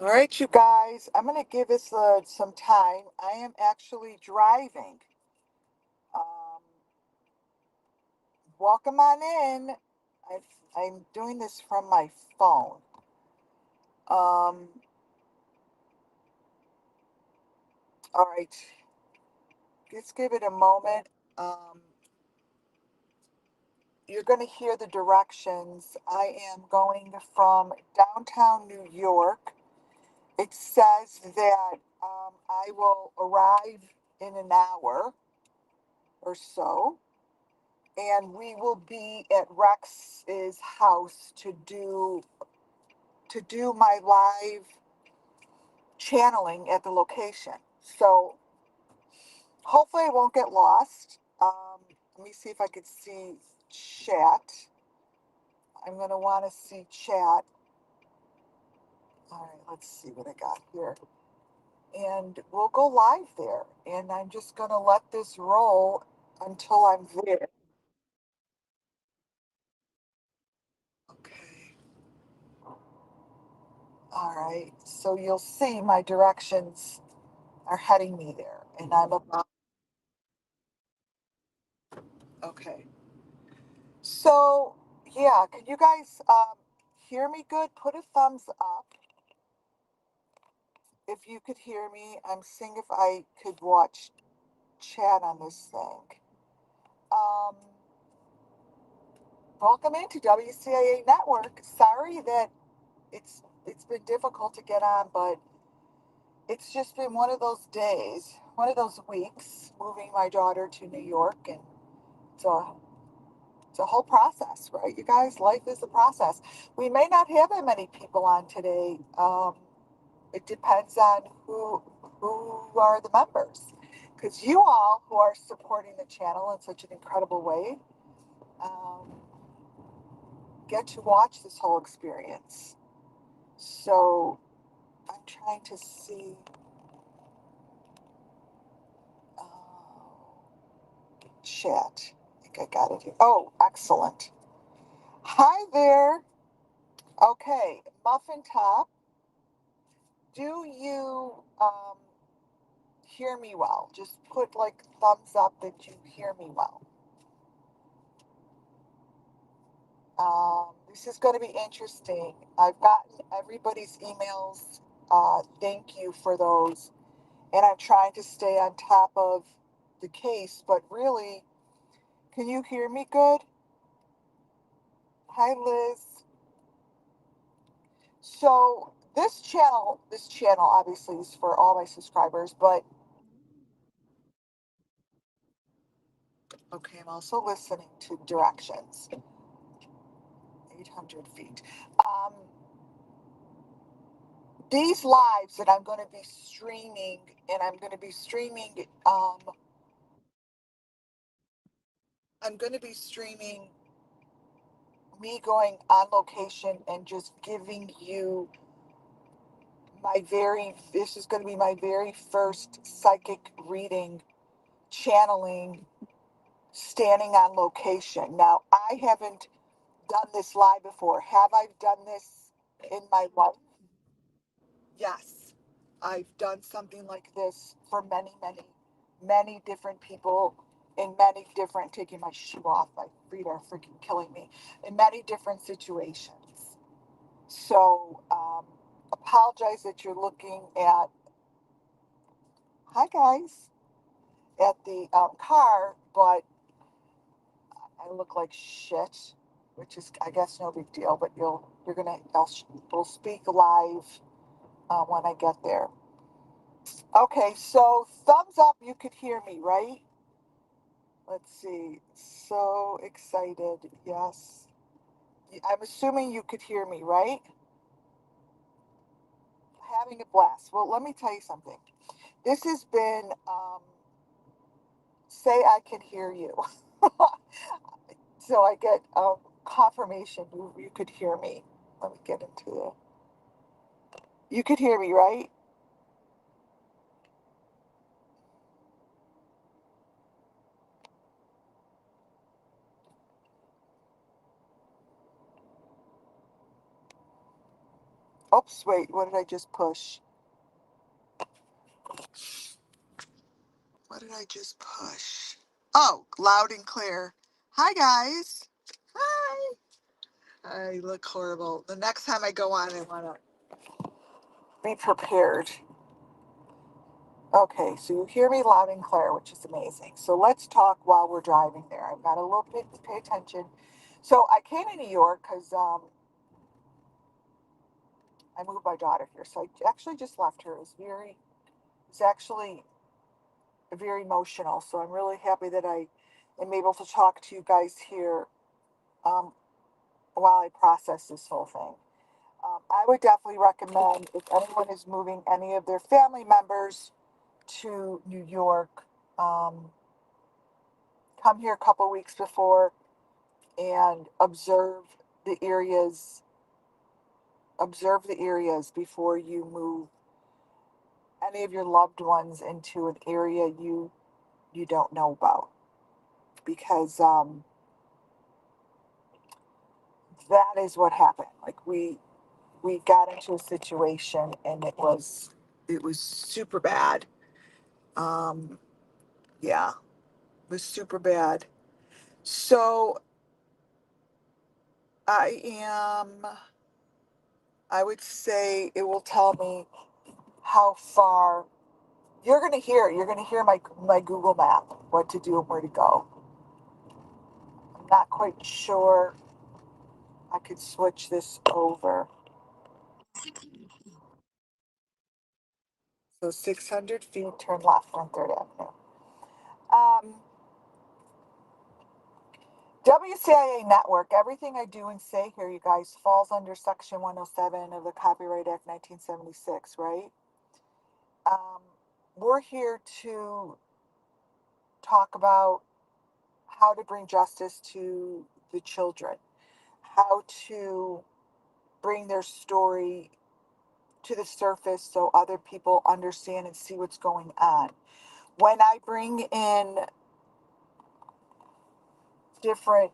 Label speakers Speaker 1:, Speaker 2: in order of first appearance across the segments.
Speaker 1: All right, you guys, I'm going to give this some time. I am actually driving. Um, Welcome on in. I'm doing this from my phone. Um, all right, let's give it a moment. Um, you're going to hear the directions. I am going from downtown New York. It says that I will arrive in an hour or so, and we will be at Rex's house to do my live channeling at the location. So hopefully I won't get lost. Let me see if I could see chat. I'm gonna want to see chat. All right, let's see what I got here. And we'll go live there. And I'm just gonna let this roll until I'm there. Okay. All right. So you'll see my directions are heading me there. And I'm about, okay. So, yeah, can you guys hear me good? Put a thumbs up if you could hear me. I'm seeing if I could watch chat on this thing. Um, Welcome into WCIA Network. Sorry that it's been difficult to get on, but it's just been one of those days, one of those weeks, moving my daughter to New York, and it's a it's a whole process, right? You guys, life is a process. We may not have that many people on today. It depends on who are the members, because you all who are supporting the channel in such an incredible way um, get to watch this whole experience. So I'm trying to see. Uh, Chat. I think I got it here. Oh, excellent. Hi there. Okay, Muffin Top. Do you hear me well? Just put like thumbs up that you hear me well. This is going to be interesting. I've gotten everybody's emails. Thank you for those. And I'm trying to stay on top of the case, but really, can you hear me good? Hi, Liz. So this channel obviously is for all my subscribers, but okay, I'm also listening to directions. 800 feet. Um, these lives that I'm going to be streaming, and I'm going to be streaming me going on location and just giving you this is going to be my very first psychic reading, channeling, standing on location. Now, I haven't done this live before. Have I done this in my life? Yes. I've done something like this for many, many, many different people in many different, taking my shoe off, my feet are freaking killing me, in many different situations. So, apologize that you're looking at, hi guys, at the car, but I look like shit, which is, I guess, no big deal. But we'll speak live when I get there. Okay, so thumbs up, you could hear me, right? Let's see. So excited. Yes. I'm assuming you could hear me, right? Having a blast. Well, let me tell you something. This has been, say I can hear you. So I get confirmation you could hear me. Let me get into the. You could hear me, right? Oops, wait, what did I just push? What did I just push? Oh, loud and clear. Hi, guys. Hi. I look horrible. The next time I go on, I want to be prepared. Okay, so you hear me loud and clear, which is amazing. So let's talk while we're driving there. I've got a little bit to pay attention. So I came to New York because I moved my daughter here. So I actually just left her. It's actually very emotional. So I'm really happy that I am able to talk to you guys here um, while I process this whole thing. I would definitely recommend if anyone is moving any of their family members to New York, come here a couple weeks before and observe the areas before you move any of your loved ones into an area you don't know about, because that is what happened. Like we got into a situation and it was super bad. um yeah, it was super bad. So i am I would say it will tell me how far. You're gonna hear my Google map, what to do and where to go. I'm not quite sure I could switch this over. So 600 feet, turn left on Third Avenue. Um, WCIA network, everything I do and say here, you guys, falls under Section 107 of the Copyright Act 1976, right? Um, we're here to talk about how to bring justice to the children, how to bring their story to the surface so other people understand and see what's going on. When I bring in different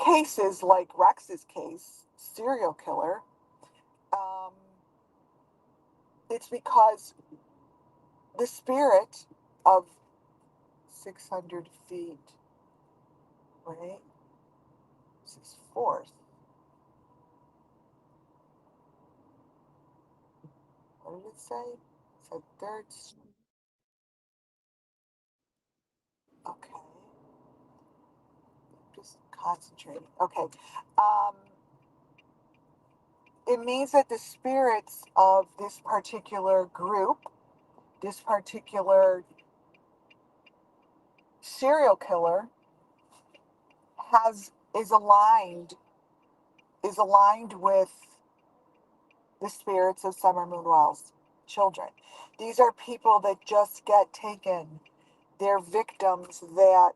Speaker 1: cases like Rex's case, serial killer, um, it's because the spirit of 600 feet, right? This is fourth. What did it say? It said third. Okay, just concentrating. Okay. Um, it means that the spirits of this particular group, this particular serial killer, has is aligned with the spirits of Summer Moon Wells children. These are people that just get taken. They're victims that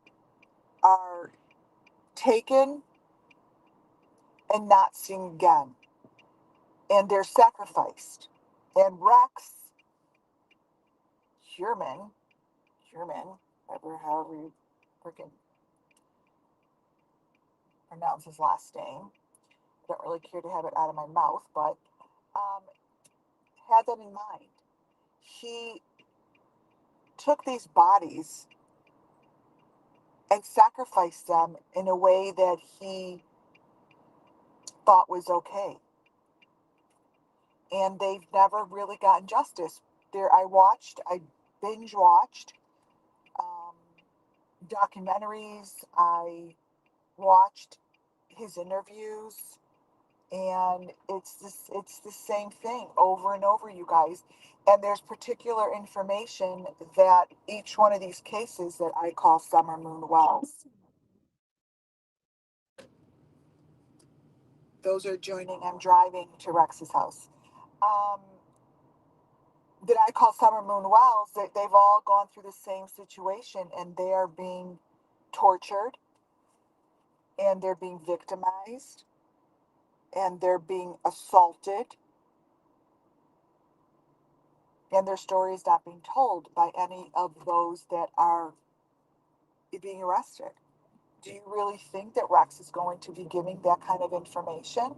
Speaker 1: are taken and not seen again, and they're sacrificed. And Rex Heuermann, however you freaking pronounce his last name, I don't really care to have it out of my mouth, but um, had that in mind. He took these bodies and sacrificed them in a way that he thought was okay. And they've never really gotten justice. I binge watched um, documentaries, I watched his interviews, and it's the same thing over and over, you guys. And there's particular information that each one of these cases that I call Summer Moon Wells. Those are joining. I'm driving to Rex's house. Um, that I call Summer Moon Wells. They've all gone through the same situation, and they are being tortured, and they're being victimized, and they're being assaulted, and their story is not being told by any of those that are being arrested. Do you really think that Rex is going to be giving that kind of information?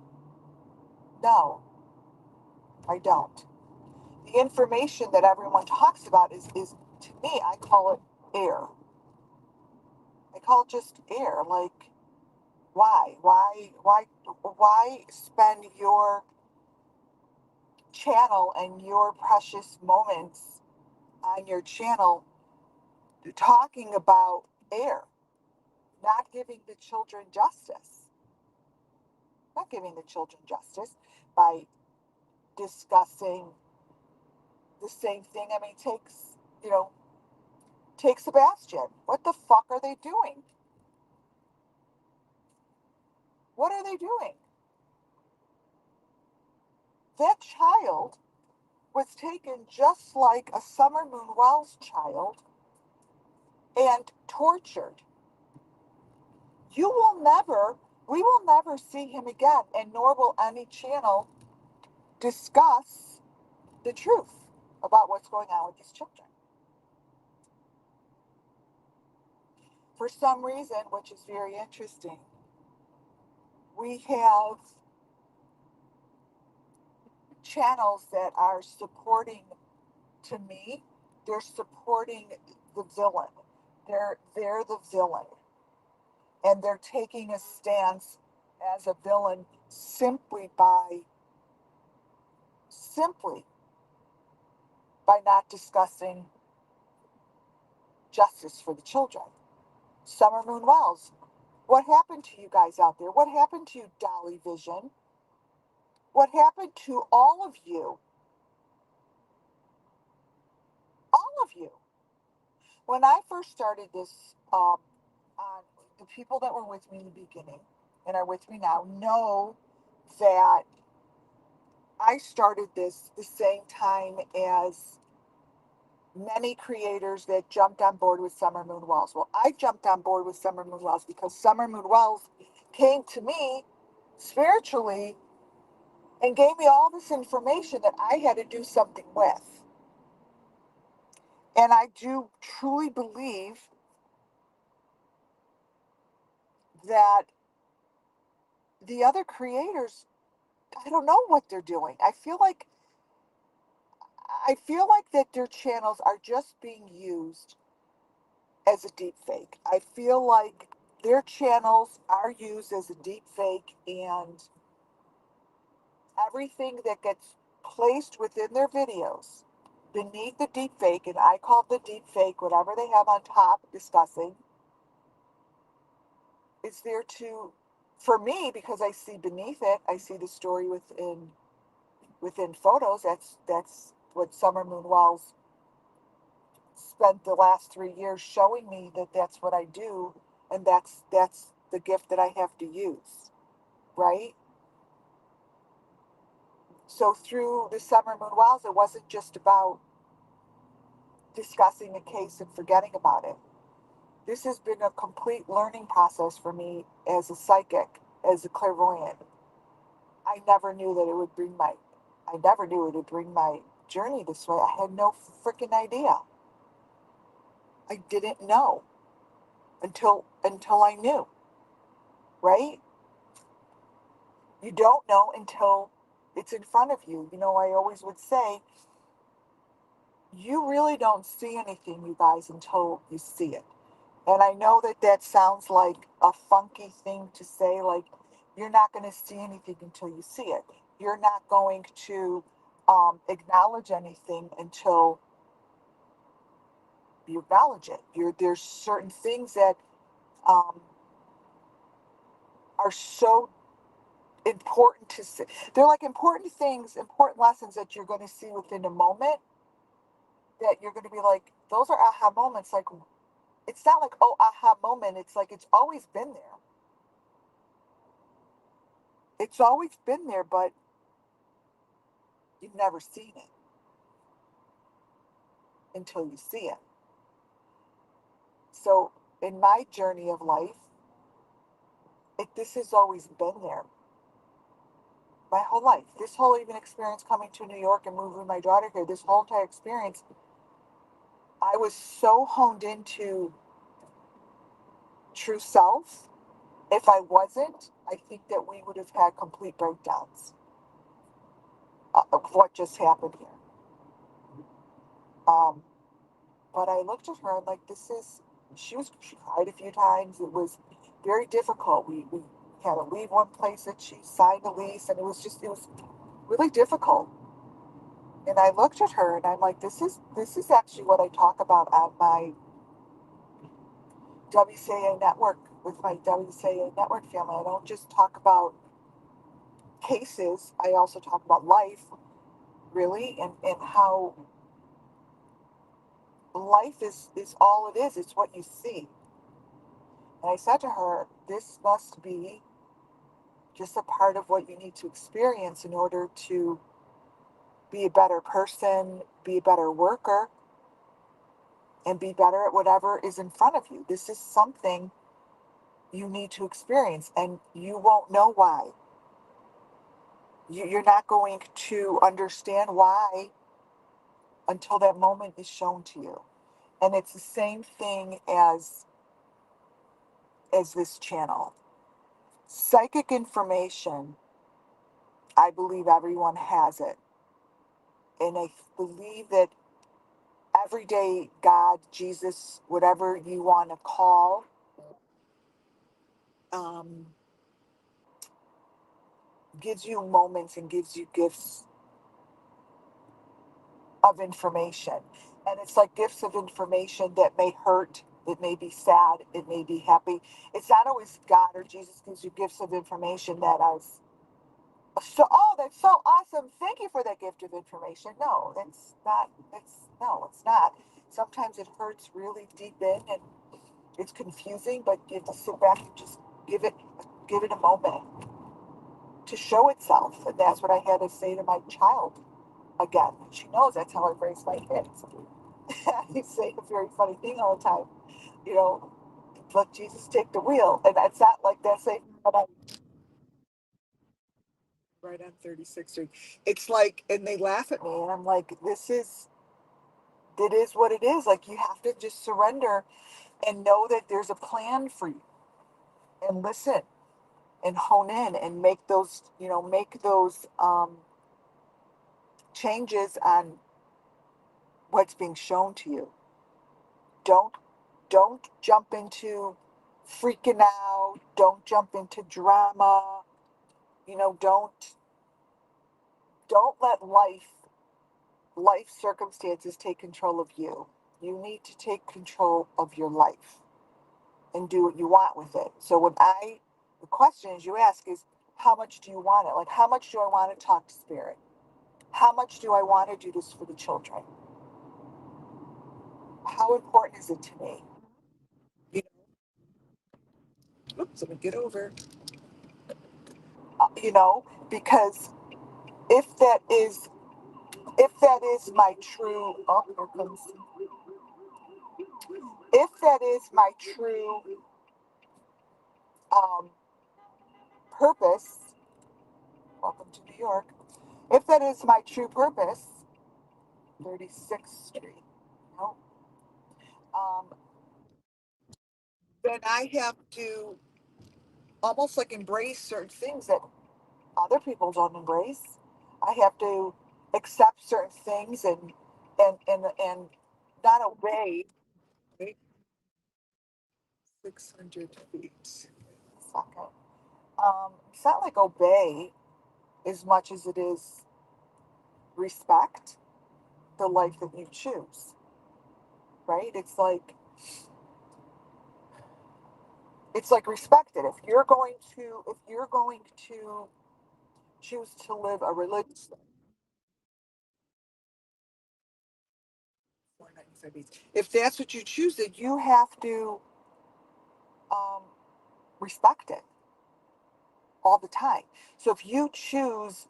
Speaker 1: No, I don't. The information that everyone talks about is to me, I call it air. I call it just air. Like, why? Why spend your channel and your precious moments on your channel talking about air, not giving the children justice? Not giving the children justice by discussing the same thing. I mean, take Sebastian. What the fuck are they doing? What are they doing? That child was taken just like a Summer Moon Wells child and tortured. We will never see him again, and nor will any channel discuss the truth about what's going on with these children. For some reason, which is very interesting, we have channels that are supporting, to me, they're supporting the villain. They're the villain. And they're taking a stance as a villain simply by not discussing justice for the children. Summer Moon Wells. What happened to you guys out there? What happened to you, Dolly Vision? What happened to all of you? All of you. When I first started this, on the people that were with me in the beginning and are with me now know that I started this the same time as many creators that jumped on board with Summer Moon Wells. Well, I jumped on board with Summer Moon Wells because Summer Moon Wells came to me spiritually and gave me all this information that I had to do something with. And I do truly believe that the other creators, I don't know what they're doing. I feel like that their channels are just being used as a deep fake. I feel like their channels are used as a deep fake, and everything that gets placed within their videos beneath the deep fake, and I call the deep fake whatever they have on top discussing, is there to, for me, because I see beneath it, I see the story within photos. That's what Summer Moon Wells spent the last 3 years showing me, that that's what I do, and that's the gift that I have to use, right? So through the Summer Moon Wells, it wasn't just about discussing a case and forgetting about it. This has been a complete learning process for me as a psychic, as a clairvoyant. I never knew it would bring my journey this way. I had no freaking idea. I didn't know until I knew, right? You don't know until it's in front of you. I always would say, you really don't see anything, you guys, until you see it. And I know that that sounds like a funky thing to say, like, you're not going to see anything until you see it. You're not going to acknowledge anything until you acknowledge it. There's certain things that um, are so important to see. They're like important things, important lessons that you're going to see within a moment, that you're going to be like, those are aha moments. Like, it's not like, oh, aha moment. It's like, it's always been there. It's always been there, but you've never seen it until you see it. So in my journey of life, this has always been there. My whole life, this whole even experience coming to New York and moving my daughter here, this whole entire experience, I was so honed into true self. If I wasn't, I think that we would have had complete breakdowns. of what just happened here. Um, but I looked at her and like, she cried a few times. It was very difficult. We had to leave one place that she signed a lease, and it was really difficult. And I looked at her and I'm like, this is actually what I talk about on my WCAA network with my WCAA network family. I don't just talk about cases, I also talk about life, really, and how life is all it is. It's what you see. And I said to her, this must be just a part of what you need to experience in order to be a better person, be a better worker, and be better at whatever is in front of you. This is something you need to experience, and you won't know why. You're not going to understand why until that moment is shown to you. And it's the same thing as this channel. Psychic information, I believe everyone has it. And I believe that every day, God, Jesus, whatever you want to call, um, gives you moments and gives you gifts of information. And it's like gifts of information that may hurt, it may be sad, it may be happy. It's not always God or Jesus gives you gifts of information that are so, oh, that's so awesome. Thank you for that gift of information. No, that's not, no, it's not. Sometimes it hurts really deep in and it's confusing, but you have to sit back and just give it, give it a moment to show itself. And that's what I had to say to my child again. She knows that's how I raise my kids. I say a very funny thing all the time, you know, let Jesus take the wheel. And that's not like that same, but I right on 36th Street. It's like, and they laugh at me, and I'm like, it is what it is. Like, you have to just surrender and know that there's a plan for you and listen and hone in and make those, make those changes on what's being shown to you. Don't, don't jump into freaking out. Don't jump into drama. Don't let life circumstances take control of you. You need to take control of your life and do what you want with it. So the questions you ask is, how much do you want it? Like, how much do I want to talk to spirit? How much do I want to do this for the children? How important is it to me? You oops, let me get over. Because if that is my true, oh, here comes, if that is my true um, purpose, welcome to New York. If that is my true purpose, 36th Street, no, um, then I have to almost like embrace certain things that other people don't embrace. I have to accept certain things and not obey. Right? 600 feet. Second. It's not like obey as much as it is respect the life that you choose. Right? It's like respect it. If you're going to choose to live a religious life, 495 beats. If that's what you choose, then you have to um, respect it all the time. So if you choose,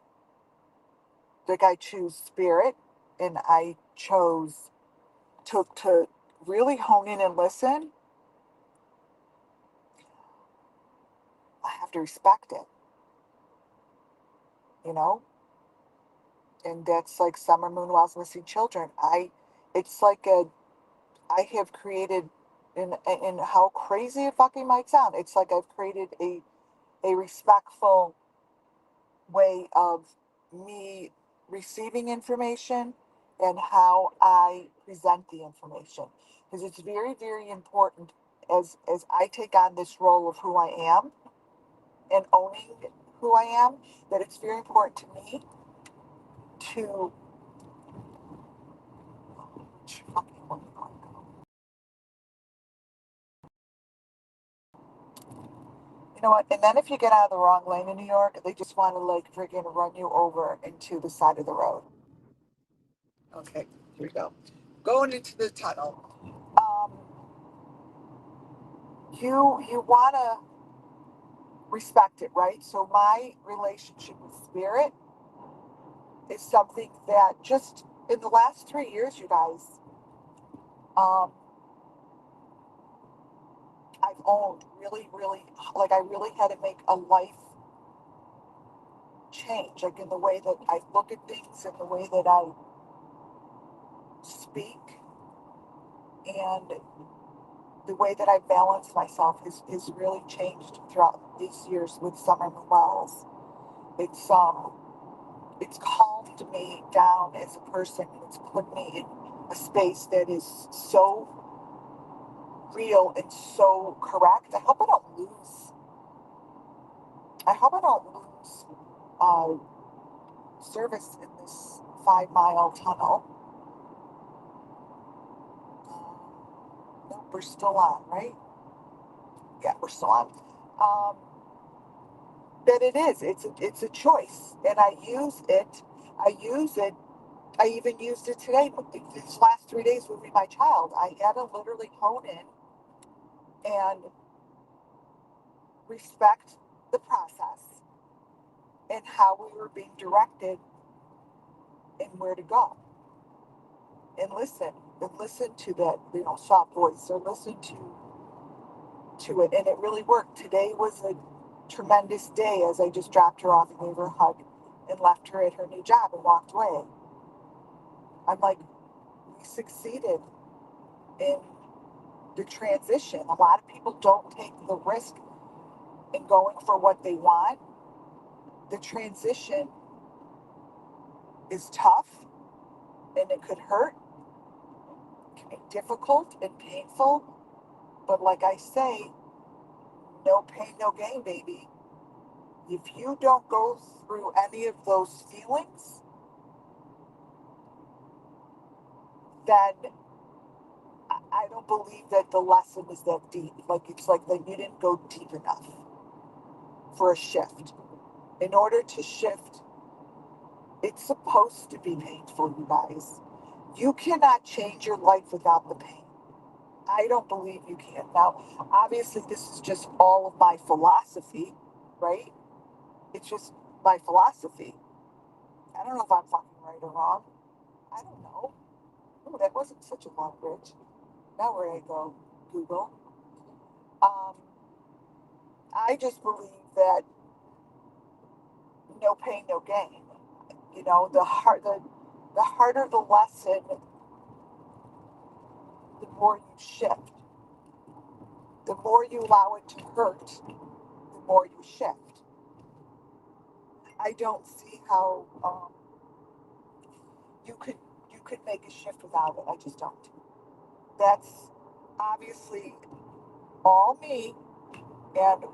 Speaker 1: like I choose spirit, and I chose to really hone in and listen, I have to respect it, you know. And that's like Summer Moon Whilst Missing Children. It's like I have created, and how crazy it fucking might sound. It's like I've created a respectful way of me receiving information and how I present the information. Because it's very, very important as I take on this role of who I am and owning who I am, that it's very important to me to you know what? And then if you get out of the wrong lane in New York, they just want to like friggin' run you over into the side of the road. Okay, here we go. Going into the tunnel. Um, you want to respect it, right? So my relationship with spirit is something that just in the last 3 years, you guys, um, I've owned really, really, like I really had to make a life change, like in the way that I look at things and the way that I speak and the way that I balance myself is really changed throughout these years with Summer Wells. It's it's calmed me down as a person. It's put me in a space that is so real and so correct. I hope I don't lose uh, service in this 5 mile tunnel. Nope, we're still on, right? Yeah, we're still on. Um, that it is. It's a choice, and I use it. I use it. I even used it today. These last 3 days moving my child, I had to literally hone in and respect the process and how we were being directed and where to go, and listen to that soft voice, or listen to it, and it really worked. Today was a tremendous day as I just dropped her off and gave her a hug and left her at her new job and walked away. I'm like, we succeeded in the transition. A lot of people don't take the risk in going for what they want. The transition is tough and it could hurt, it can be difficult and painful. But like I say, no pain, no gain, baby. If you don't go through any of those feelings, then I don't believe that the lesson is that deep. Like it's like that you didn't go deep enough for a shift. In order to shift, it's supposed to be painful, you guys. You cannot change your life without the pain. I don't believe you can. Now, obviously, this is just all of my philosophy, right? It's just my philosophy. I don't know if I'm fucking right or wrong. I don't know. Oh, that wasn't such a long bridge. Now where I go, Google. Um, I just believe that no pain, no gain. The harder the lesson, the more you shift. The more you allow it to hurt, the more you shift. I don't see how you could you could make a shift without it. I just don't. That's obviously all me and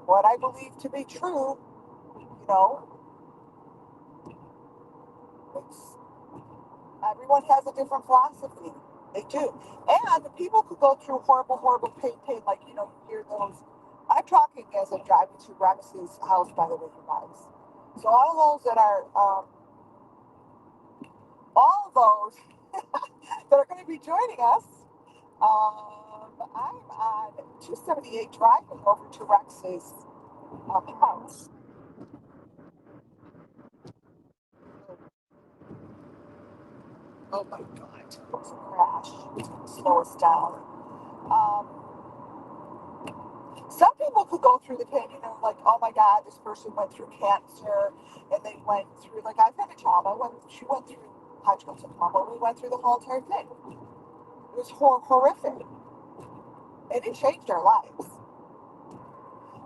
Speaker 1: what I believe to be true. You know, it's everyone has a different philosophy. They do, and people could go through horrible, horrible pain. Like you hear those. I'm talking as I'm driving to Rex's house, by the way, you guys. So all those that are, all those that are going to be joining us. I'm on 278 driving over to Rex's house. Oh my God, it's a crash. It's going to slow us down. Um, some people could go through the pain, like, oh my God, this person went through cancer and they went through, like, I've had a child. She went through Hodgkin's lymphoma. We went through the whole entire thing. It was horrific. And it changed our lives.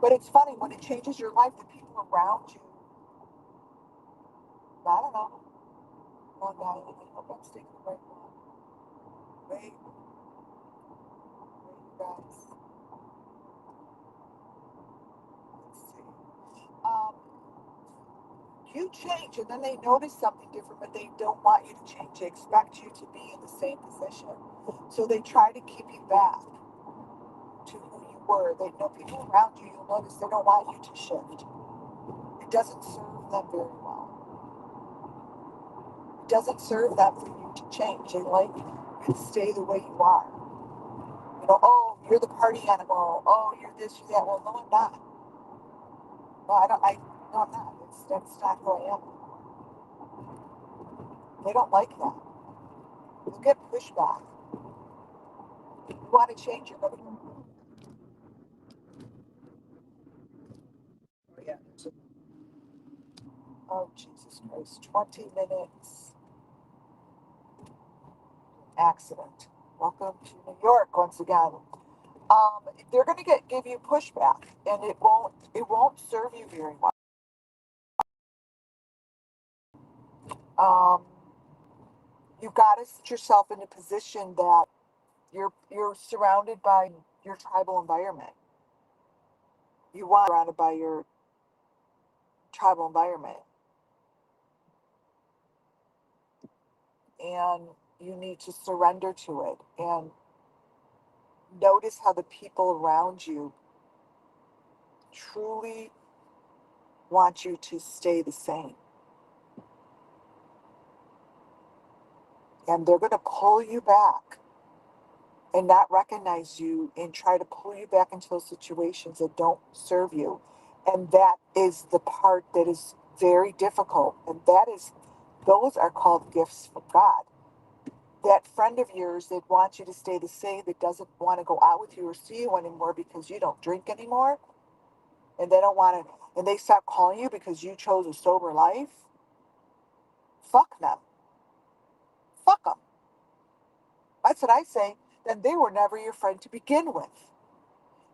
Speaker 1: But it's funny, when it changes your life, the people around you, I don't know. guys. I hope I'm sticking the right one. Wait, you guys. Let's see. Um, you change, and then they notice something different, but they don't want you to change. They expect you to be in the same position, so they try to keep you back to who you were. They know people around you. You'll notice they don't want you to shift. It doesn't serve them very well. It doesn't serve them for you to change. They like you to stay the way you are. You know, oh, you're the party animal. Oh, you're this, you're that. Well, no, I'm not. No, I don't. No, I'm not. That's not who I am. They don't like that. You get pushback. You want to change your living room. Oh, yeah. Oh, Jesus Christ. 20 minutes accident. Welcome to New York once again. They're going to give you pushback, and it won't serve you very well. Um, you've got to set yourself in a position that you're surrounded by your tribal environment. You want to be surrounded by your tribal environment, and you need to surrender to it and notice how the people around you truly want you to stay the same. And they're going to pull you back and not recognize you and try to pull you back into those situations that don't serve you. And that is the part that is very difficult. And those are called gifts from God. That friend of yours that wants you to stay the same, that doesn't want to go out with you or see you anymore because you don't drink anymore, and they don't want to, and they stop calling you because you chose a sober life, fuck them. Fuck them. That's what I say. Then they were never your friend to begin with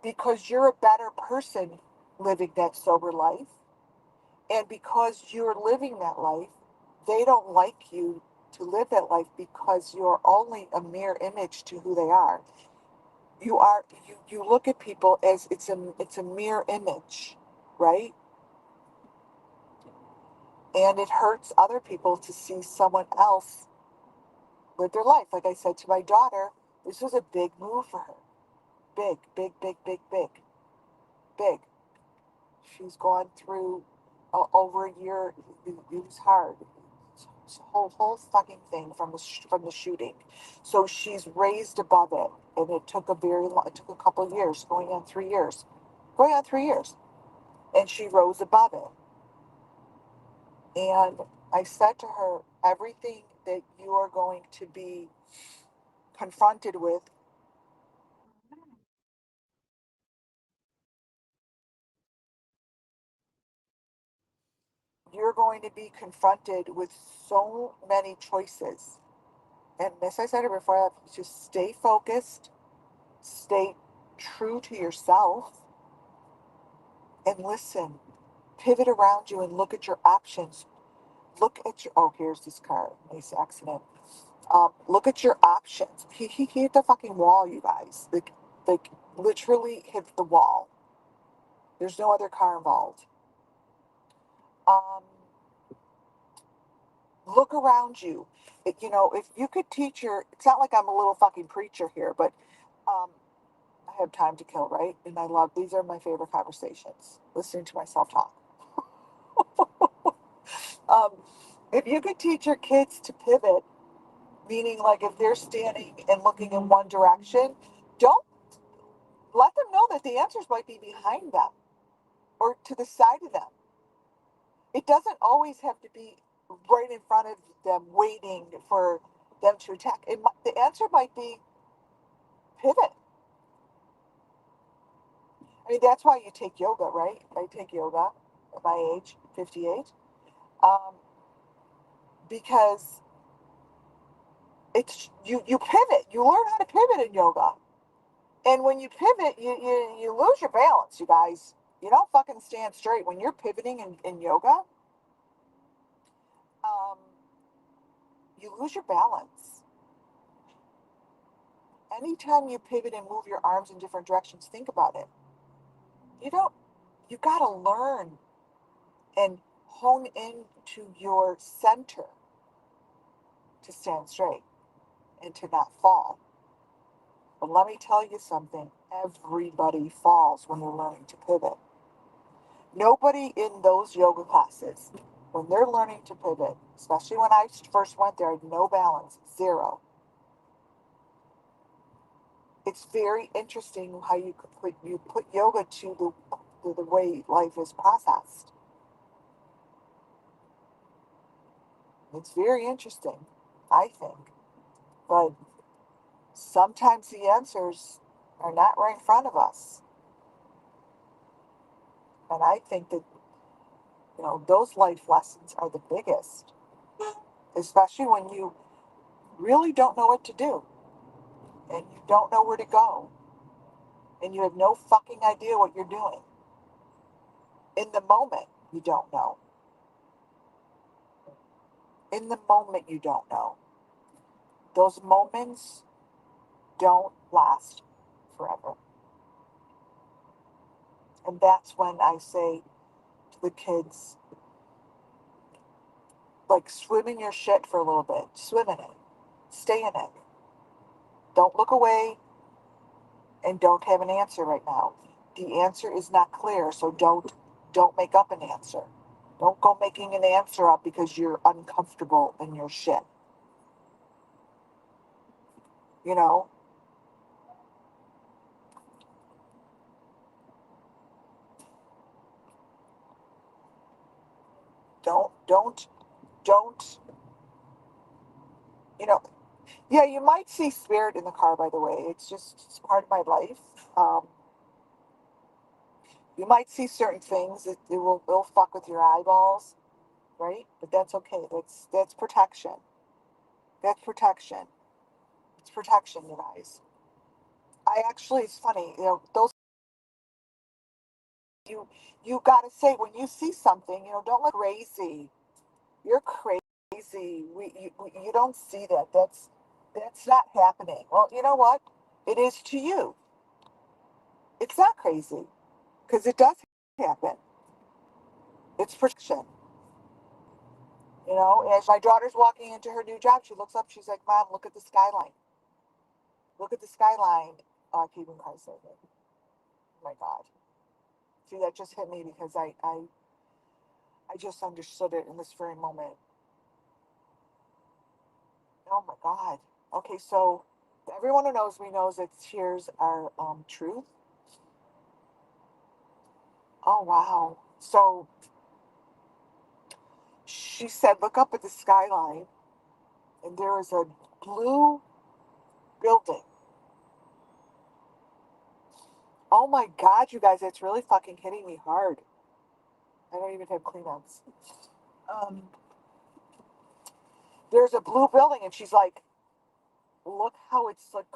Speaker 1: because you're a better person living that sober life. And because you're living that life, they don't like you to live that life because you're only a mere image to who they are. You look at people as it's a mere image, right? And it hurts other people to see someone else live their life. Like I said to my daughter, this was a big move for her. Big, big, big, big, big, big. She's gone through over a year. It was hard. It's a whole fucking thing from the shooting. So she's raised above it, and it took it took a couple of years, going on 3 years, and she rose above it. And I said to her, everything that you are going to be confronted with, you're going to be confronted with so many choices. And as I said it before, just stay focused, stay true to yourself, and listen. Pivot around you and look at your options. Look at your, oh, here's this car, nice accident. Look at your options. He hit the fucking wall, you guys. Like literally hit the wall. There's no other car involved. Um, look around you. If you could teach it's not like I'm a little fucking preacher here, but um, I have time to kill, right? And these are my favorite conversations, listening to myself talk. um, if you could teach your kids to pivot, meaning like if they're standing and looking in one direction, don't let them know that the answers might be behind them or to the side of them. It doesn't always have to be right in front of them, waiting for them to attack. The answer might be pivot. I mean, that's why you take yoga, right? I take yoga at my age, 58, um, because you pivot. You learn how to pivot in yoga. And when you pivot, you lose your balance, you guys. You don't fucking stand straight. When you're pivoting in yoga, um, you lose your balance. Anytime you pivot and move your arms in different directions, think about it. You don't, you got to learn and hone into your center to stand straight and to not fall. But let me tell you something, everybody falls when they're learning to pivot. Nobody in those yoga classes, when they're learning to pivot, especially when I first went there, I had no balance, zero. It's very interesting how you put yoga to the way life is processed. It's very interesting, I think. But sometimes the answers are not right in front of us. And I think that, those life lessons are the biggest, especially when you really don't know what to do and you don't know where to go and you have no fucking idea what you're doing. In the moment, you don't know. In the moment, you don't know. Those moments don't last forever. And that's when I say to the kids, like, swim in your shit for a little bit. Swim in it. Stay in it. Don't look away and don't have an answer right now. The answer is not clear, so don't make up an answer. Don't go making an answer up because you're uncomfortable in your shit. You know? Don't, you know, yeah, you might see spirit in the car, by the way. It's part of my life. Um, you might see certain things. It'll fuck with your eyeballs, right? But that's okay. That's protection. That's protection. It's protection, you guys. It's funny, those you you gotta say when you see something, don't look crazy. You're crazy. You don't see that. That's not happening. Well, you know what? It is to you. It's not crazy because it does happen. It's protection. As my daughter's walking into her new job, she looks up. She's like, "Mom, look at the skyline. Look at the skyline." Oh, I keep in car serving. Oh my God. See, that just hit me because I just understood it in this very moment. Oh my God. Okay, so everyone who knows me knows that tears are truth. Oh wow. So she said, look up at the skyline, and there is a blue building. Oh my God, you guys, it's really fucking hitting me hard. I don't even have Kleenex. Um, there's a blue building, and she's like, look how it's like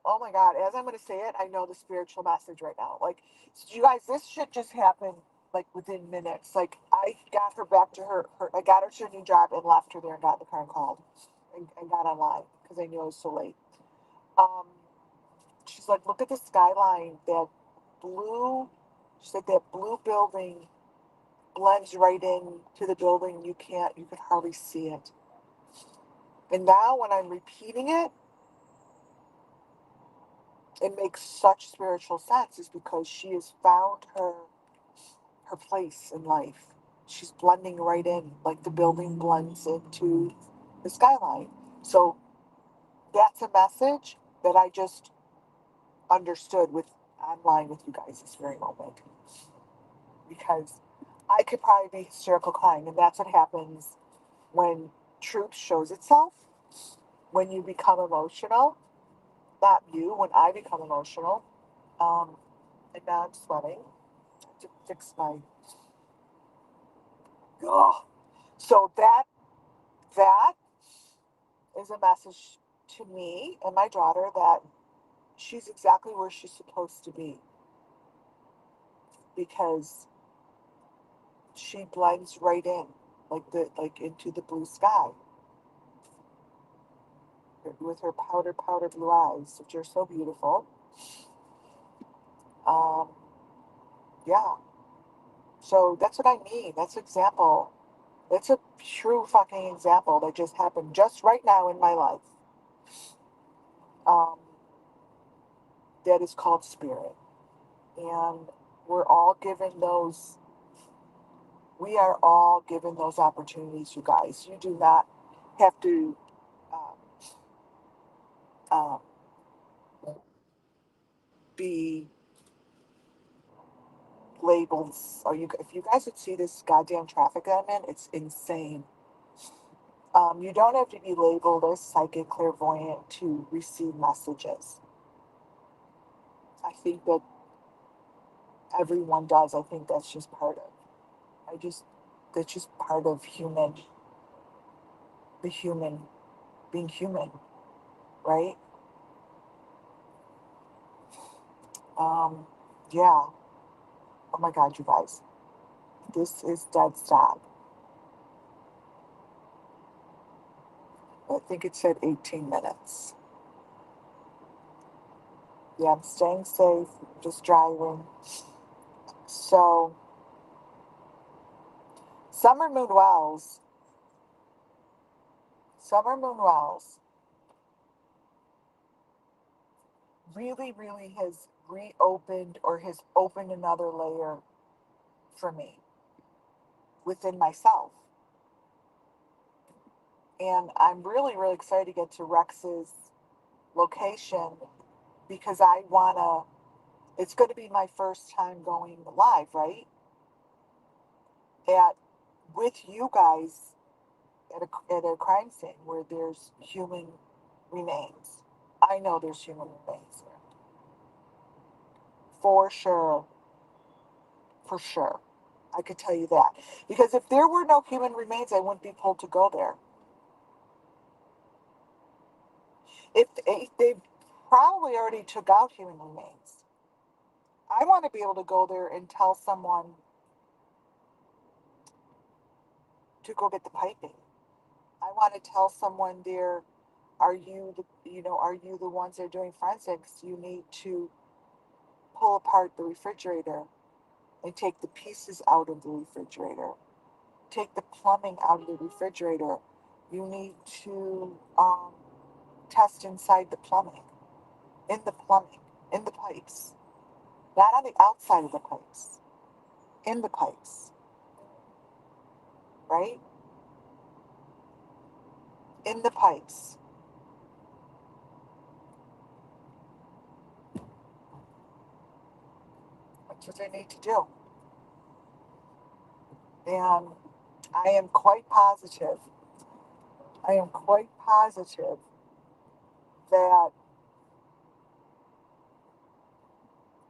Speaker 1: oh my God, as I'm going to say it, I know the spiritual message right now. Like, you guys, this shit just happened like within minutes. Like, I got her back to I got her to a new job and left her there and got in the car and called and got online because I knew it was so late. Um, she's like, look at the skyline. Blue, she said that blue building blends right in to the building. You could hardly see it. And now when I'm repeating it, it makes such spiritual sense is because she has found her place in life. She's blending right in, like the building blends into the skyline. So that's a message that I just understood with online with you guys this very moment. Because I could probably be hysterical crying, and that's what happens when truth shows itself, when you become emotional. Not you, when I become emotional. Um, and now I'm sweating to fix my. Ugh. So that is a message to me and my daughter that she's exactly where she's supposed to be because she blends right in like into the blue sky. with her powder blue eyes, which are so beautiful. Um, yeah. So that's what I mean. That's example. That's a true fucking example that just happened just right now in my life. Um, that is called spirit, and we're all given those. We are all given those opportunities, you guys. You do not have to um, um, be labels. Or you, if you guys would see this goddamn traffic that I'm in, it's insane. You don't have to be labeled as psychic clairvoyant to receive messages. I think that everyone does. I think that's just part of. I just that's just part of the human being human, right? Um, yeah. Oh my God, you guys, this is dead stop. I think it said 18 minutes. Yeah, I'm staying safe, just driving. So, Summer Moon Wells, Summer Moon Wells really, really has reopened or has opened another layer for me within myself. And I'm really, really excited to get to Rex's location because I want to, it's going to be my first time going live, right? At, with you guys at a crime scene where there's human remains. I know there's human remains there. For sure. For sure. I could tell you that. Because if there were no human remains, I wouldn't be pulled to go there. If they probably already took out human remains, I want to be able to go there and tell someone to go get the piping. I want to tell someone there, are you are you the ones that are doing forensics? You need to pull apart the refrigerator and take the pieces out of the refrigerator. Take the plumbing out of the refrigerator. You need to test inside the plumbing, in the plumbing, in the pipes, not on the outside of the pipes, in the pipes, right? In the pipes. That's what they need to do. And I am quite positive, I am quite positive that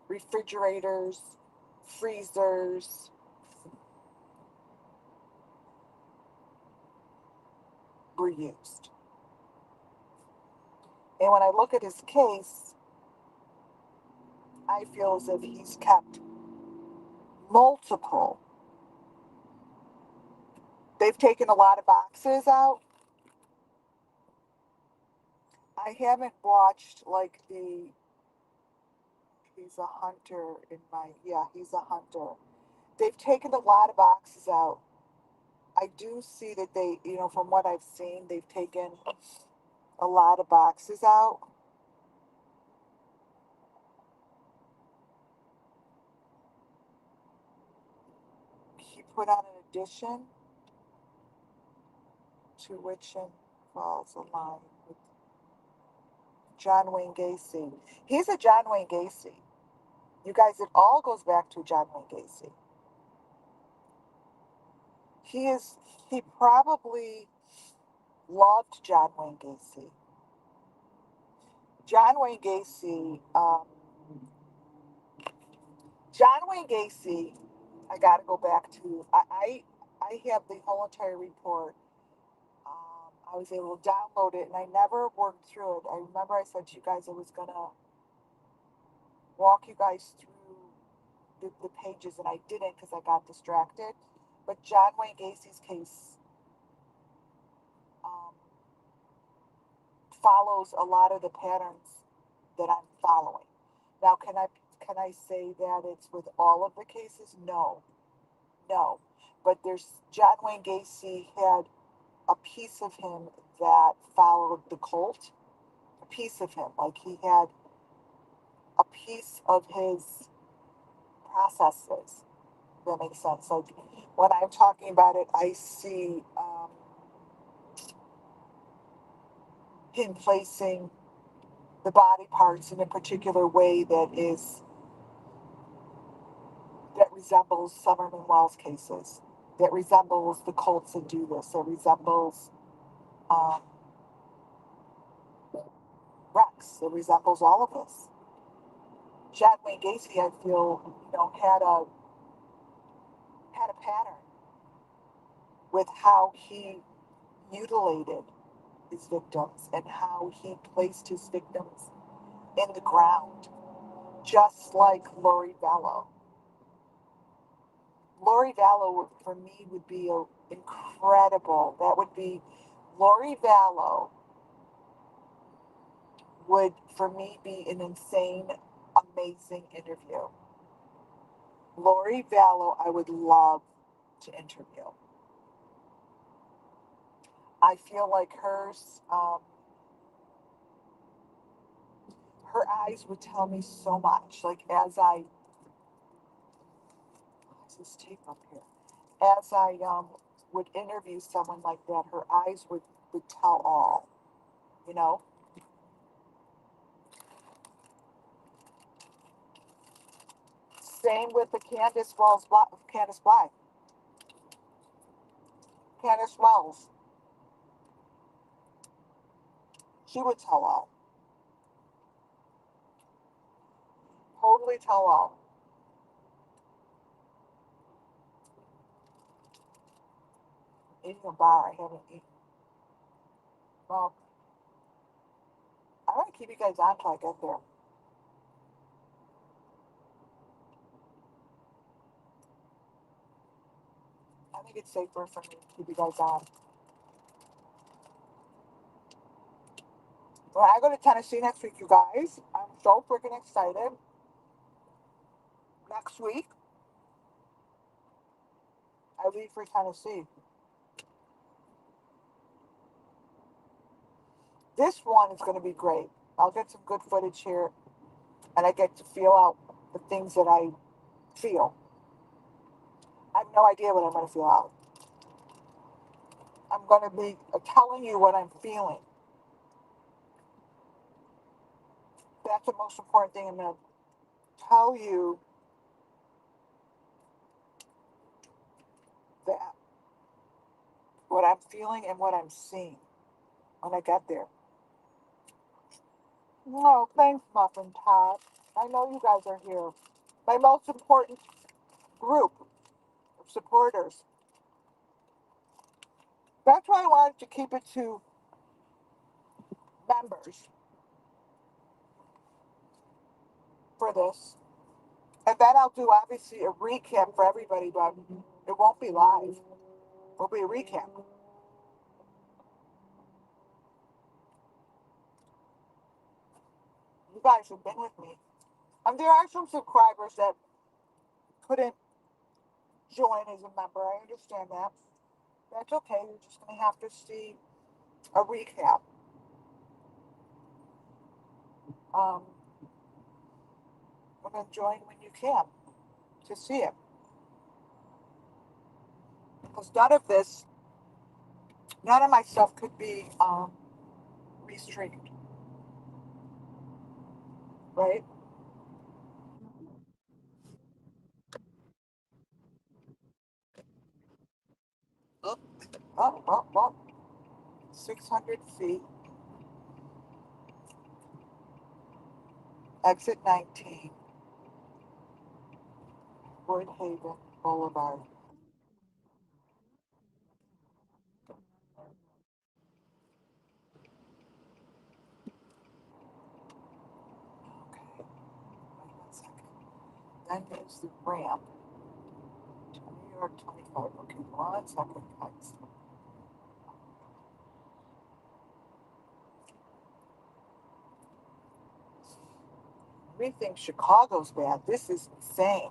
Speaker 1: refrigerators, freezers were used. And when I look at his case, I feel as if he's kept multiple. They've taken a lot of boxes out. I haven't watched like the he's a hunter in my yeah, he's a hunter. They've taken a lot of boxes out. I do see that they, from what I've seen, they've taken a lot of boxes out. He put on an addition to which falls a line with John Wayne Gacy. He's a John Wayne Gacy. You guys, it all goes back to John Wayne Gacy. He is, he probably loved John Wayne Gacy. John Wayne Gacy, John Wayne Gacy, I got to go back to, I have the whole entire report. I was able to download it and I never worked through it. I remember I said to you guys I was going to walk you guys through the pages and I didn't because I got distracted. But John Wayne Gacy's case, um, follows a lot of the patterns that I'm following. Now, can I say that it's with all of the cases? No, no. But there's John Wayne Gacy had a piece of him that followed the cult. A piece of him, like he had a piece of his processes. That makes sense. Like when I'm talking about it, I see him placing the body parts in a particular way that resembles Summerman Wells cases, that resembles the cults that do this, that resembles um, Rex, that resembles all of this. John Wayne Gacy, I feel, had a pattern with how he mutilated his victims and how he placed his victims in the ground, just like Lori Vallow. Lori Vallow, for me, would be incredible. That would be Lori Vallow would, for me, be an insane, amazing interview. Lori Vallow, I would love to interview. I feel like her eyes would tell me so much. Like what's this tape up here? As I would interview someone like that, her eyes would tell all, you know? Same with the Candace Bly. Candace Wells. She would tell all. Totally tell all. Eating a bar, I haven't eaten. Well, I'm going to keep you guys on till I get there. I think it's safer for me to keep you guys on. When I go to Tennessee next week, you guys, I'm so freaking excited. Next week, I leave for Tennessee. This one is going to be great. I'll get some good footage here, and I get to feel out the things that I feel. I have no idea what I'm going to feel out. I'm going to be telling you what I'm feeling. That's the most important thing. I'm going to tell you that what I'm feeling and what I'm seeing when I get there. No, thanks, Muffin Top. I know you guys are here. My most important group of supporters. That's why I wanted to keep it to members for this. And then I'll do obviously a recap for everybody, but it won't be live. It'll be a recap. You guys have been with me. And there are some subscribers that couldn't join as a member. I understand that. That's okay. You're just going to have to see a recap. And then join when you can to see it. Because none of my stuff could be restreamed. Right? Oh, oh, oh, oh. 600 feet. Exit 19. Wood Haven Boulevard. Okay. Wait 1 second. Then there's the ramp to New York 25. Okay, 1 second, guys. We think Chicago's bad. This is insane.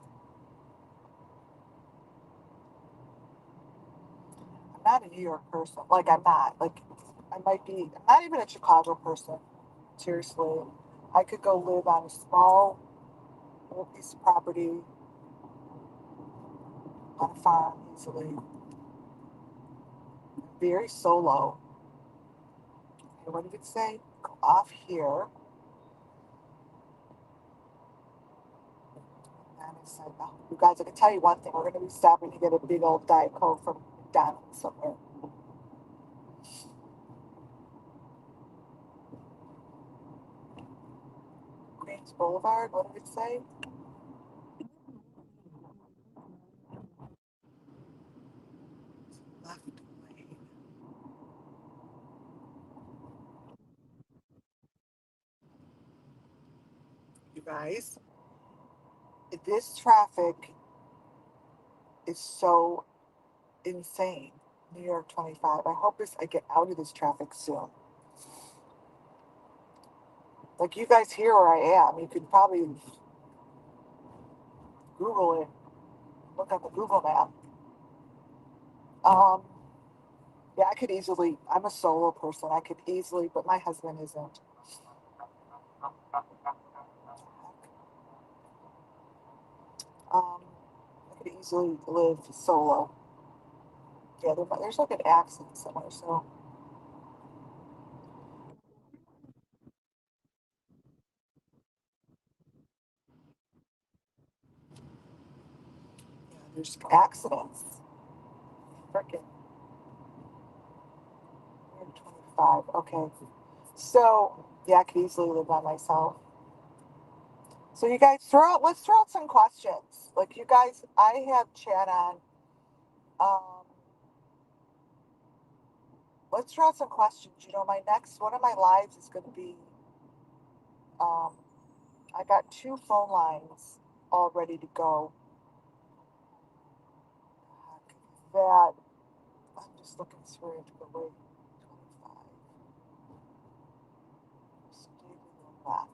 Speaker 1: I'm not a New York person. Like, I'm not. Like, I might be, I'm not even a Chicago person. Seriously. I could go live on a small little piece of property on a farm easily. Very solo. Okay, what did it say? Go off here. And I said, oh, you guys, I can tell you one thing. We're going to be stopping to get a big old Diet Coke from McDonald's somewhere. Queens Boulevard, what did it say? Left lane. You guys, this traffic is so insane. New York 25. I hope I get out of this traffic soon. Like, you guys hear where I am. You could probably Google it, look at the Google map. Um, yeah, I could easily, I'm a solo person. I could easily, but my husband isn't. I could easily live solo. Yeah, there's like an accident somewhere, so yeah, there's accidents. Freaking 25. Okay. So, yeah, I could easily live by myself. So you guys let's throw out some questions. Like, you guys, I have chat on. Um, let's throw out some questions. My next one of my lives is going to be, um, I got two phone lines all ready to go. That I'm just looking through it. But wait, 25. Stay to the left.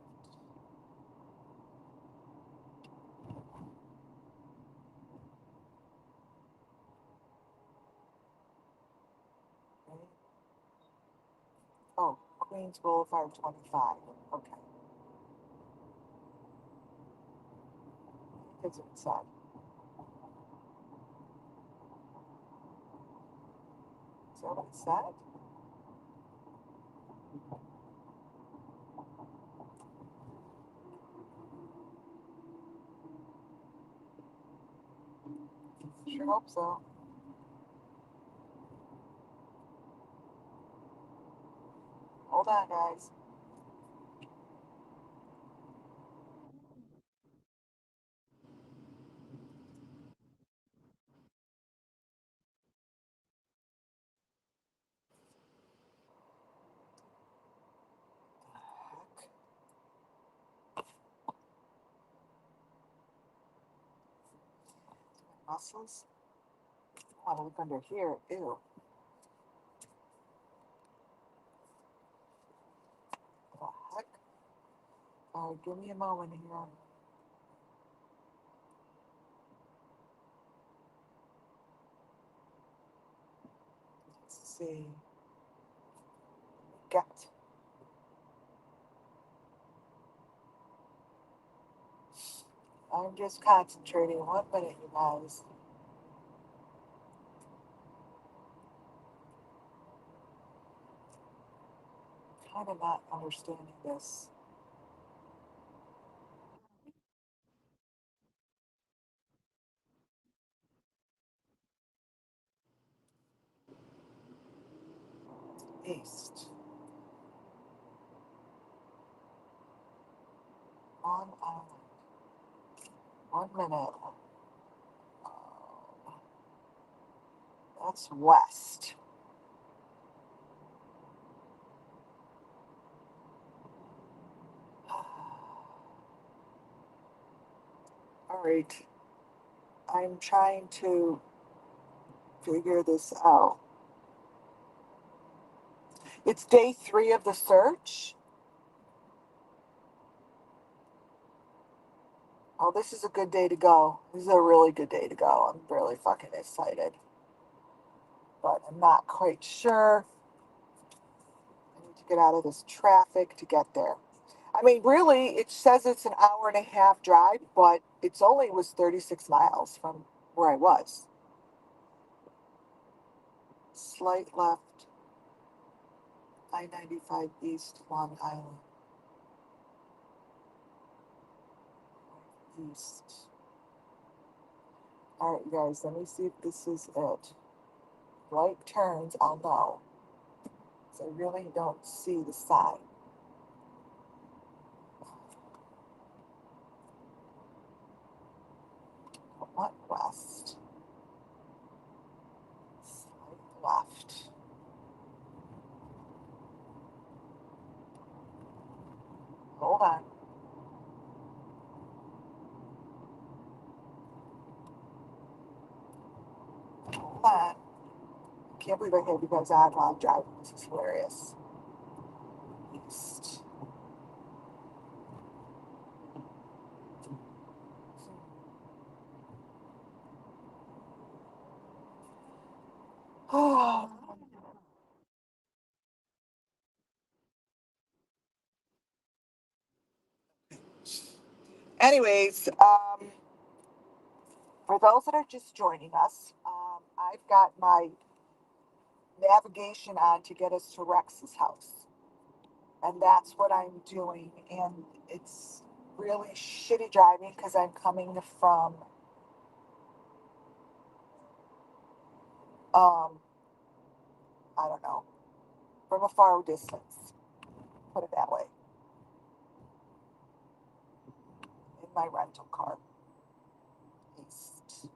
Speaker 1: Right? Oh, Queens Boulevard 25. Okay. That's what it said. Is that what it said? Sure hope so. Hold on, guys. Heck. Muscles? I want to look under here. Ew. What the heck? All right, give me a moment here. Let's see. Get. I'm just concentrating. 1 minute, you guys. Kind of not understanding this. East. On island. 1 minute. Uh, that's west. All right. I'm trying to figure this out. It's day 3 of the search. Oh, this is a good day to go. This is a really good day to go. I'm really fucking excited. But I'm not quite sure. I need to get out of this traffic to get there. I mean, really, it says it's an hour and a half drive, but it's only was 36 miles from where I was. Slight left, I-95 East, Long Island. East. All right, guys, let me see if this is it. Right turns, I'll know. So I really don't see the sign. What west? Slight left. Hold on. Hold on. I can't believe I had you guys on while I'm driving. This is hilarious. East. Oh. Anyways, for those that are just joining us, I've got my navigation on to get us to Rex's house. And that's what I'm doing. And it's really shitty driving because I'm coming from I don't know, from a far distance, put it that way, in my rental car. East.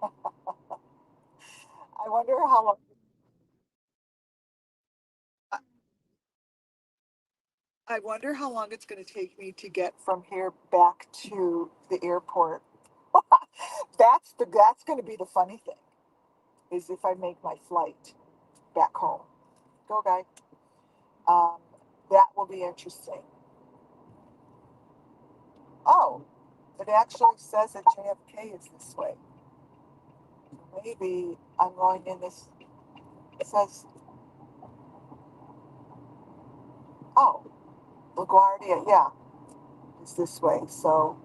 Speaker 1: I wonder how long I wonder how long it's going to take me to get from here back to the airport. That's going to be the funny thing is if I make my flight back home. Go, guy. Um, that will be interesting. Oh, it actually says that JFK is this way. Maybe I'm going in this. It says, oh, LaGuardia, yeah, is this way. So,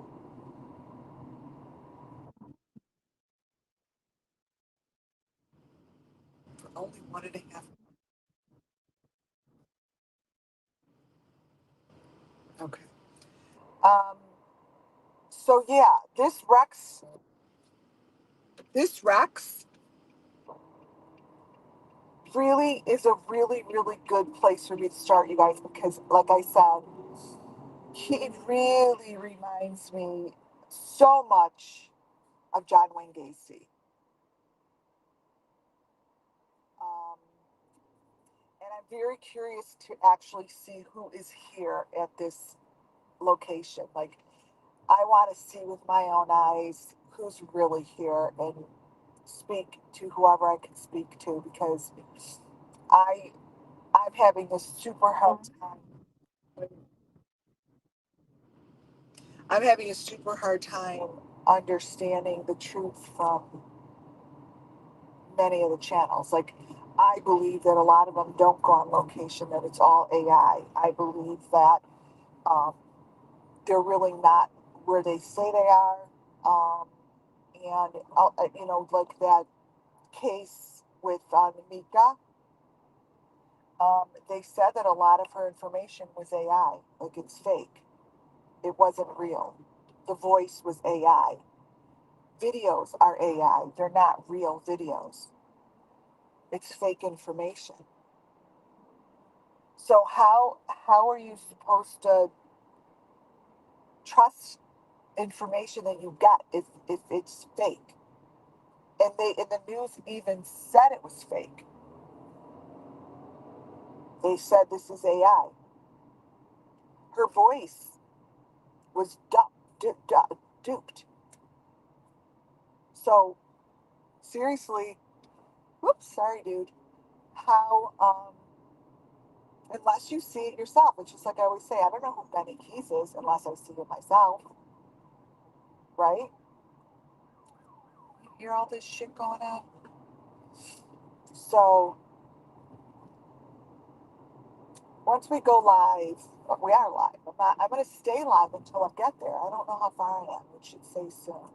Speaker 1: for only 1.5. Okay. Um, so yeah, this Rex really is a really, really good place for me to start, you guys, because like I said, he really reminds me so much of John Wayne Gacy. Um, and I'm very curious to actually see who is here at this location. Like, I want to see with my own eyes who's really here and speak to whoever I can speak to because I I'm having a super hard time. I'm having a super hard time understanding the truth from many of the channels. Like, I believe that a lot of them don't go on location; that it's all AI. I believe that um, they're really not where they say they are, and like that case with Mika. They said that a lot of her information was AI, like it's fake. It wasn't real. The voice was AI. Videos are AI. They're not real videos. It's fake information. So how are you supposed to trust information that you got if it's fake? And the news even said it was fake. They said this is AI. Her voice was duped. So seriously, whoops, sorry, dude. How unless you see it yourself. It's just like I always say, I don't know who Benny Keys is unless I see it myself, right? You hear all this shit going on? So once we go live, we are live. I'm going to stay live until I get there. I don't know how far I am. It should say soon.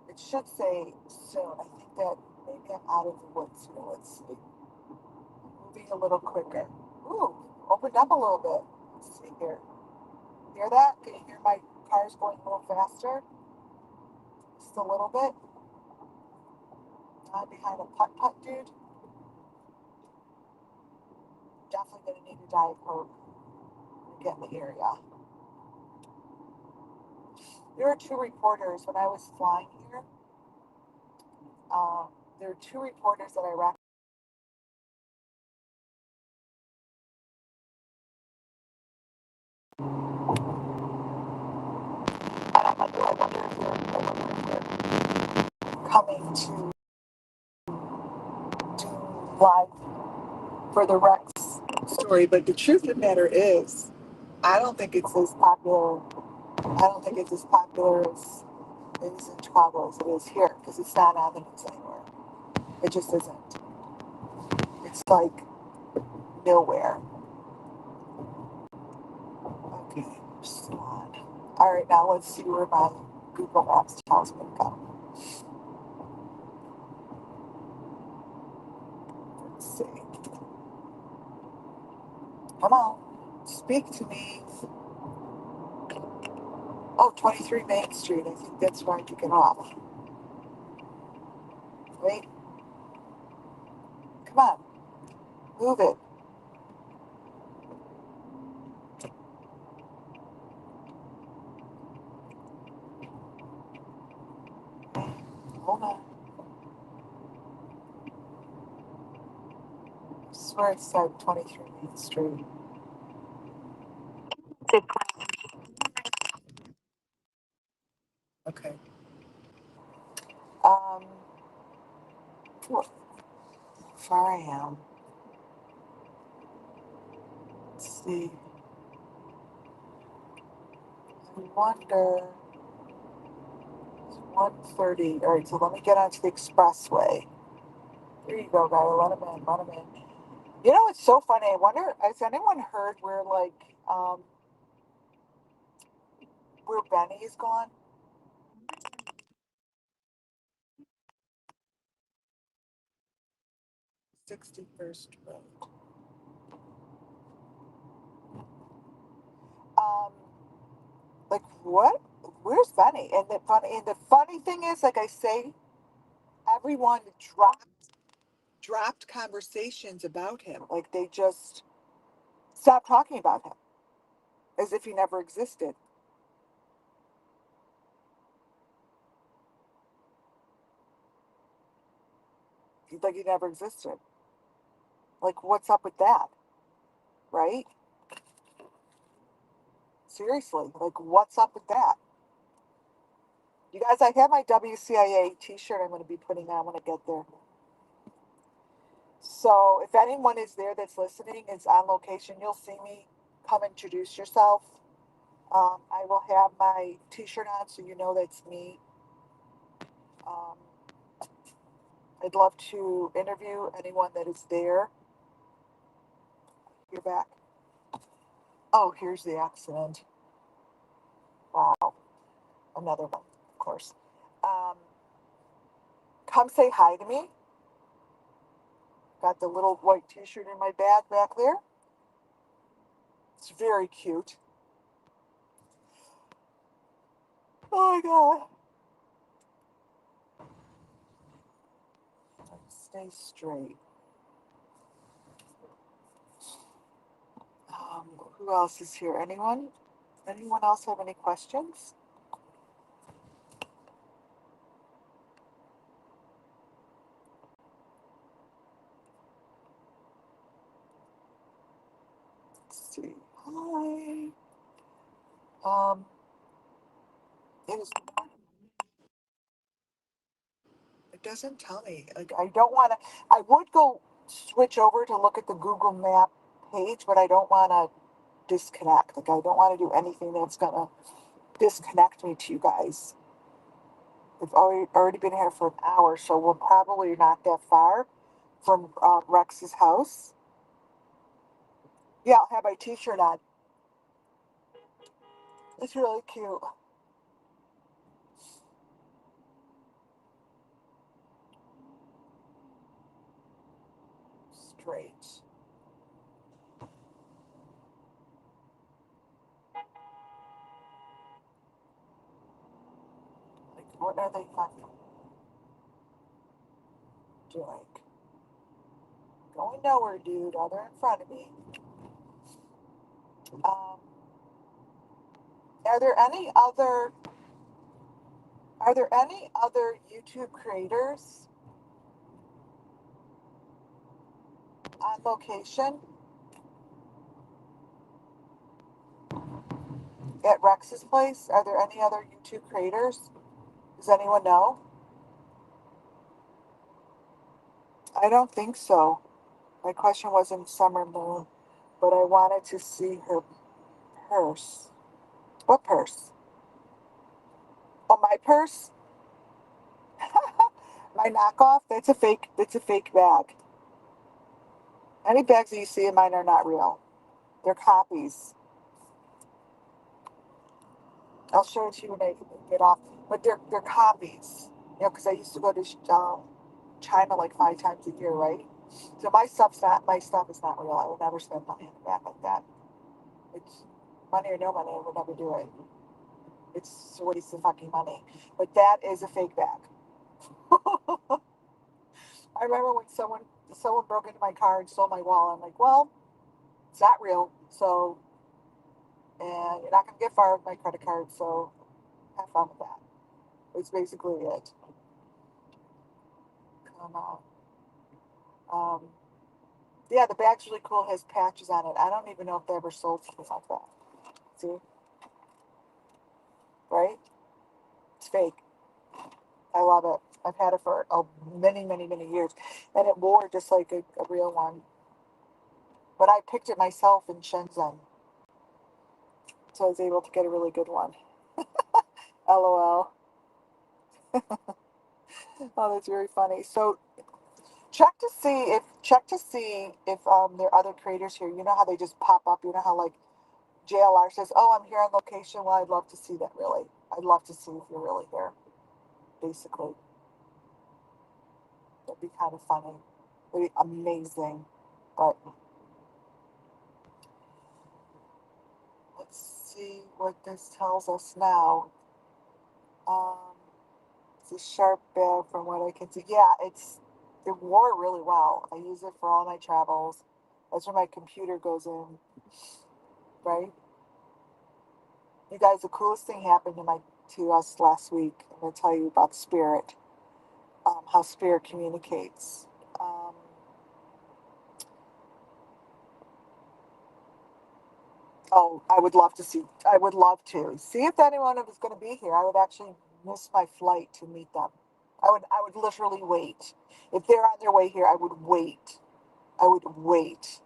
Speaker 1: It should say soon. I think that maybe I'm out of the woods here. Let's see. Moving a little quicker. Ooh, opened up a little bit. Let's see here. Hear that? Can you hear my cars going a little faster? Just a little bit. I'm behind a putt-putt, dude. Definitely gonna need a Diet Coke when I get in the area. There are two reporters when I was flying here. Um, there are two reporters that I recommend. I wonder if they're coming to do live for the Rex story. But the truth of the matter is, I don't think it's as popular. I don't think it's as popular as it is in Chicago as it is here because it's not on the news anywhere. It just isn't. It's like nowhere. Okay, slide. All right, now let's see where my Google Maps tells me to go. Let's see. Come on, speak to me. Oh, 23 Main Street. I think that's where I took it off. Wait, come on, move it. Hold on. I swear it said 23 Main Street. Okay. Um, how far I am. Let's see. I wonder. It's 1:30. All right, so let me get onto the expressway. Here you go, guy. Let him in. Let him in. You know, it's so funny. I wonder, has anyone heard um, where Benny is gone? 61st Road. Um, like what? Where's Benny? And the funny thing is, like I say, everyone dropped conversations about him. Like they just stopped talking about him as if he never existed. Like he never existed. Like what's up with that? Right? Seriously, like what's up with that? You guys, I have my WCIA t-shirt I'm going to be putting on when I get there. So if anyone is there that's listening, is on location, you'll see me. Come introduce yourself. I will have my t-shirt on so you know that's me. Um, I'd love to interview anyone that is there. You're back. Oh, here's the accident. Wow. Another one, of course. Um, come say hi to me. Got the little white t-shirt in my bag back there. It's very cute. Oh my god. Stay straight. Who else is here? Anyone? Anyone else have any questions? Let's see. Hi. Um, it is. It doesn't tell me. Like I don't want to. I would go switch over to look at the Google Map page, but I don't want to disconnect. Like, I don't want to do anything that's going to disconnect me to you guys. We've already been here for an hour, so we're probably not that far from Rex's house. Yeah, I'll have my t-shirt on. It's really cute. Straight. Like, what are they fucking doing? Going nowhere, dude. Oh, they're in front of me. Um, are there any other YouTube creators on location at Rex's place? Are there any other YouTube creators? Does anyone know? I don't think so. My question wasn't Summer Moon, but I wanted to see her purse. What purse? Oh, my purse? My knockoff? That's a fake. That's a fake bag. Any bags that you see in mine are not real. They're copies. I'll show it to you when I get off. But they're copies. You know, because I used to go to China like 5 times a year, right? So my stuff is not real. I would never spend money on a bag like that. It's money or no money. I would never do it. It's a waste of fucking money. But that is a fake bag. I remember when someone broke into my car and stole my wallet. I'm like, well, it's not real. So, and you're not gonna get far with my credit card. So, have fun with that. It's basically it. Come on. Um, yeah, the bag's really cool. It has patches on it. I don't even know if they ever sold something like that. See, right? It's fake. I love it. I've had it for many, many, many years, and it wore just like a real one. But I picked it myself in Shenzhen, so I was able to get a really good one. LOL. Oh, that's very funny. So check to see if there are other creators here. You know how they just pop up. You know how like JLR says, "Oh, I'm here on location." Well, I'd love to see that. Really, I'd love to see if you're really here. Basically, that'd be kind of funny. It'd be amazing. But let's see what this tells us now. Um, it's a sharp bag from what I can see. Yeah, it wore really well. I use it for all my travels. That's where my computer goes in, right? You guys, the coolest thing happened to us last week. I'm gonna tell you about spirit, how spirit communicates. Um, oh, I would love to see. I would love to see if anyone was going to be here. I would actually miss my flight to meet them. I would literally wait. If they're on their way here, I would wait. I would wait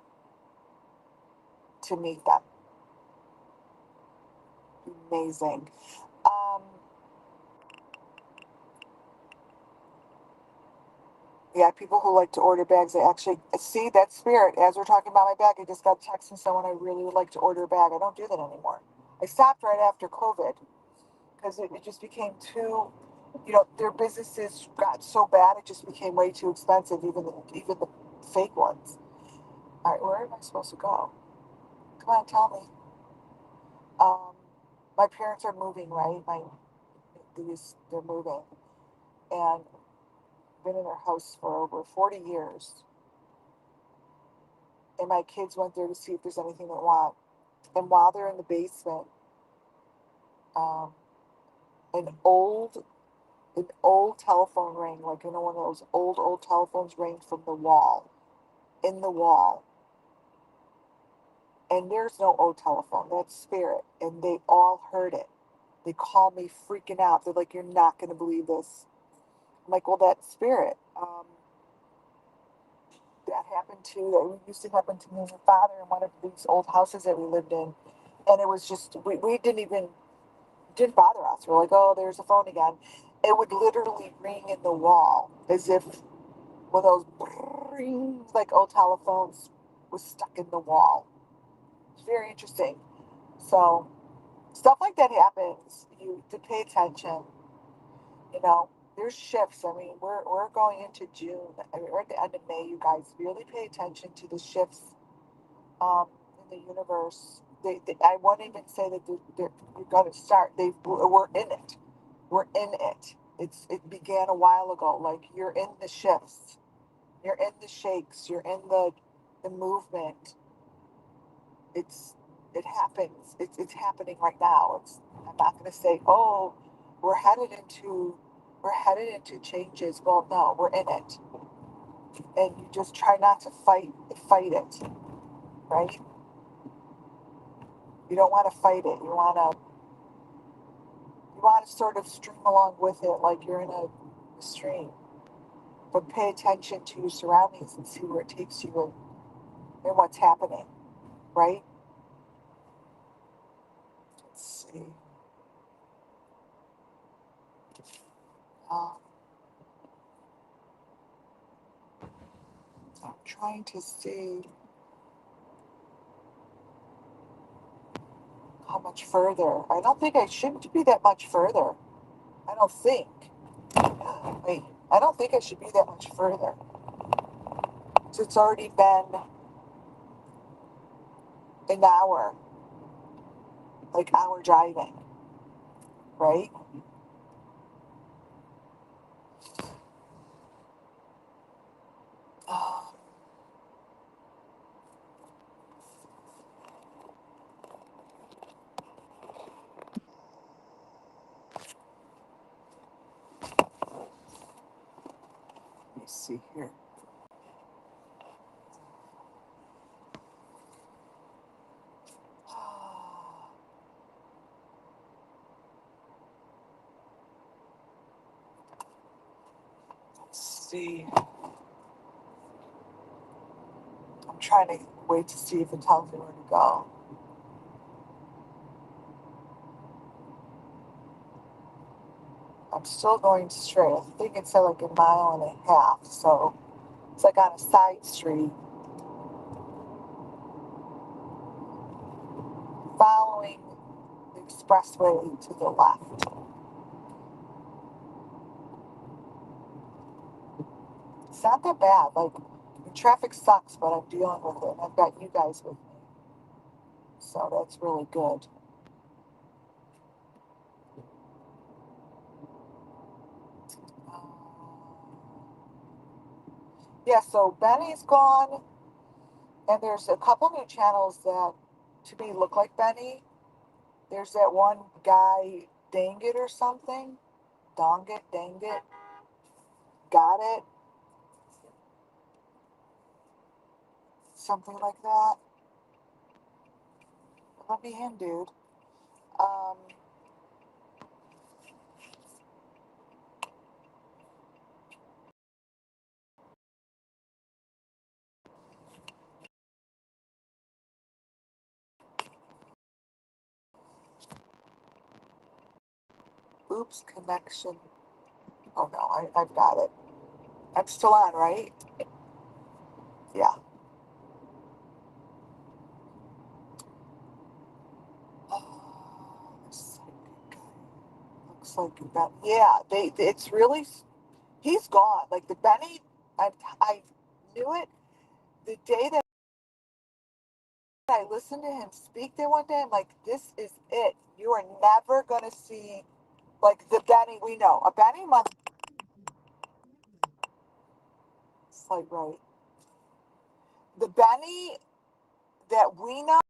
Speaker 1: to meet them. Amazing. Um, yeah, people who like to order bags, I actually see that spirit. As we're talking about my bag, I just got a text from someone I really would like to order a bag. I don't do that anymore. I stopped right after COVID because it just became too, their businesses got so bad, it just became way too expensive, even the fake ones. All right, where am I supposed to go? Come on, tell me. Um, my parents are moving, right? They're moving, and been in their house for over 40 years. And my kids went there to see if there's anything they want. And while they're in the basement, um, an old an old telephone rang, like one of those old telephones rang from the wall, in the wall. And there's no old telephone, that's spirit. And they all heard it. They called me freaking out. They're like, "You're not gonna believe this." I'm like, "Well, that's spirit." That happened to, that used to happen to me and my father in one of these old houses that we lived in. And it was just, we didn't bother us. We're like, oh, there's the phone again. It would literally ring in the wall as if one of those rings, like old telephones, was stuck in the wall. It's very interesting. So stuff like that happens. You to pay attention. You know, there's shifts. I mean, we're going into June. I mean, we're at the end of May. You guys really pay attention to the shifts in the universe. I won't even say that you're going to start. We're in it. We're in it. It began a while ago. Like you're in the shifts. You're in the shakes. You're in the movement. It's it happens. It's happening right now. I'm not going to say, oh, we're headed into we're headed into changes. Well, no, we're in it, and you just try not to fight it, right? You don't want to fight it. You want to sort of stream along with it, like you're in a stream. But pay attention to your surroundings and see where it takes you and what's happening, right? Let's see. Um, I'm trying to see how much further. I don't think I shouldn't be that much further. I don't think. Wait, I don't think I should be that much further. So it's already been an hour, like hour driving, right? Um, let me see here. Let's see. I'm trying to wait to see if it tells me where to go. I'm still going straight. I think it said like a mile and a half. So it's like on a side street, following the expressway to the left. It's not that bad. Like, the traffic sucks, but I'm dealing with it. I've got you guys with me. So that's really good. Um, yeah, so Benny's gone, and there's a couple new channels that to me look like Benny. There's that one guy, Dang It or something. Dang It, Got It, something like that. Let me in, dude. Um, oops, connection. Oh no, I've got it. I'm still on, right? Yeah. Oh, this guy looks like that. Yeah, it's really, he's gone. Like the Benny, I knew it the day that I listened to him speak there one day. I'm like, this is it. You are never gonna see like the Benny we know. A Benny must. It's like right. The Benny that we know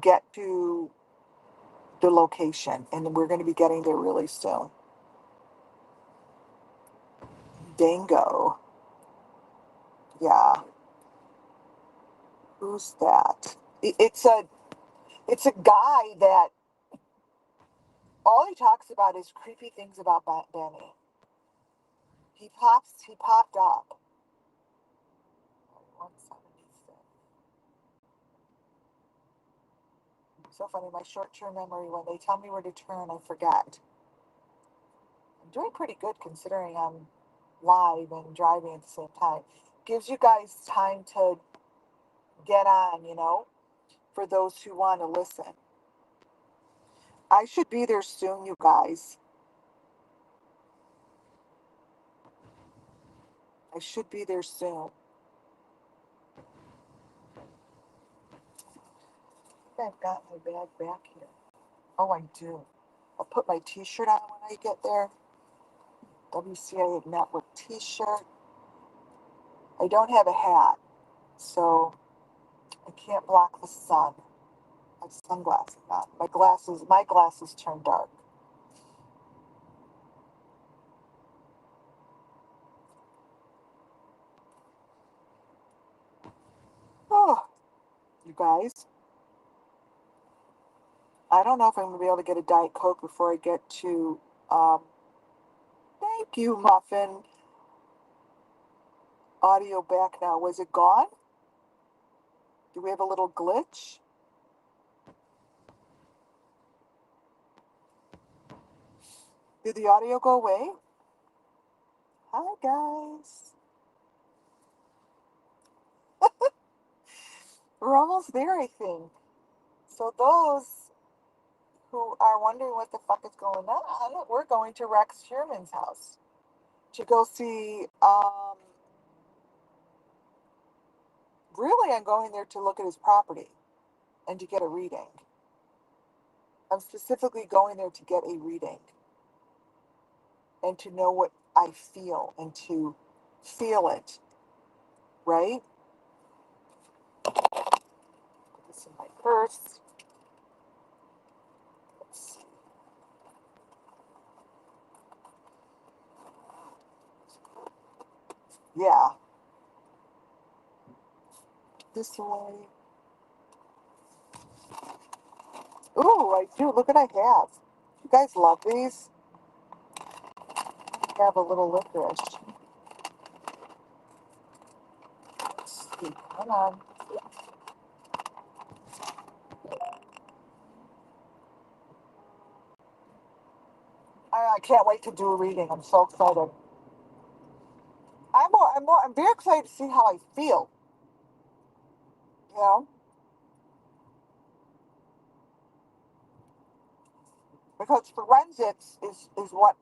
Speaker 1: get to the location, and we're going to be getting there really soon. Dango. Yeah. Who's that? It's a guy that all he talks about is creepy things about Benny. He popped up. 176. So funny, my short-term memory, when they tell me where to turn, I forget. I'm doing pretty good considering I'm live and driving at the same time. Gives you guys time to get on, for those who want to listen. I should be there soon, you guys. I should be there soon. I think I've got my bag back here. Oh, I do. I'll put my t-shirt on when I get there. WCIA Network t-shirt. I don't have a hat, so I can't block the sun. I have sunglasses on. My glasses turn dark. Oh, you guys. I don't know if I'm gonna be able to get a Diet Coke before I get to thank you, Muffin. Audio back now. Was it gone? Do we have a little glitch? Did the audio go away? Hi, guys. We're almost there, I think. So those who are wondering what the fuck is going on, we're going to Rex Sherman's house to go see. Really, I'm going there to look at his property and to get a reading. I'm specifically going there to get a reading and to know what I feel and to feel it, right? Put this in my purse. Let's see. Yeah. This way. Ooh, I do. Look what I have. You guys love these? I have a little licorice. Let's see. Hold on. I can't wait to do a reading. I'm so excited. I'm very excited to see how I feel. You know, because forensics is what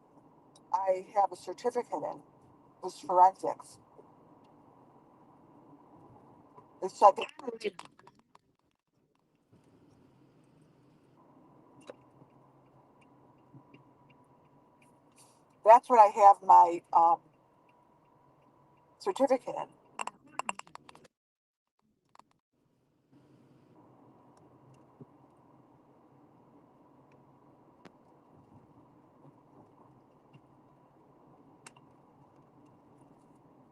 Speaker 1: I have a certificate in. Is forensics. It's like that's what I have my certificate in.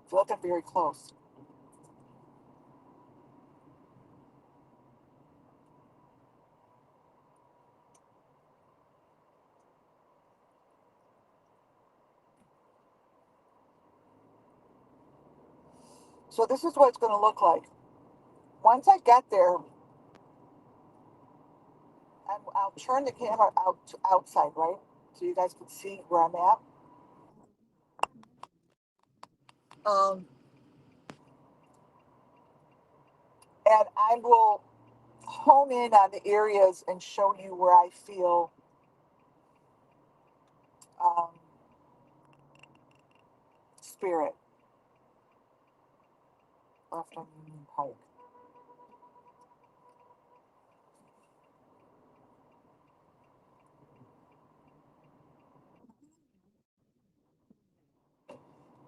Speaker 1: So looking very close. So this is what it's going to look like. Once I get there, I'll turn the camera outside, right? So you guys can see where I'm at. Um, and I will hone in on the areas and show you where I feel um, spirit left on Union Pike.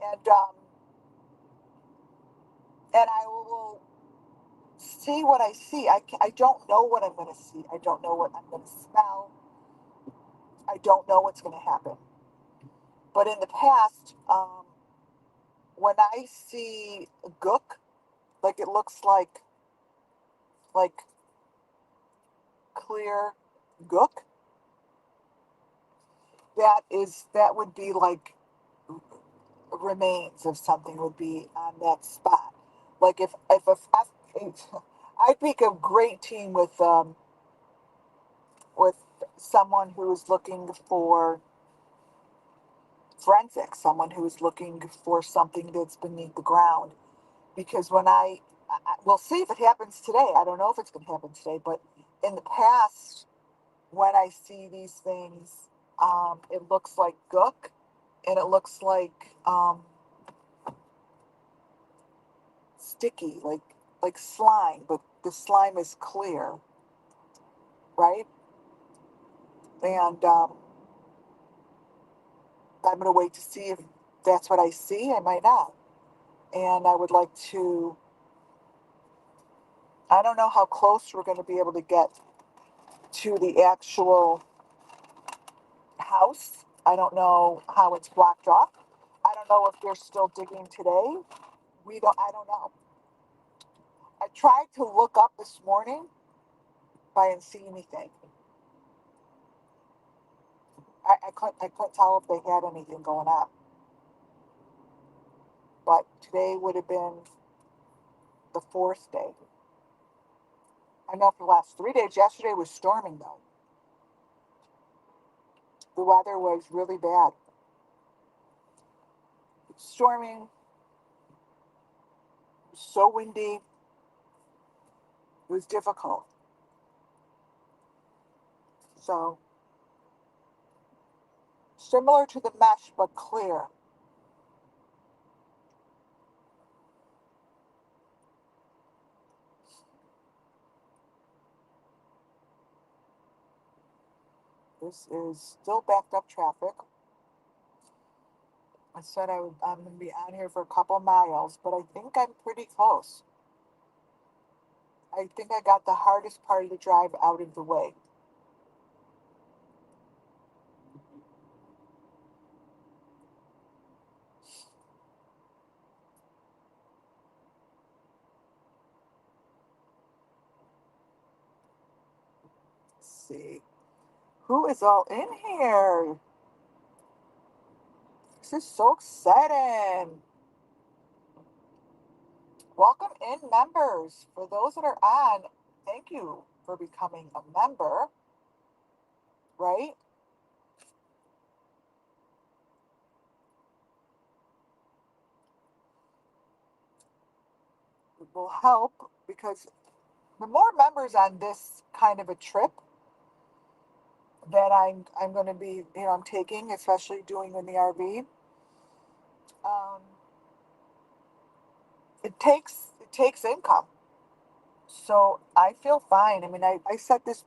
Speaker 1: And and I will see what I see. I don't know what I'm going to see. I don't know what I'm going to smell. I don't know what's going to happen. But in the past, when I see gook, like it looks like clear gook, that would be like remains of something would be on that spot. Like if I'd make a great team with someone who's looking for forensics, someone who's looking for something that's beneath the ground. Because we'll see if it happens today. I don't know if it's going to happen today, but in the past, when I see these things, it looks like gook, and it looks like sticky, like slime, but the slime is clear, right? And I'm going to wait to see if that's what I see. I might not. And I would like to, I don't know how close we're going to be able to get to the actual house. I don't know how it's blocked off. I don't know if they're still digging today. I don't know. I tried to look up this morning, but I didn't see anything. I couldn't tell if they had anything going on. But today would have been the fourth day. I know for the last 3 days, yesterday was storming though. The weather was really bad. Storming, so windy, it was difficult. So, similar to the mesh, but clear. This is still backed up traffic. I said I'm going to be on here for a couple miles, but I think I'm pretty close. I think I got the hardest part of the drive out of the way. Let's see. Who is all in here? This is so exciting. Welcome in, members. For those that are on, thank you for becoming a member, right? It will help because the more members on this kind of a trip that I'm going to be, I'm taking, especially doing in the RV, um, it takes income. So I feel fine. I mean, I set this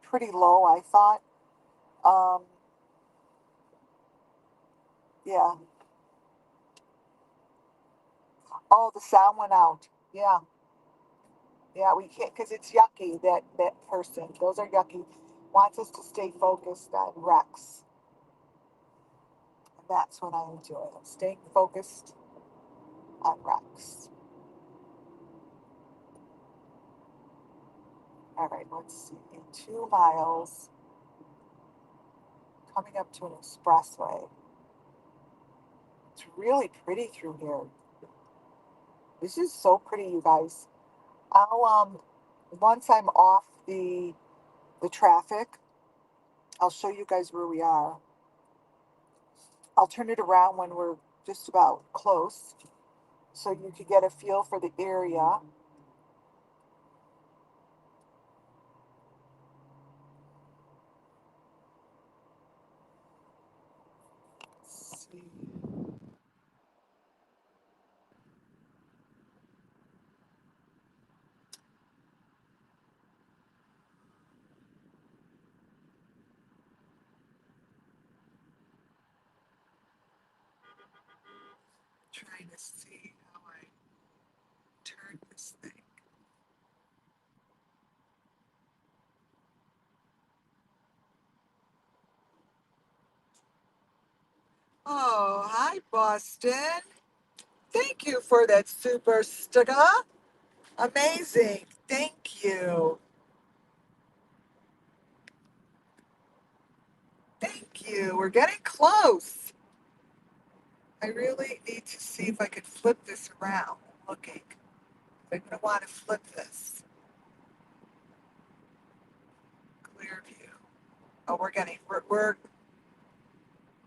Speaker 1: pretty low, I thought. Um, yeah. Oh, the sound went out. Yeah. Yeah, we can't because it's yucky, that person. Those are yucky. Wants us to stay focused on Rex. And that's what I'm doing. I'm staying focused on Rex. All right, let's see. In 2 miles, coming up to an expressway. It's really pretty through here. This is so pretty, you guys. I'll once I'm off the traffic, I'll show you guys where we are. I'll turn it around when we're just about close so you could get a feel for the area. Let's see. Trying to see how I turn this thing. Oh, hi, Boston. Thank you for that super sticker. Amazing. Thank you. Thank you. We're getting close. I really need to see if I could flip this around. I'm looking. I'm going to want to flip this. Clear view. Oh,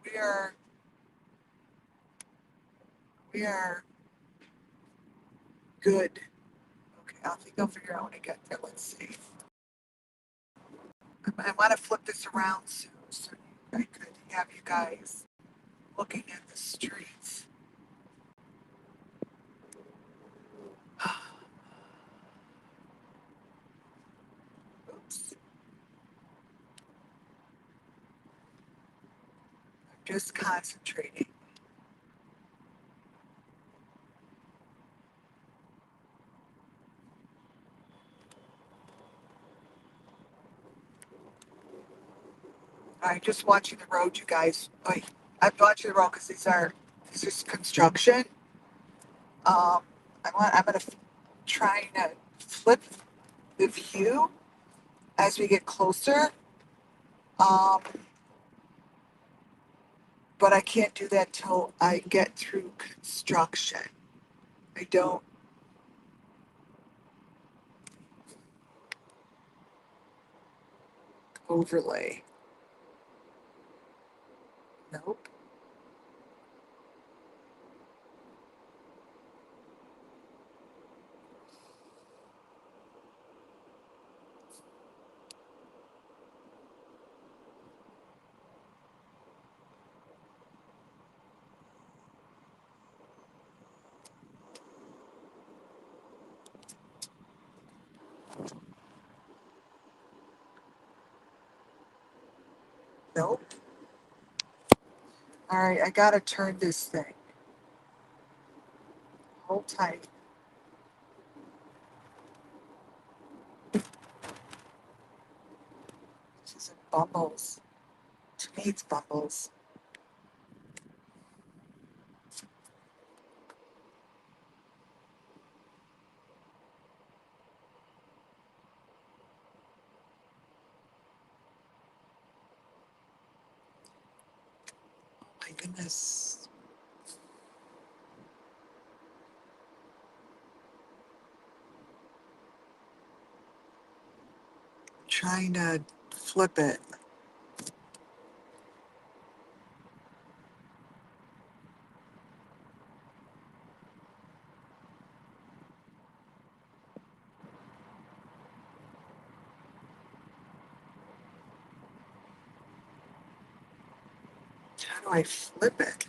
Speaker 1: we are, we are good. Okay, I think I'll figure out when I get there. Let's see. I want to flip this around soon so I could have you guys looking at the streets. Oops. I'm just concentrating. I'm just watching the road, you guys. I'm watching the road because this is construction. I'm gonna try to flip the view as we get closer. Um, but I can't do that till I get through construction. I don't overlay. Nope. Nope. All right, I gotta turn this thing. Hold tight. This is bubbles. To me, it's bubbles. Oh my goodness. I'm trying to flip it. How do I flip it?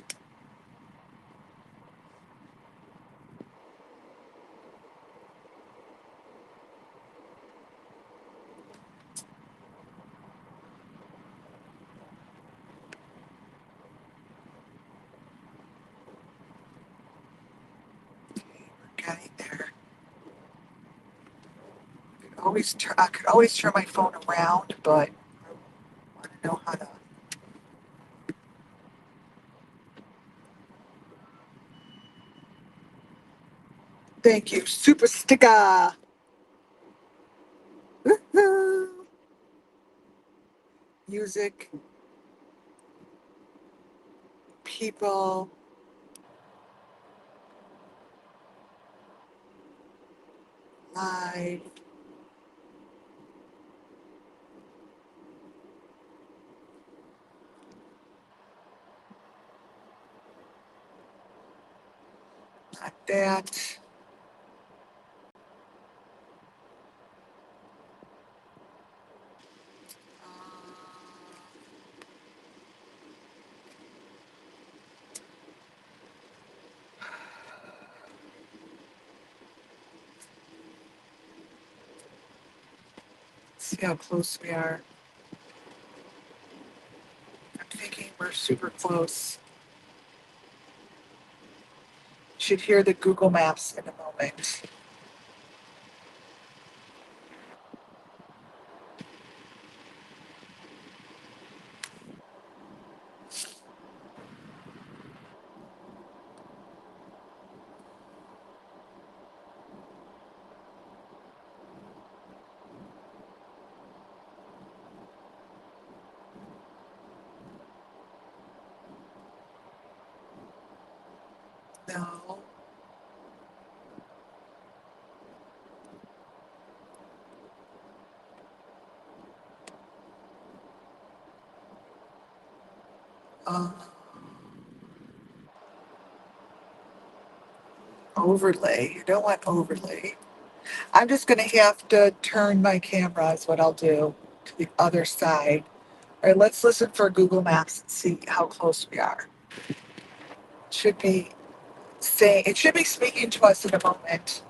Speaker 1: We're getting there. I could always turn my phone around, but I want to know how to. Thank you, super sticker. Woohoo. Music, people, live. Not that. See how close we are. I'm thinking we're super close. Should hear the Google Maps in a moment. No. Uh, overlay. You don't want overlay. I'm just going to have to turn my camera, is what I'll do, to the other side. All right, let's listen for Google Maps and see how close we are. Should be saying, it should be speaking to us in a moment.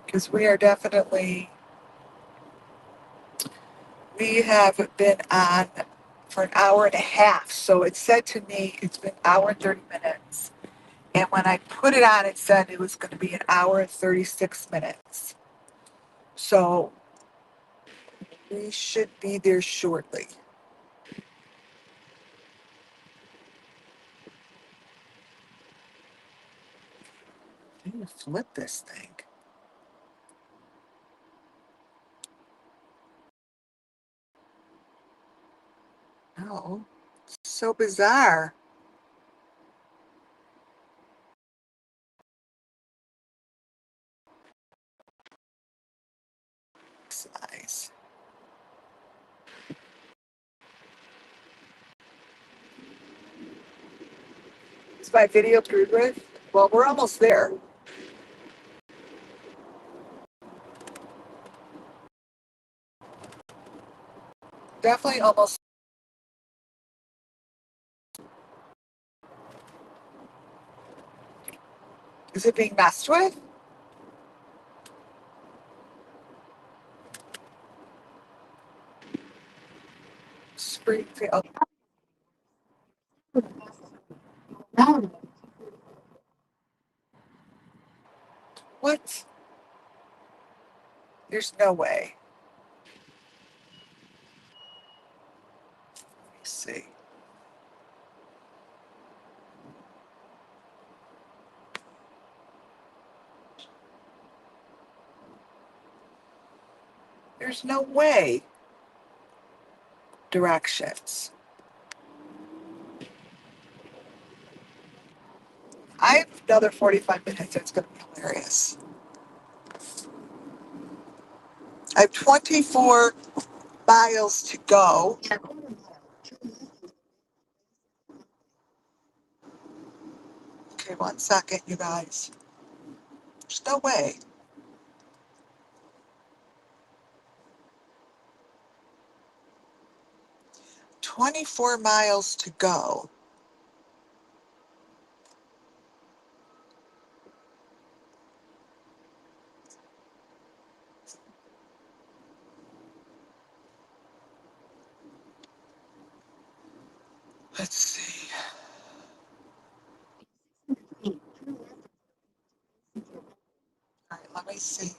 Speaker 1: Because we are definitely, we have been on for an hour and a half. So it said to me it's been an hour and 30 minutes. And when I put it on, it said it was going to be an hour and 36 minutes. So we should be there shortly. I'm going to flip this thing. No, so bizarre. Size. Is my video through with? Well, we're almost there. Definitely almost. Is it being messed with? Springfield. What? There's no way. Let me see. There's no way. Directions. I have another 45 minutes. It's going to be hilarious. I have 24 miles to go. Okay, 1 second, you guys. There's no way. 24 miles to go. Let's see. All right, let me see.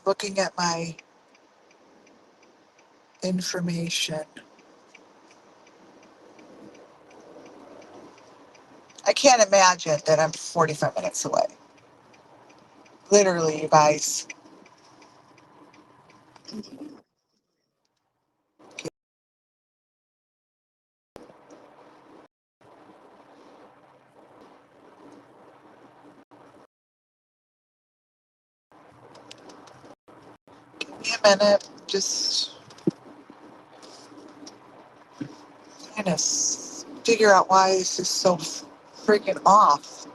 Speaker 1: Looking at my information. I can't imagine that I'm 45 minutes away. Literally, you guys. Give me a minute. Just trying to figure out why this is so freaking off.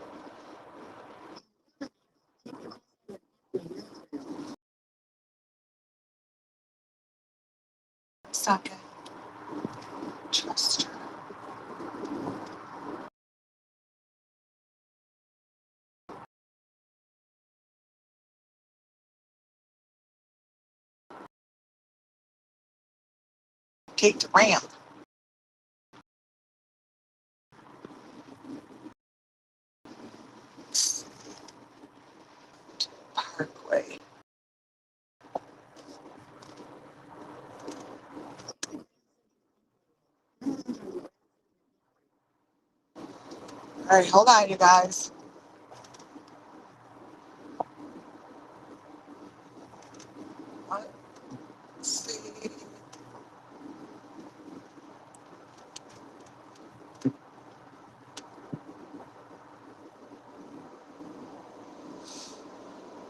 Speaker 1: Second. Chester. Take the ramp. Parkway. All right, hold on, you guys.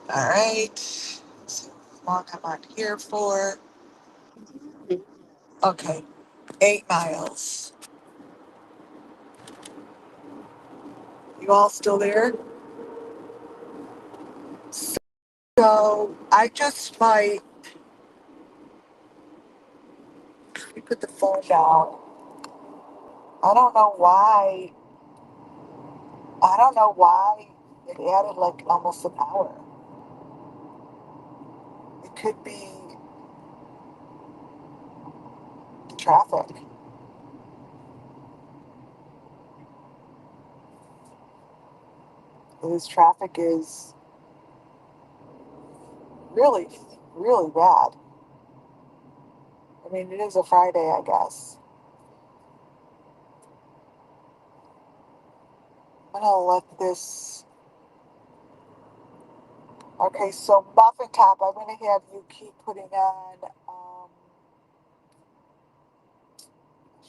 Speaker 1: All right. Let's see how long I'm on here for. Okay, 8 miles. You all still there? So I just might let me put the phone down. I don't know why. I don't know why it added like almost an hour. It could be the traffic. This traffic is really, really bad. I mean, it is a Friday, I guess. I'm gonna let this. Okay, so Muffin Top, I'm gonna have you keep putting on. I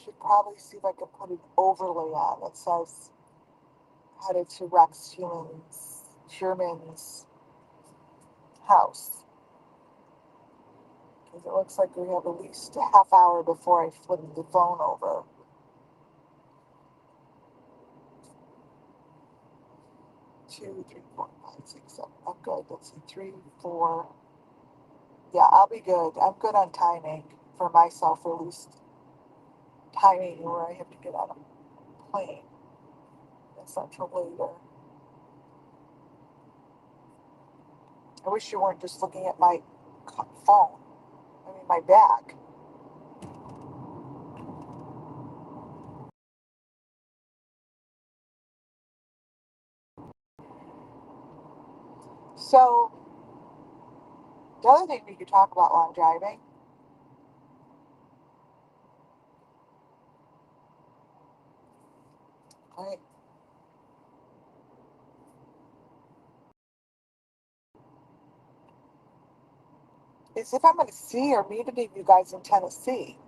Speaker 1: should probably see if I can put an overlay on that says headed to Rex Sherman's house. Because it looks like we have at least a half hour before I flip the phone over. 2, 3, 4, 5, 6, 7. I'm good. Let's see, 3, 4. Yeah, I'll be good. I'm good on timing for myself, or at least timing where I have to get on a plane. That's not till later. I wish you weren't just looking at my phone. I mean, my bag. So, the other thing we could talk about while I'm driving, right, is if I'm going to see or meet any of you guys in Tennessee.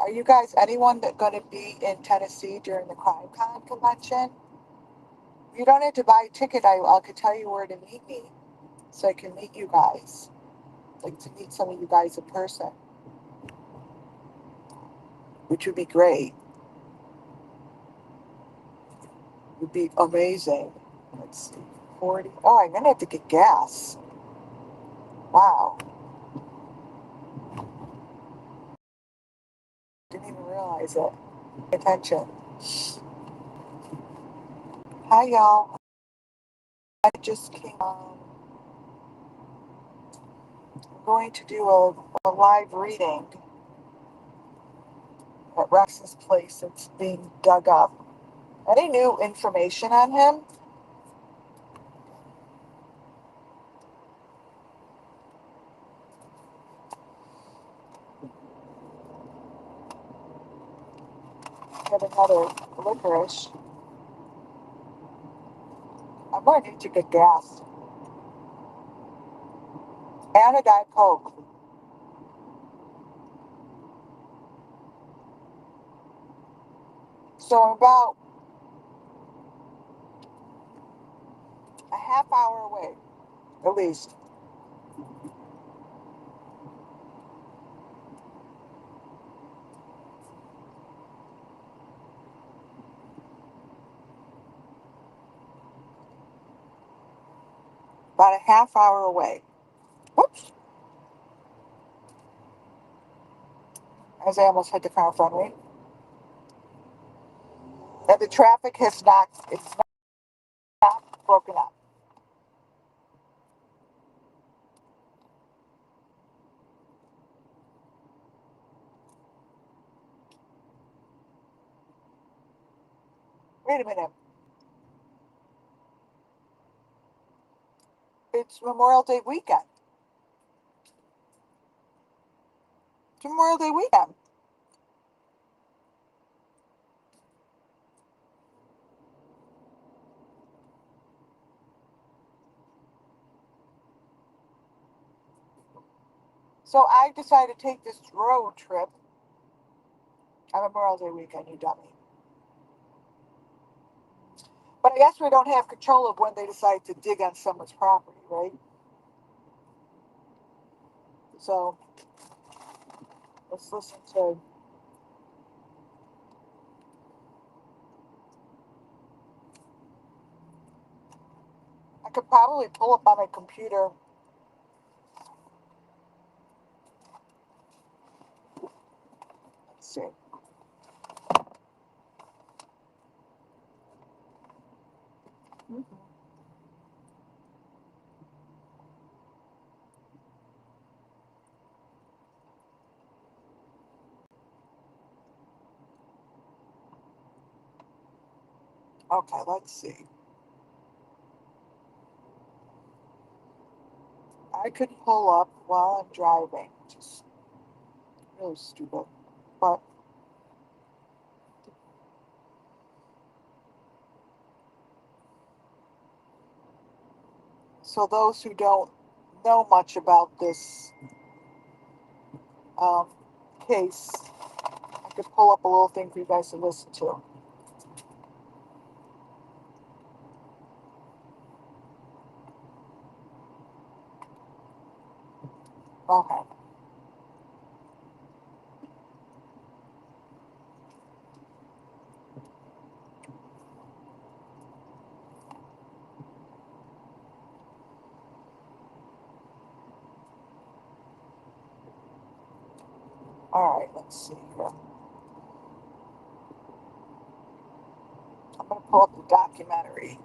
Speaker 1: Are you guys, anyone that going to be in Tennessee during the CrimeCon convention? You don't have to buy a ticket. I could tell you where to meet me so I can meet you guys. Like to meet some of you guys in person, which would be great. Would be amazing. Let's see, 40. Oh, I'm gonna have to get gas. Wow, didn't even realize it. Attention. Hi, y'all. I just came on. I'm going to do a live reading at Rex's place. It's being dug up. Any new information on him? Get another licorice. I'm going to need to get gas and a Diet Coke. So I'm about a half hour away, at least. About a half hour away. Whoops. As I almost hit the car in front of me. And the traffic has not, it's not broken up. Wait a minute. It's Memorial Day weekend. It's Memorial Day weekend. So I decided to take this road trip on Memorial Day weekend, you dummy. But I guess we don't have control of when they decide to dig on someone's property, right? So let's listen to. I could probably pull up on my computer. Let's see. Mhm. Okay, let's see. I could pull up while I'm driving. Just really stupid. But so those who don't know much about this um, case, I could pull up a little thing for you guys to listen to. Okay. All right, let's see here. I'm going to pull up the documentary.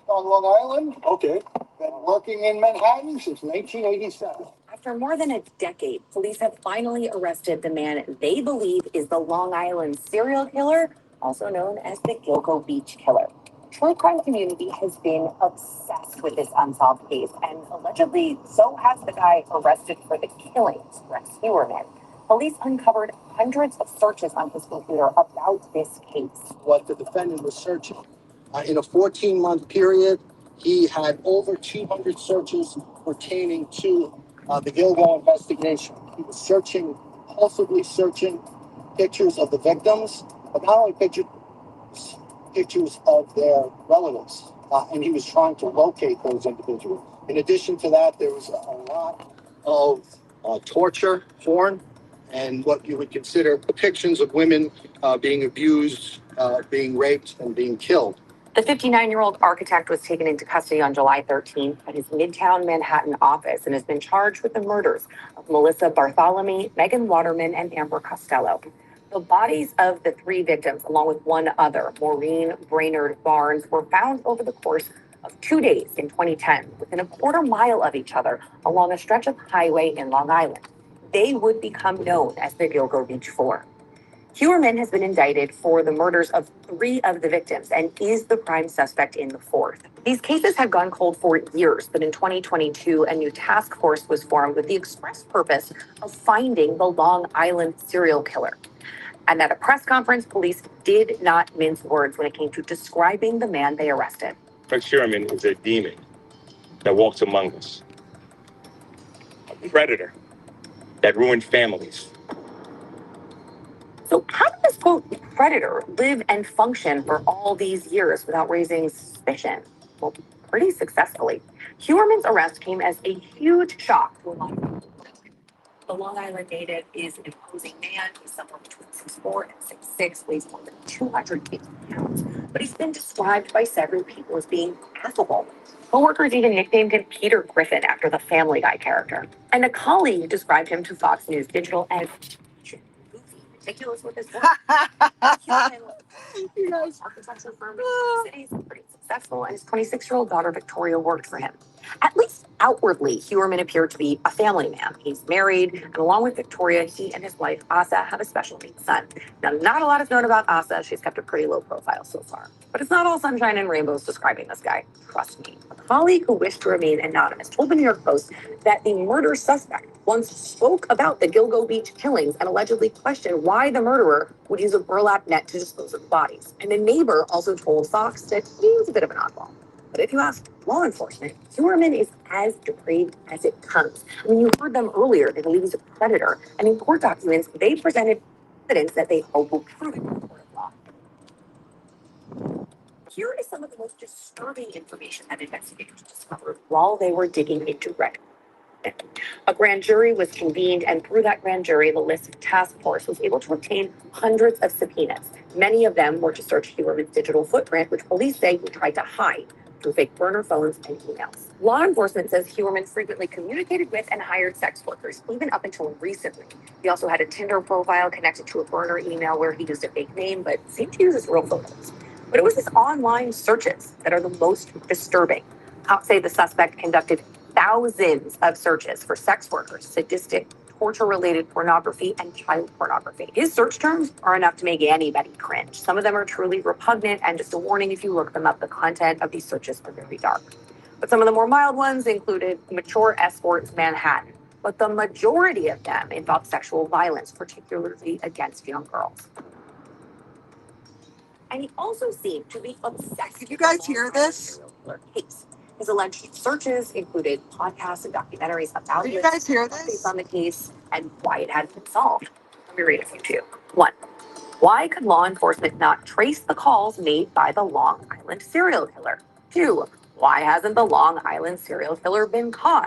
Speaker 1: On Long Island. Okay. Been working in Manhattan since 1987. After more than a decade, police have finally arrested the man they believe is the Long Island serial killer, also known as the Gilgo Beach Killer. The true crime community has been obsessed with this unsolved case, and allegedly, so has the guy arrested for the killings, Rex Heuermann. Police uncovered hundreds of searches on his computer about this case. What the defendant was searching. In a 14-month period, he had over 200 searches pertaining to the Gilgo investigation. He was searching, possibly searching pictures of the victims, but not only pictures of their relatives. And he was trying to locate those individuals. In addition to that, there was a lot of torture, porn, and what you would consider depictions of women being abused, being raped, and being killed. The 59-year-old architect was taken into custody on July 13th at his Midtown Manhattan office and has been charged with the murders of Melissa Bartholomew, Megan Waterman, and Amber Costello. The bodies of the three victims, along with one other, Maureen Brainerd Barnes, were found over the course of 2 days in 2010, within a quarter mile of each other along a stretch of highway in Long Island. They would become known as the Gilgo Beach Four. Heuermann has been indicted for the murders of three of the victims and is the prime suspect in the fourth. These cases had gone cold for years, but in 2022, a new task force was formed with the express purpose of finding the Long Island serial killer. And at a press conference, police did not mince words when it came to describing the man they arrested. Rex Heuermann is a demon that walks among us, a predator that ruined families. So how did this, quote, predator live and function for all these years without raising suspicion? Well, pretty successfully. Heuermann's arrest came as a huge shock to a lot of people. The Long Island native is an imposing man. He's somewhere between 6'4" and 6'6", weighs more than 250 pounds. But he's been described by several people as being affable. Co-workers even nicknamed him Peter Griffin after the Family Guy character. And a colleague described him to Fox News Digital as ridiculous with his work. You guys, architecture firm in the city is pretty successful, and his 26-year-old daughter Victoria worked for him.
Speaker 2: At least outwardly, Huerman appeared to be a family man. He's married, and along with Victoria, he and his wife, Asa, have a special needs son. Now, not a lot is known about Asa. She's kept a pretty low profile so far. But it's not all sunshine and rainbows describing this guy. Trust me. A colleague who wished to remain anonymous told the New York Post that the murder suspect once spoke about the Gilgo Beach killings and allegedly questioned why the murderer would use a burlap net to dispose of the bodies. And a neighbor also told Fox that he was a bit of an oddball. But if you ask law enforcement, Huerman is as depraved as it comes. I mean, you heard them earlier that he was a predator, and in court documents, they presented evidence that they hope will prove it in a court of law. Here is some of the most disturbing information that investigators discovered while they were digging into Red. A grand jury was convened, and through that grand jury, the LISC task force was able to obtain hundreds of subpoenas. Many of them were to search Huerman's digital footprint, which police say he tried to hide through fake burner phones and emails. Law enforcement says Huerman frequently communicated with and hired sex workers, even up until recently. He also had a Tinder profile connected to a burner email where he used a fake name, but seemed to use his real photos. But it was his online searches that are the most disturbing. Cops say the suspect conducted thousands of searches for sex workers, sadistic, torture-related pornography, and child pornography. His search terms are enough to make anybody cringe. Some of them are truly repugnant, and just a warning, if you look them up, the content of these searches are very dark. But some of the more mild ones included mature escorts Manhattan. But the majority of them involved sexual violence, particularly against young girls. And he also seemed to be obsessed.
Speaker 1: Did you guys hear this?
Speaker 2: Case. His alleged searches included podcasts and documentaries about
Speaker 1: Did you guys hear this?
Speaker 2: Based on the case and why it hadn't been solved. Let me read a few too. 1. Why could law enforcement not trace the calls made by the Long Island serial killer? 2. Why hasn't the Long Island serial killer been caught?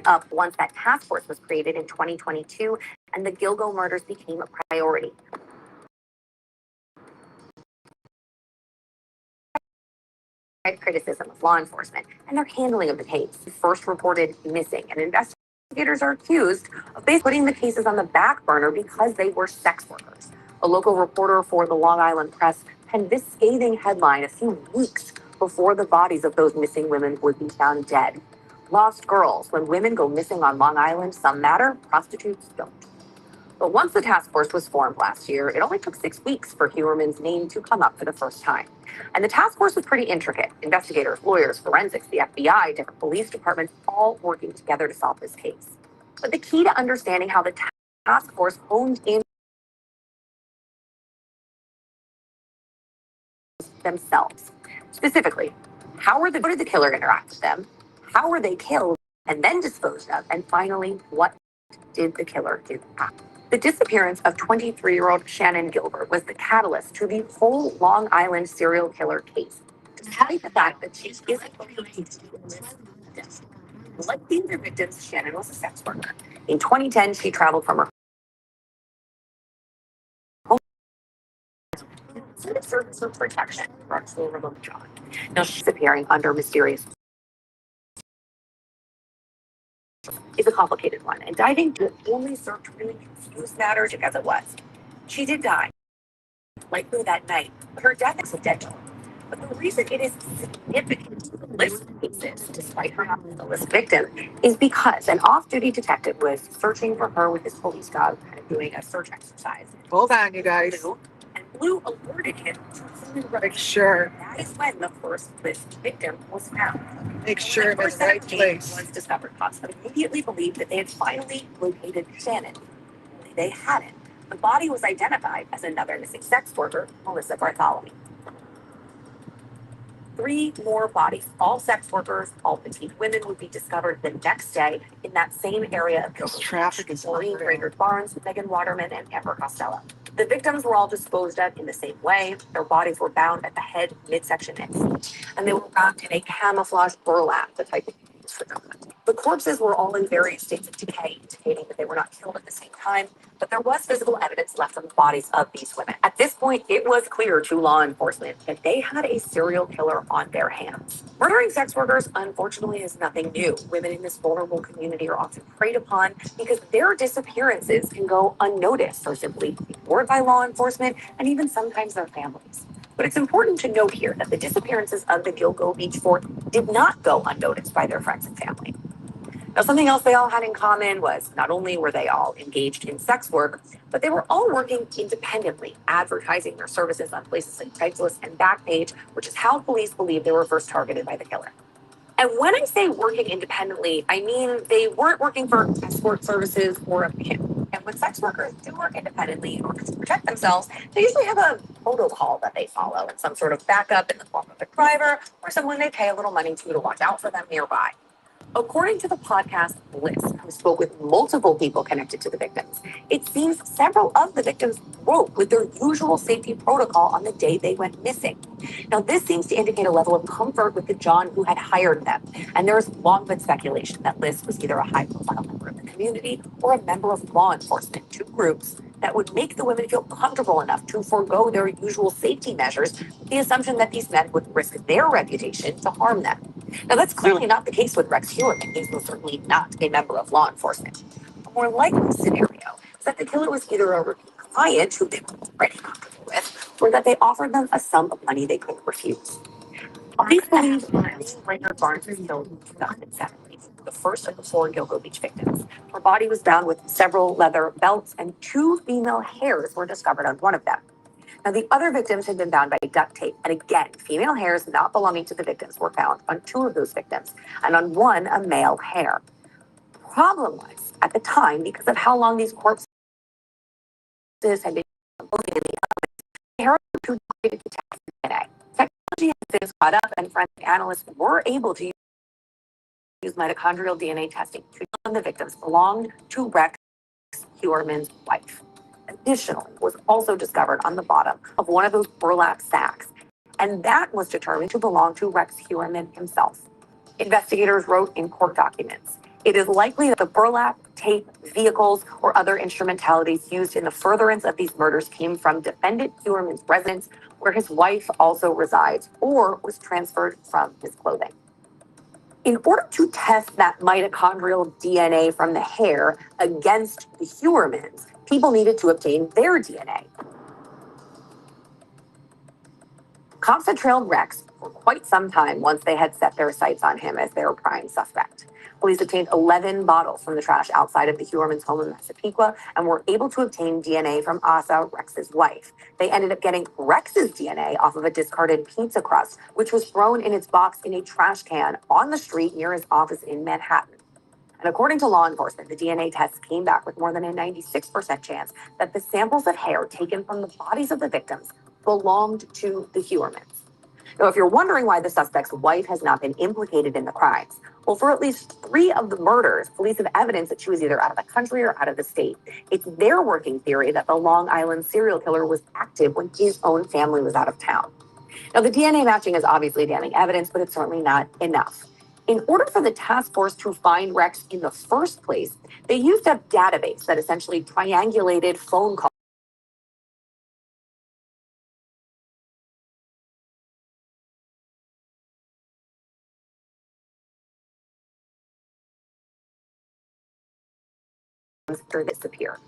Speaker 2: Up once that task force was created in 2022 and the Gilgo murders became a priority. Criticism of law enforcement and their handling of the case. First reported missing, and investigators are accused of basically putting the cases on the back burner because they were sex workers. A local reporter for the Long Island Press penned this scathing headline a few weeks before the bodies of those missing women would be found dead. Lost girls. When women go missing on Long Island, some matter, prostitutes don't. But once the task force was formed last year, it only took 6 weeks for Huerman's name to come up for the first time. And the task force was pretty intricate. Investigators, lawyers, forensics, the FBI, different police departments, all working together to solve this case. But the key to understanding how the task force honed in themselves. Specifically, how did the killer interact with them? How were they killed and then disposed of? And finally, what did the killer do after? The disappearance of 23-year-old Shannan Gilbert was the catalyst to the whole Long Island serial killer case, despite the fact that she isn't believed to be like the other victims, Shannan was a sex worker. In 2010, she traveled from her home to the Service of Protection, Ruxley Remote John. Now she's appearing under mysterious is a complicated one, and diving to only served to really confuse matters as it was. She did die, likely that night, but her death is a dead toll. But the reason it is significant to the list of cases, despite her not being the list victim, is because an off-duty detective was searching for her with his police dog, kind of doing a search exercise.
Speaker 1: Hold on, you guys.
Speaker 2: Blue alerted him to human rights.
Speaker 1: Make sure.
Speaker 2: That is when the first list victim was found.
Speaker 1: Make sure I'm in the right place.
Speaker 2: Was discovered. Cops immediately believed that they had finally located Shannan. Only they hadn't. The body was identified as another missing sex worker, Melissa Bartholomew. 3 more bodies, all sex workers, all petite women, would be discovered the next day in that same area of Gilbert.
Speaker 1: Traffic is
Speaker 2: Maureen Brainerd Barnes, Megan Waterman, and Amber Costello. The victims were all disposed of in the same way. Their bodies were bound at the head, midsection, and feet, and they were wrapped in a camouflage burlap, the type of used for them. The corpses were all in various states of decay, indicating that they were not killed at the same time, but there was physical evidence left on the bodies of these women. At this point, it was clear to law enforcement that they had a serial killer on their hands. Murdering sex workers, unfortunately, is nothing new. Women in this vulnerable community are often preyed upon because their disappearances can go unnoticed or simply ignored by law enforcement and even sometimes their families. But it's important to note here that the disappearances of the Gilgo Beach Four did not go unnoticed by their friends and family. Now, something else they all had in common was not only were they all engaged in sex work, but they were all working independently, advertising their services on places like Craigslist and Backpage, which is how police believe they were first targeted by the killer. And when I say working independently, I mean they weren't working for escort services or a pimp. And when sex workers do work independently in order to protect themselves, they usually have a protocol that they follow and some sort of backup in the form of a driver or someone they pay a little money to watch out for them nearby. According to the podcast Bliss, who spoke with multiple people connected to the victims, it seems several of the victims broke with their usual safety protocol on the day they went missing. Now, this seems to indicate a level of comfort with the John who had hired them, and there's long been speculation that Bliss was either a high-profile member of the community or a member of law enforcement, two groups that would make the women feel comfortable enough to forego their usual safety measures with the assumption that these men would risk their reputation to harm them. Now, that's clearly not the case with Rex Heuermann. He's most certainly not a member of law enforcement. A more likely scenario is that the killer was either a repeat client who they were already comfortable with, or that they offered them a sum of money they couldn't refuse. Police believe Raynard Barnes was killed in 2007, the first of the four Gilgo Beach victims. Her body was bound with several leather belts, and two female hairs were discovered on one of them. Now, the other victims had been bound by duct tape. And again, female hairs not belonging to the victims were found on two of those victims, and on one, a male hair. Problem was, at the time, because of how long these corpses had been floating in the hair was too dry to detect DNA. Technology has since caught up, and forensic analysts were able to use mitochondrial DNA testing to determine the victims belonged to Rex Heuermann's wife. Additionally, was also discovered on the bottom of one of those burlap sacks, and that was determined to belong to Rex Heuermann himself. Investigators wrote in court documents, it is likely that the burlap, tape, vehicles, or other instrumentalities used in the furtherance of these murders came from defendant Heuermann's residence, where his wife also resides, or was transferred from his clothing. In order to test that mitochondrial DNA from the hair against the Heuermanns, people needed to obtain their DNA. Cops had trailed Rex for quite some time once they had set their sights on him as their prime suspect. Police obtained 11 bottles from the trash outside of the Heuermann's home in Massapequa and were able to obtain DNA from Asa, Rex's wife. They ended up getting Rex's DNA off of a discarded pizza crust, which was thrown in its box in a trash can on the street near his office in Manhattan. And according to law enforcement, the DNA tests came back with more than a 96% chance that the samples of hair taken from the bodies of the victims belonged to the Heuermanns. Now, if you're wondering why the suspect's wife has not been implicated in the crimes, well, for at least 3 of the murders, police have evidence that she was either out of the country or out of the state. It's their working theory that the Long Island serial killer was active when his own family was out of town. Now, the DNA matching is obviously damning evidence, but it's certainly not enough. In order for the task force to find Rex in the first place, they used a database that essentially triangulated phone calls after disappear.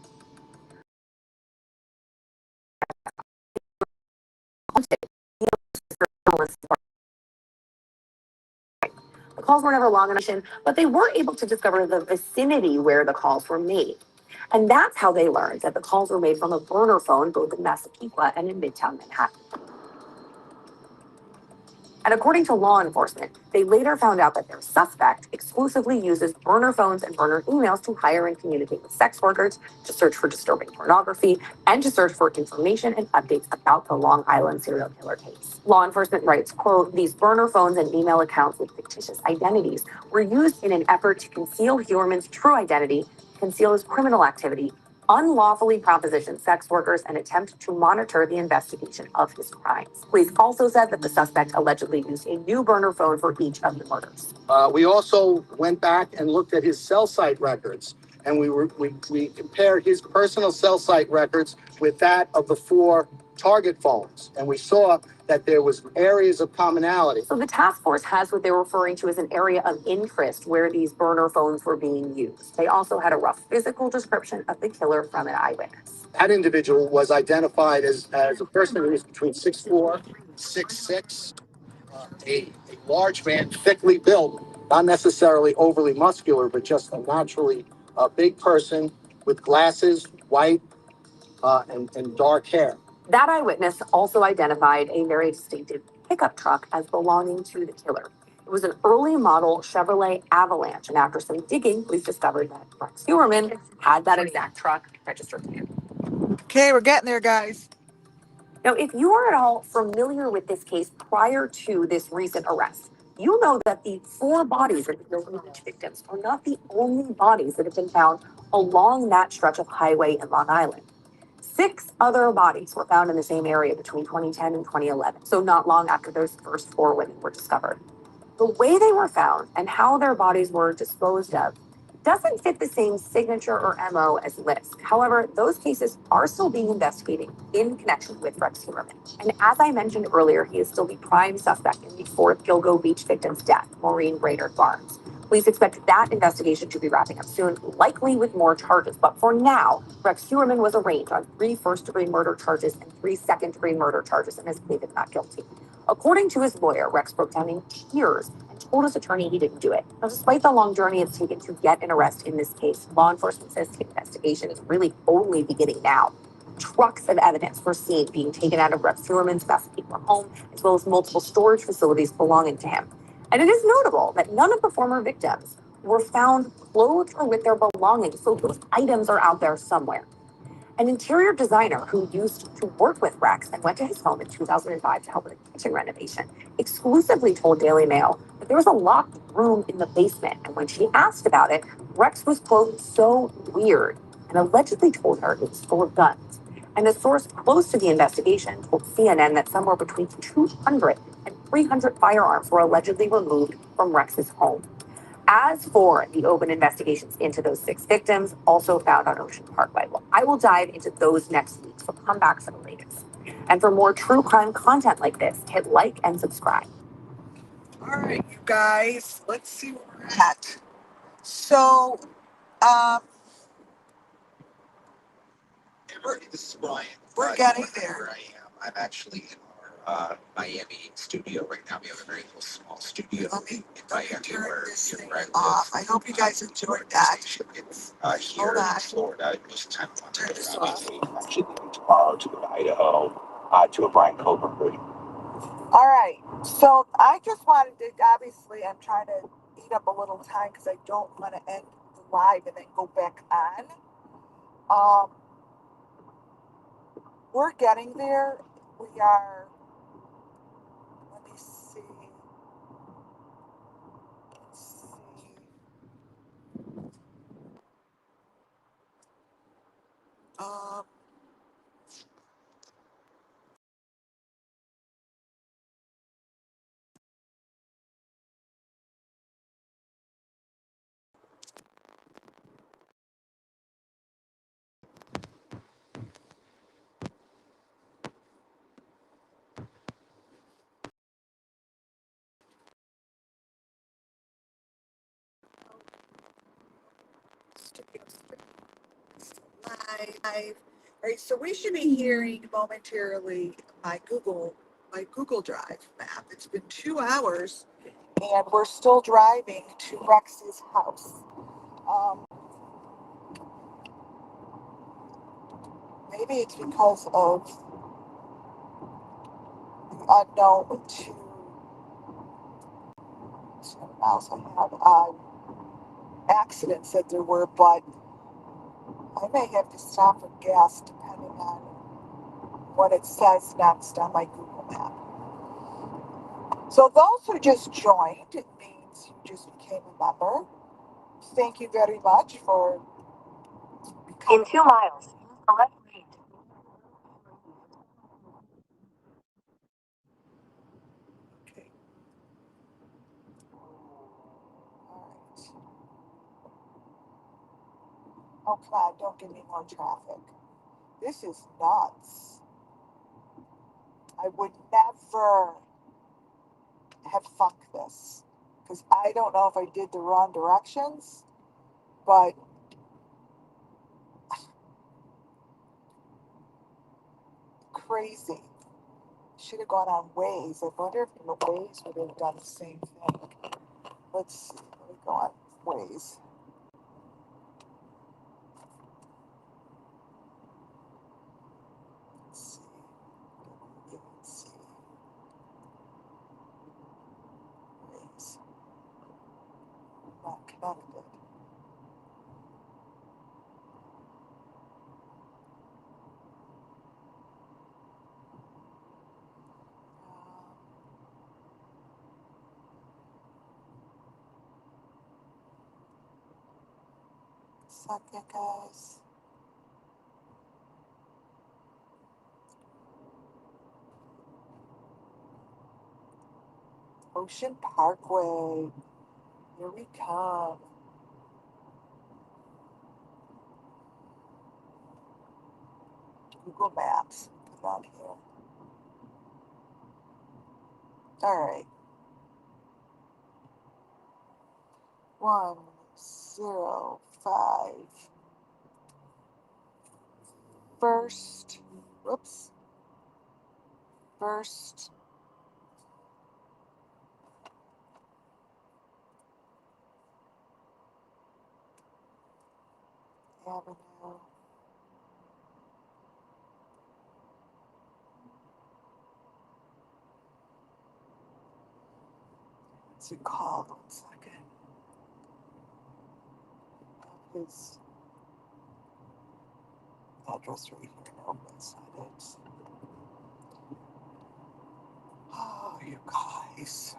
Speaker 2: The calls were never long enough, but they were able to discover the vicinity where the calls were made. And that's how they learned that the calls were made from a burner phone both in Massapequa and in Midtown Manhattan. And according to law enforcement, they later found out that their suspect exclusively uses burner phones and burner emails to hire and communicate with sex workers, to search for disturbing pornography, and to search for information and updates about the Long Island serial killer case. Law enforcement writes, quote, these burner phones and email accounts with fictitious identities were used in an effort to conceal Heuermann's true identity, conceal his criminal activity, unlawfully propositioned sex workers and attempt to monitor the investigation of his crimes. Police also said that the suspect allegedly used a new burner phone for each of the murders. We also went back and looked at his cell site records, and we compared his personal cell site records with that of the 4 target phones, and we saw that there was areas of commonality. So the task force has what they're referring to as an area of interest where these burner phones were being used. They also had a rough physical description of the killer from an eyewitness. That individual was identified as a person who was between 6'4", 6'6", a large man, thickly built, not necessarily overly muscular, but just a naturally big person with glasses, white, and dark hair. That eyewitness also identified a very distinctive pickup truck as belonging to the killer. It was an early model Chevrolet Avalanche, and after some digging, police discovered that Rex Heuermann had that exact truck registered to him.
Speaker 1: Okay, we're getting there, guys.
Speaker 2: Now, if you are at all familiar with this case prior to this recent arrest, you know that the 4 bodies of the Gilgo Beach victims are not the only bodies that have been found along that stretch of highway in Long Island. 6 other bodies were found in the same area between 2010 and 2011, so not long after those first 4 women were discovered. The way they were found and how their bodies were disposed of doesn't fit the same signature or MO as Lisk. However, those cases are still being investigated in connection with Rex Heuermann. And as I mentioned earlier, he is still the prime suspect in the 4th Gilgo Beach victim's death, Maureen Brainerd Barnes. Police expect that investigation to be wrapping up soon, likely with more charges. But for now, Rex Heuermann was arraigned on 3 first-degree murder charges and 3 second-degree murder charges and has pleaded not guilty. According to his lawyer, Rex broke down in tears and told his attorney he didn't do it. Now, despite the long journey it's taken to get an arrest in this case, law enforcement says the investigation is really only beginning now. Trucks of evidence were seen being taken out of Rex Heuermann's Massapequa home, as well as multiple storage facilities belonging to him. And it is notable that none of the former victims were found clothed or with their belongings, so those items are out there somewhere. An interior designer who used to work with Rex and went to his home in 2005 to help with a kitchen renovation exclusively told Daily Mail that there was a locked room in the basement. And when she asked about it, Rex was, quote, so weird, and allegedly told her it was full of guns. And a source close to the investigation told CNN that somewhere between 200 and 300 firearms were allegedly removed from Rex's home. As for the open investigations into those 6 victims, also found on Ocean Parkway, well, I will dive into those next week, so come back for the latest. And for more true crime content like this, hit like and subscribe.
Speaker 1: All right, you guys, let's see where we're at. So, um,
Speaker 3: This is Brian.
Speaker 1: we're getting there.
Speaker 3: Where I am. I'm actually in our Miami studio right now. We have a very little small studio
Speaker 1: Let me
Speaker 3: in Miami
Speaker 1: turn
Speaker 3: where
Speaker 1: this thing
Speaker 3: where I live.
Speaker 1: off. I hope you guys enjoyed that.
Speaker 3: It's here
Speaker 1: Hold
Speaker 3: in
Speaker 1: on.
Speaker 3: Florida. Most of the time,
Speaker 1: Turn this
Speaker 3: I'm
Speaker 1: off.
Speaker 3: actually leaving tomorrow to go to Idaho to a Brian Coburn party.
Speaker 1: All right. So I just wanted to, obviously, I'm trying to eat up a little time because I don't want to end the live and then go back on. We're getting there. We are, let me see. Let's see. Um, live. All right, so we should be hearing momentarily my Google Drive map. It's been 2 hours, and we're still driving to Rex's house. Maybe it's because of the unknown to miles ahead accidents that there were, but I may have to stop for gas depending on what it says next on my Google map. So those who just joined, it means you just became a member. Thank you very much for
Speaker 2: In 2 miles, use the left lane.
Speaker 1: Okay. All right. Oh, come on, don't give me more traffic. This is nuts. I would never have funked this because I don't know if I did the wrong directions, but crazy. Should have gone on Waze. I wonder if the Waze would have done the same thing. Let's see. Let me go on Waze. Let's see. Let's see. Waze. Not connected. Second, guys. Ocean Parkway. Here we come. Google Maps. Put it on here. All right. 105. First. Whoops. First Avenue. What's it called? 1 second. His address right here. No, that's not it. Oh, you guys.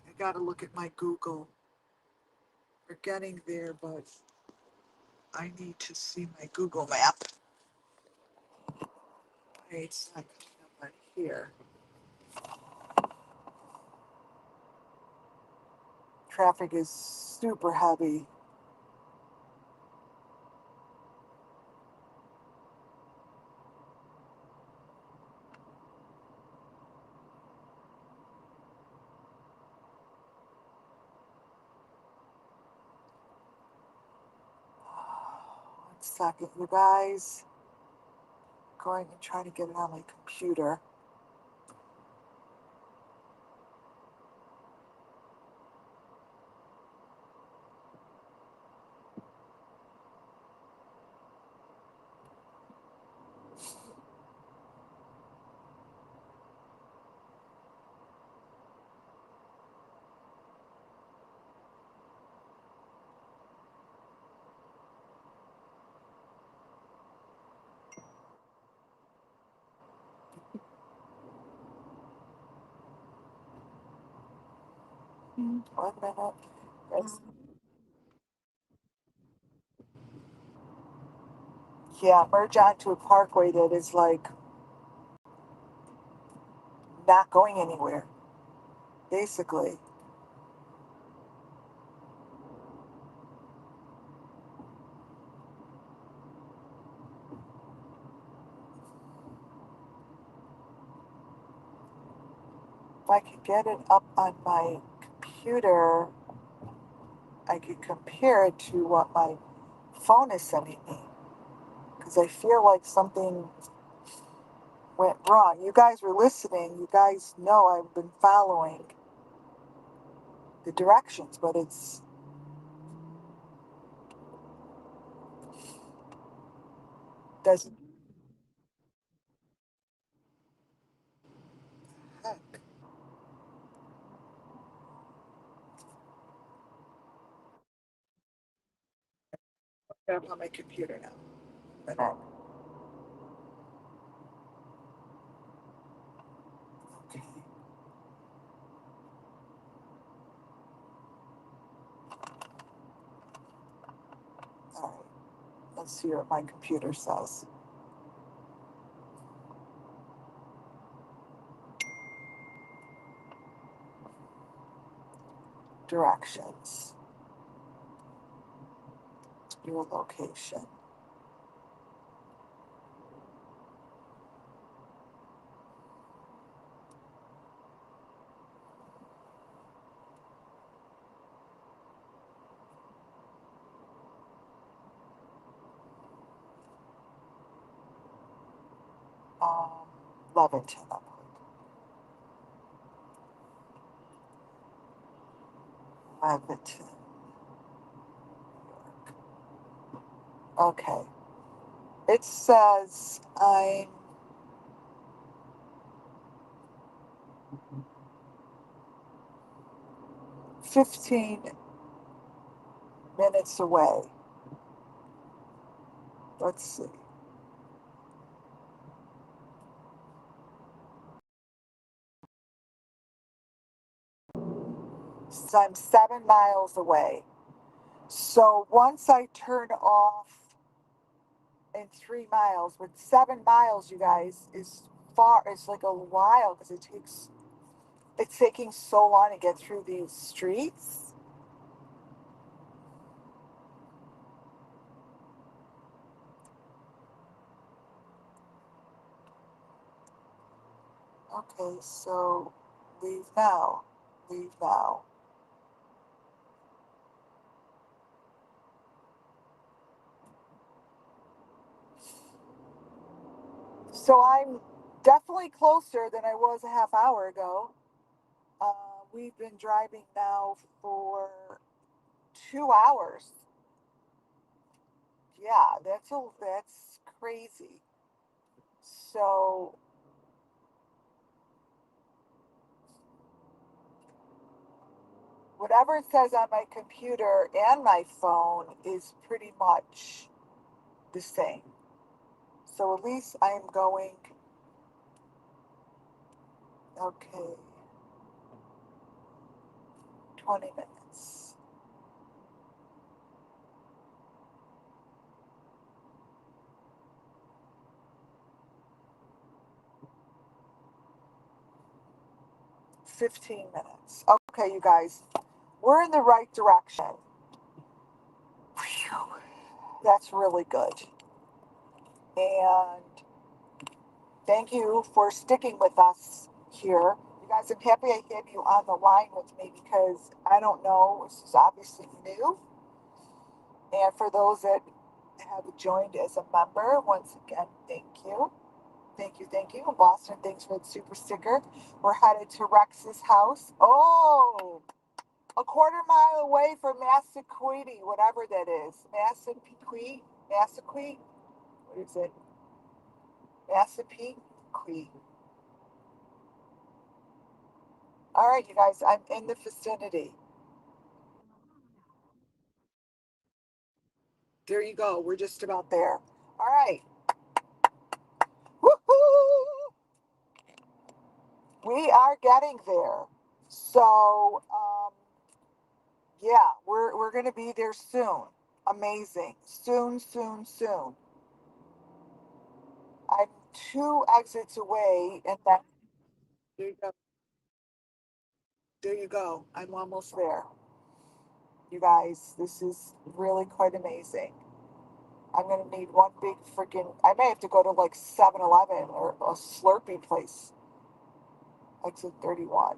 Speaker 1: I gotta look at my Google. We're getting there, but I need to see my Google map. Hey, it's not coming up on here. Traffic is super heavy. One second, you guys. Going and trying to get it on my computer. One minute. It's, yeah, merge onto a parkway that is like not going anywhere, basically. If I could get it up on my computer, I could compare it to what my phone is sending me. Because I feel like something went wrong. You guys were listening. You guys know I've been following the directions, but it's doesn't. Heck, I'm on my computer now. Minute. Okay. All right. Let's see what my computer says. Directions. Your location. Um, Leventon. I'll put Leventon, New York. Okay. It says I'm 15 minutes away. Let's see. So I'm 7 miles away. So once I turn off in 3 miles, with 7 miles, you guys, is far. It's like a while because it's taking so long to get through these streets. Okay, so leave now. Leave now. So I'm definitely closer than I was a half hour ago. We've been driving now for 2 hours. Yeah, that's crazy. So whatever it says on my computer and my phone is pretty much the same. So at least I'm going, okay, 20 minutes. 15 minutes. Okay, you guys, We're in the right direction. Phew, that's really good. And thank you for sticking with us here. You guys, I'm happy I have you on the line with me because I don't know, this is obviously new. And for those that have joined as a member, once again, thank you. Thank you, thank you. Boston, thanks for the super sticker. We're headed to Rex's house. Oh, a quarter mile away from Massaquoi, whatever that is. Massapequi? Massaquoi? What is it? Massapequi. All right, you guys, I'm in the vicinity. There you go. We're just about there. All right. Woohoo! We are getting there. So, yeah, we're gonna be there soon. Amazing. Soon, soon, soon. I'm two exits away, and then there you go. There you go. I'm almost there. You guys, this is really quite amazing. I'm gonna need one big freaking. I may have to go to like 7-Eleven or a Slurpee place. Exit 31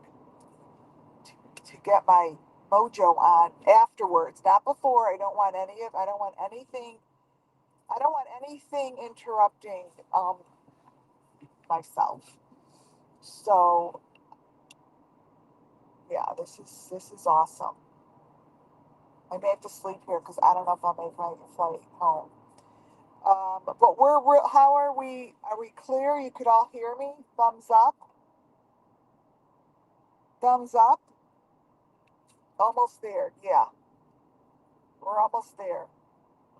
Speaker 1: to get my mojo on afterwards, not before. I don't want anything. I don't want anything interrupting myself. So yeah, this is awesome. I may have to sleep here because I don't know if I'll make my flight home. But we're how are we? Are we clear? You could all hear me. Thumbs up. Thumbs up. Almost there. Yeah, we're almost there.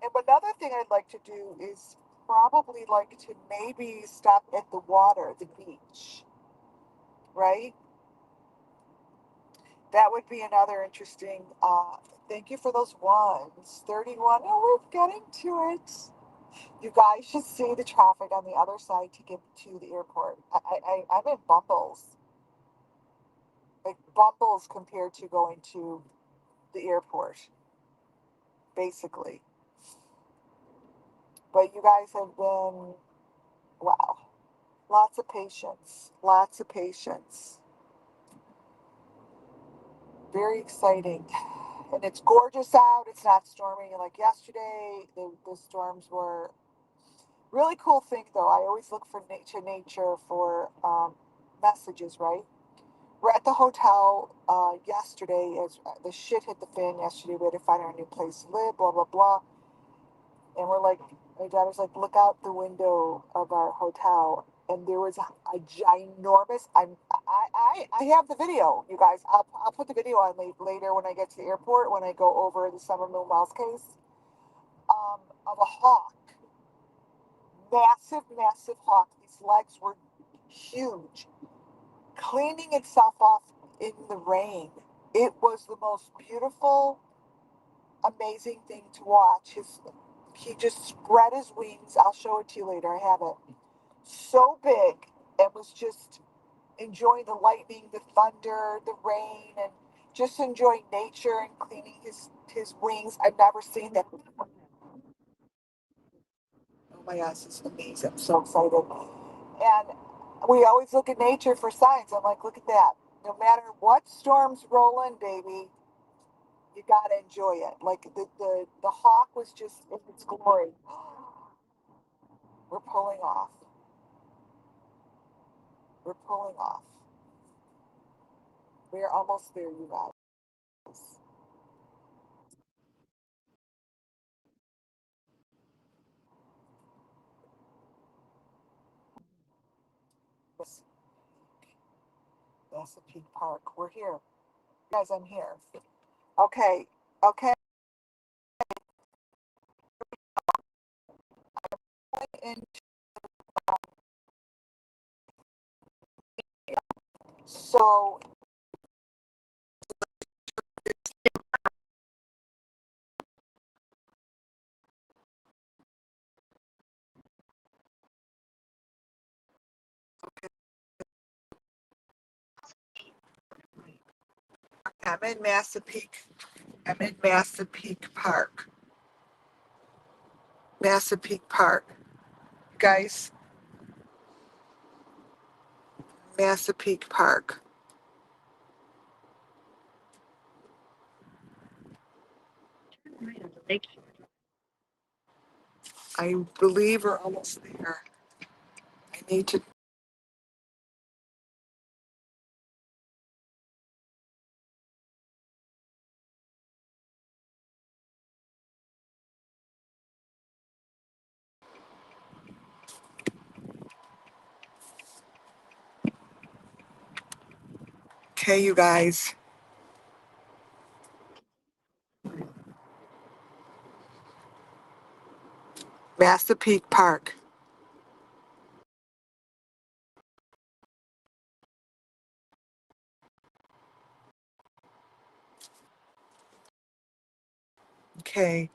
Speaker 1: And another thing I'd like to do is probably like to maybe stop at the water, the beach, right? That would be another interesting. Thank you for those ones. 31. Oh, we're getting to it. You guys should see the traffic on the other side to get to the airport. I'm in bumbles, like bumbles compared to going to the airport, basically. But you guys have been, wow, lots of patience, lots of patience. Very exciting. And it's gorgeous out. It's not storming like yesterday. The storms were really cool thing though. I always look for nature for messages, right? We're at the hotel yesterday as the shit hit the fan yesterday. We had to find our new place to live, blah blah blah. And we're like, my daughter's like, look out the window of our hotel, and there was a ginormous. I have the video, you guys. I'll put the video on later when I get to the airport when I go over the Summer Moon Wells case. Of a hawk, massive, massive hawk. These legs were huge, cleaning itself off in the rain. It was the most beautiful, amazing thing to watch. He just spread his wings. I'll show it to you later. I have it. So big and was just enjoying the lightning, the thunder, the rain, and just enjoying nature and cleaning his wings. I've never seen that before. Oh my gosh, it's amazing. I'm so excited. And we always look at nature for signs. I'm like, look at that. No matter what storms roll in, baby, you gotta enjoy it. Like the hawk was just in its glory. We're pulling off. We're pulling off. We're almost there, you guys. Yes, that's the Peak Park. We're here. Guys, I'm here. Okay. Okay. And so I'm in Massapequa. I'm in Massapequa Park. Massapequa Park. Guys, Massapequa Park. I believe we're almost there. I need to. Okay, you guys. Massapequa Park. Okay.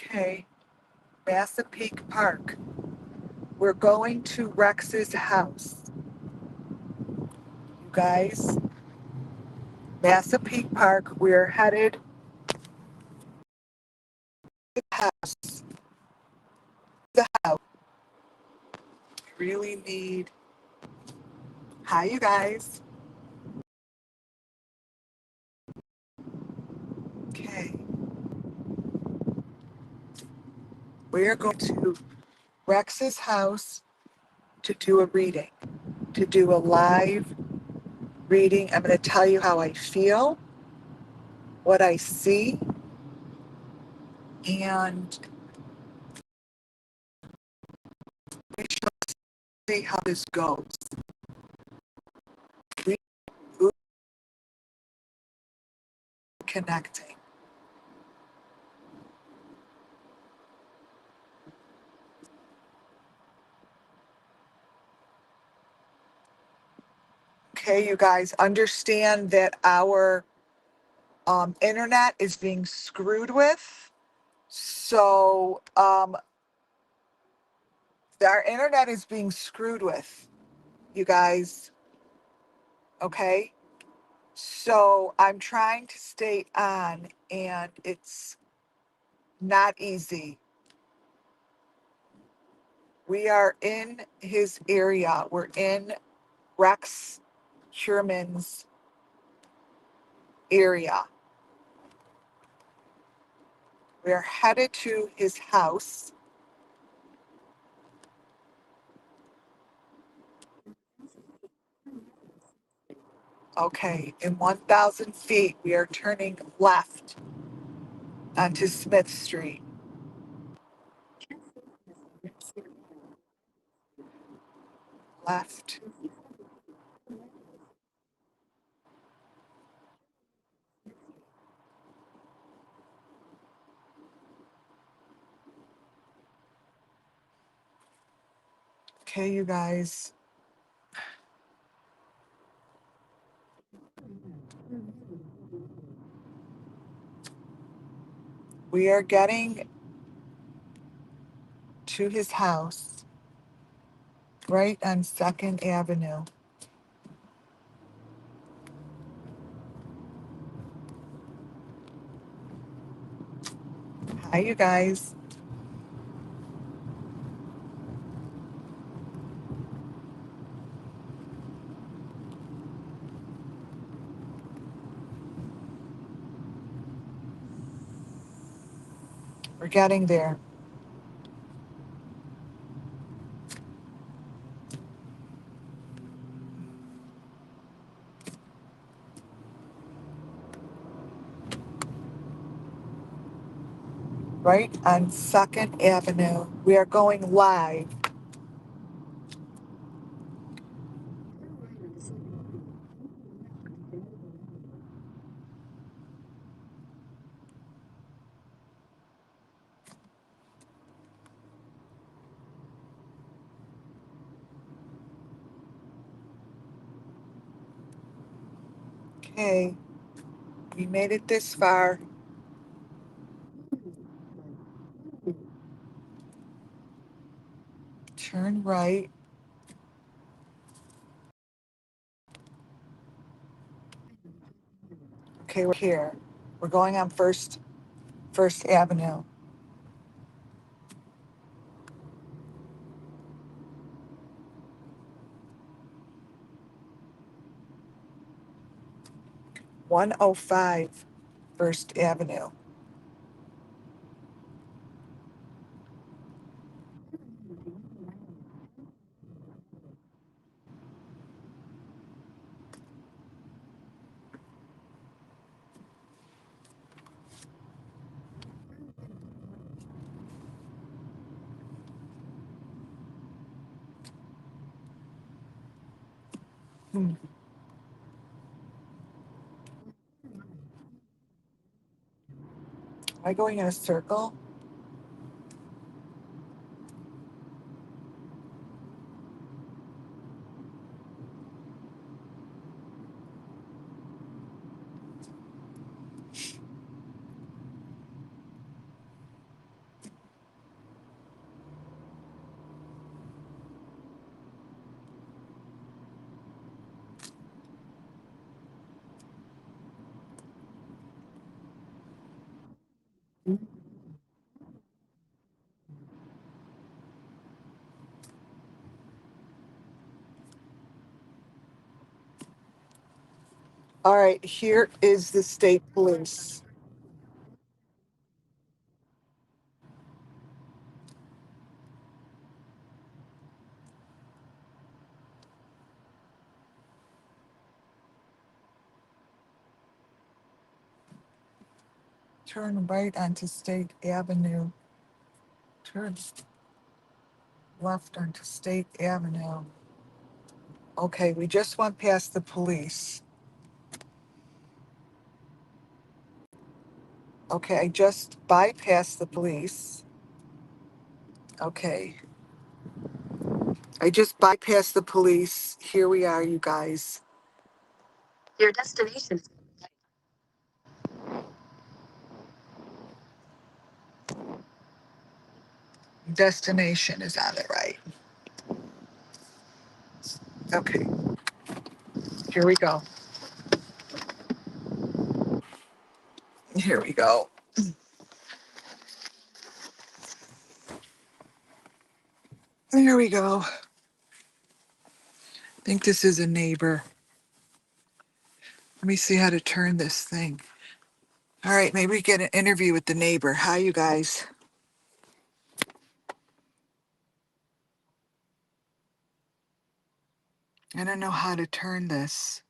Speaker 1: Okay. Massapequa Park. We're going to Rex's house. You guys. Massapequa Park. We're headed to the house. The house. We really need. Hi, you guys. Okay. We're going to Rex's house to do a reading, to do a live reading. I'm going to tell you how I feel, what I see, and we shall see how this goes. We are connecting. Okay, you guys understand that our internet is being screwed with. So our internet is being screwed with, you guys. Okay. So I'm trying to stay on, and it's not easy. We are in his area. We're in Rex Sherman's area. We're headed to his house. Okay, in 1,000 feet, we are turning left onto Smith Street. Left. Okay, you guys. We are getting to his house right on 2nd Avenue. Hi, you guys. We're getting there. Right on 2nd Avenue. We are going live. Okay, we made it this far. Turn right. Okay, we're here. We're going on First Avenue. One oh five First Avenue. Hmm. Am I going in a circle? All right, here is the state police. Turn right onto State Avenue. Turn left onto State Avenue. Okay, we just went past the police. Okay, I just bypassed the police. Okay, I just bypassed the police. Here we are, you guys.
Speaker 2: Your destination.
Speaker 1: Destination is on the right. Okay, here we go. Here we go. There we go. I think this is a neighbor. Let me see how to turn this thing. All right, maybe we get an interview with the neighbor. Hi, you guys. I don't know how to turn this.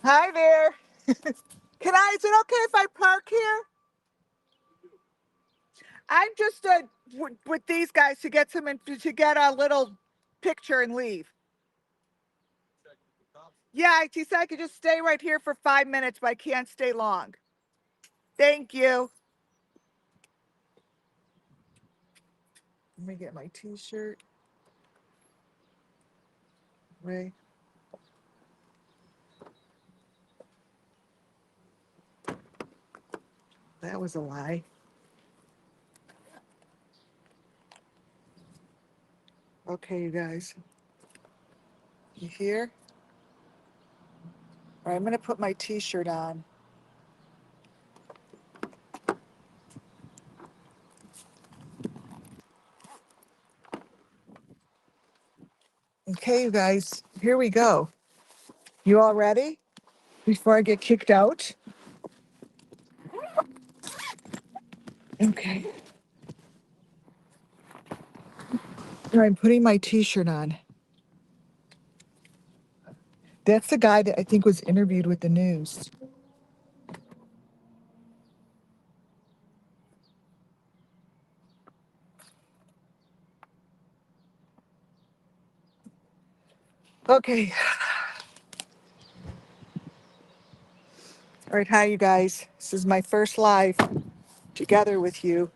Speaker 1: Hi there. Is it okay if I park here? I'm just with these guys to get to get a little picture and leave. Yeah, he said I could just stay right here for 5 minutes, but I can't stay long. Thank you. Let me get my t-shirt. Ray. That was a lie. Okay, you guys. You here? All right, I'm gonna put my t-shirt on. Okay, you guys, here we go. You all ready? Before I get kicked out? Okay. All right, I'm putting my t-shirt on. That's the guy that I think was interviewed with the news. Okay. All right, hi, you guys. This is my first live together with you.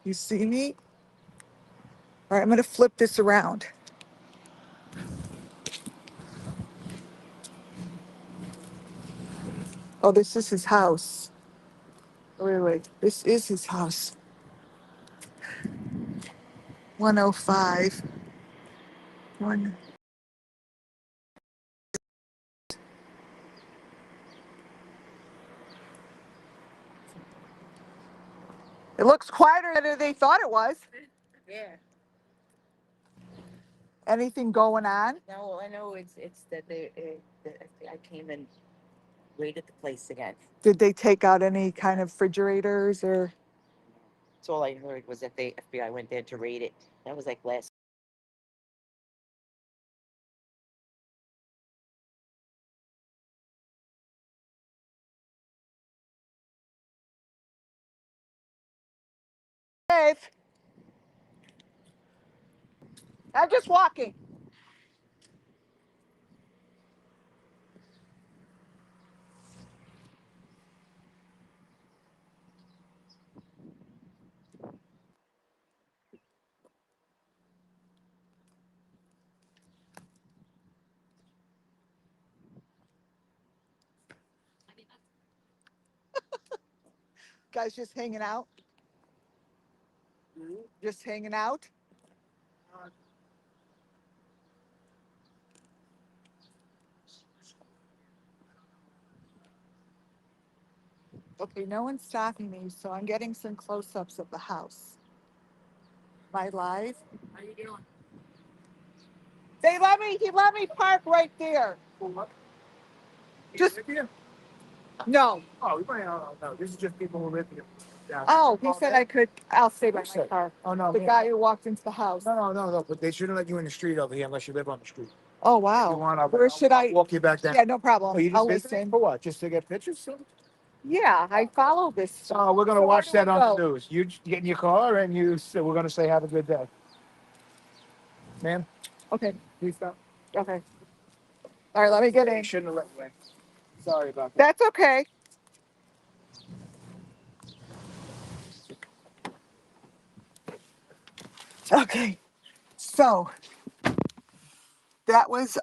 Speaker 1: You see me? All right, I'm going to flip this around. Oh, this is his house. Wait. This is his house. 105. One. It looks quieter than they thought it was.
Speaker 4: Yeah.
Speaker 1: Anything going on?
Speaker 4: No, I know it's that the FBI came and raided the place again.
Speaker 1: Did they take out any kind of refrigerators or?
Speaker 4: That's all I heard was that the FBI went there to raid it. That was like last.
Speaker 1: Dave, I'm just walking. Guys, just hanging out. Just hanging out. Okay, no one's stopping me, so I'm getting some close-ups of the house. My live.
Speaker 4: How you doing?
Speaker 1: He let me park right there. Just no.
Speaker 5: Oh, we might not know. This is just people who live here. Yeah.
Speaker 1: Oh, he said I could. I'll stay by
Speaker 5: Who
Speaker 1: my
Speaker 5: said?
Speaker 1: car.
Speaker 5: Oh, no.
Speaker 1: The guy who walked into the house.
Speaker 5: No. But they shouldn't let you in the street over here unless you live on the street.
Speaker 1: Oh
Speaker 5: If
Speaker 1: wow.
Speaker 5: you want,
Speaker 1: Where should I?
Speaker 5: walk you back down.
Speaker 1: Yeah, no problem.
Speaker 5: Oh, you just
Speaker 1: I'll
Speaker 5: visiting?
Speaker 1: listen.
Speaker 5: For what? Just to get pictures?
Speaker 1: Yeah, I follow this.
Speaker 5: So we're going to
Speaker 1: So where
Speaker 5: watch
Speaker 1: do
Speaker 5: that
Speaker 1: I
Speaker 5: on
Speaker 1: go?
Speaker 5: the news. You get in your car and we're going to say have a good day. Ma'am,
Speaker 1: Okay.
Speaker 5: please stop.
Speaker 1: Okay. All right, let me get
Speaker 5: They
Speaker 1: in.
Speaker 5: shouldn't have let you in. Sorry about that.
Speaker 1: That's okay. Okay. So that was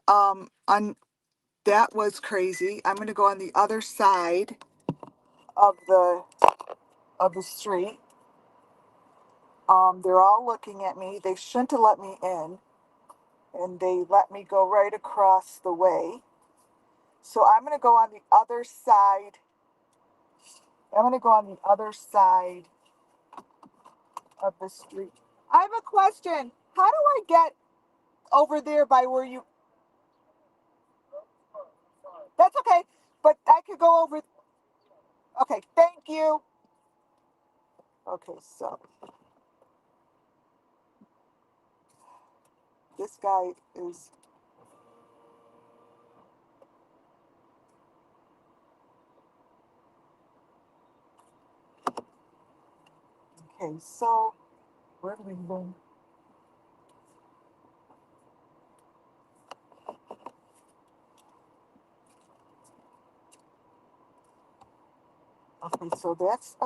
Speaker 1: that was crazy. I'm gonna go on the other side of the street. They're all looking at me. They shouldn't have let me in, and they let me go right across the way. So I'm gonna go on the other side. I'm gonna go on the other side of the street. I have a question. How do I get over there by where you? That's okay, but I could go over. Okay, thank you. Okay, so this guy is. Okay, so where do we go? Okay, so that's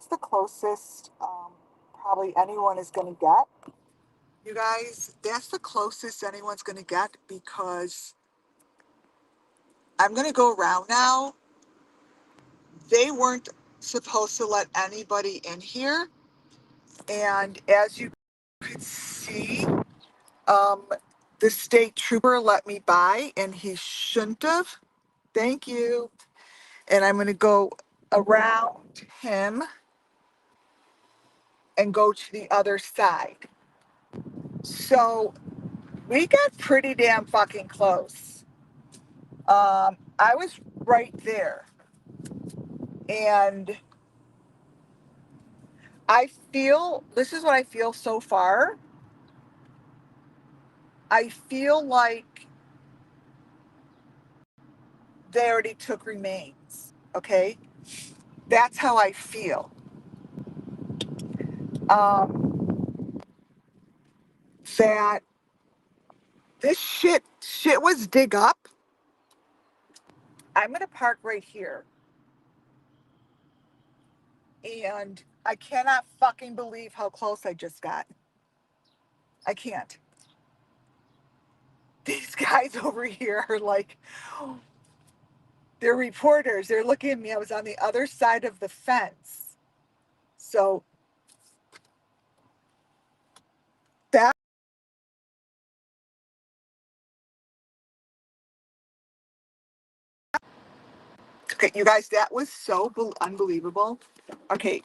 Speaker 1: the closest probably anyone is gonna get. You guys, that's the closest anyone's gonna get because I'm gonna go around now. They weren't supposed to let anybody in here, and as you could see, um, the state trooper let me by, and he shouldn't have. Thank you. And I'm gonna go around him and go to the other side. So we got pretty damn fucking close. I was right there. And this is what I feel so far. I feel like they already took remains. Okay. That's how I feel. That this shit was dig up. I'm going to park right here. And I cannot fucking believe how close I just got. I can't. These guys over here are like, they're reporters. They're looking at me. I was on the other side of the fence. So that, okay, you guys, that was so unbelievable. Okay,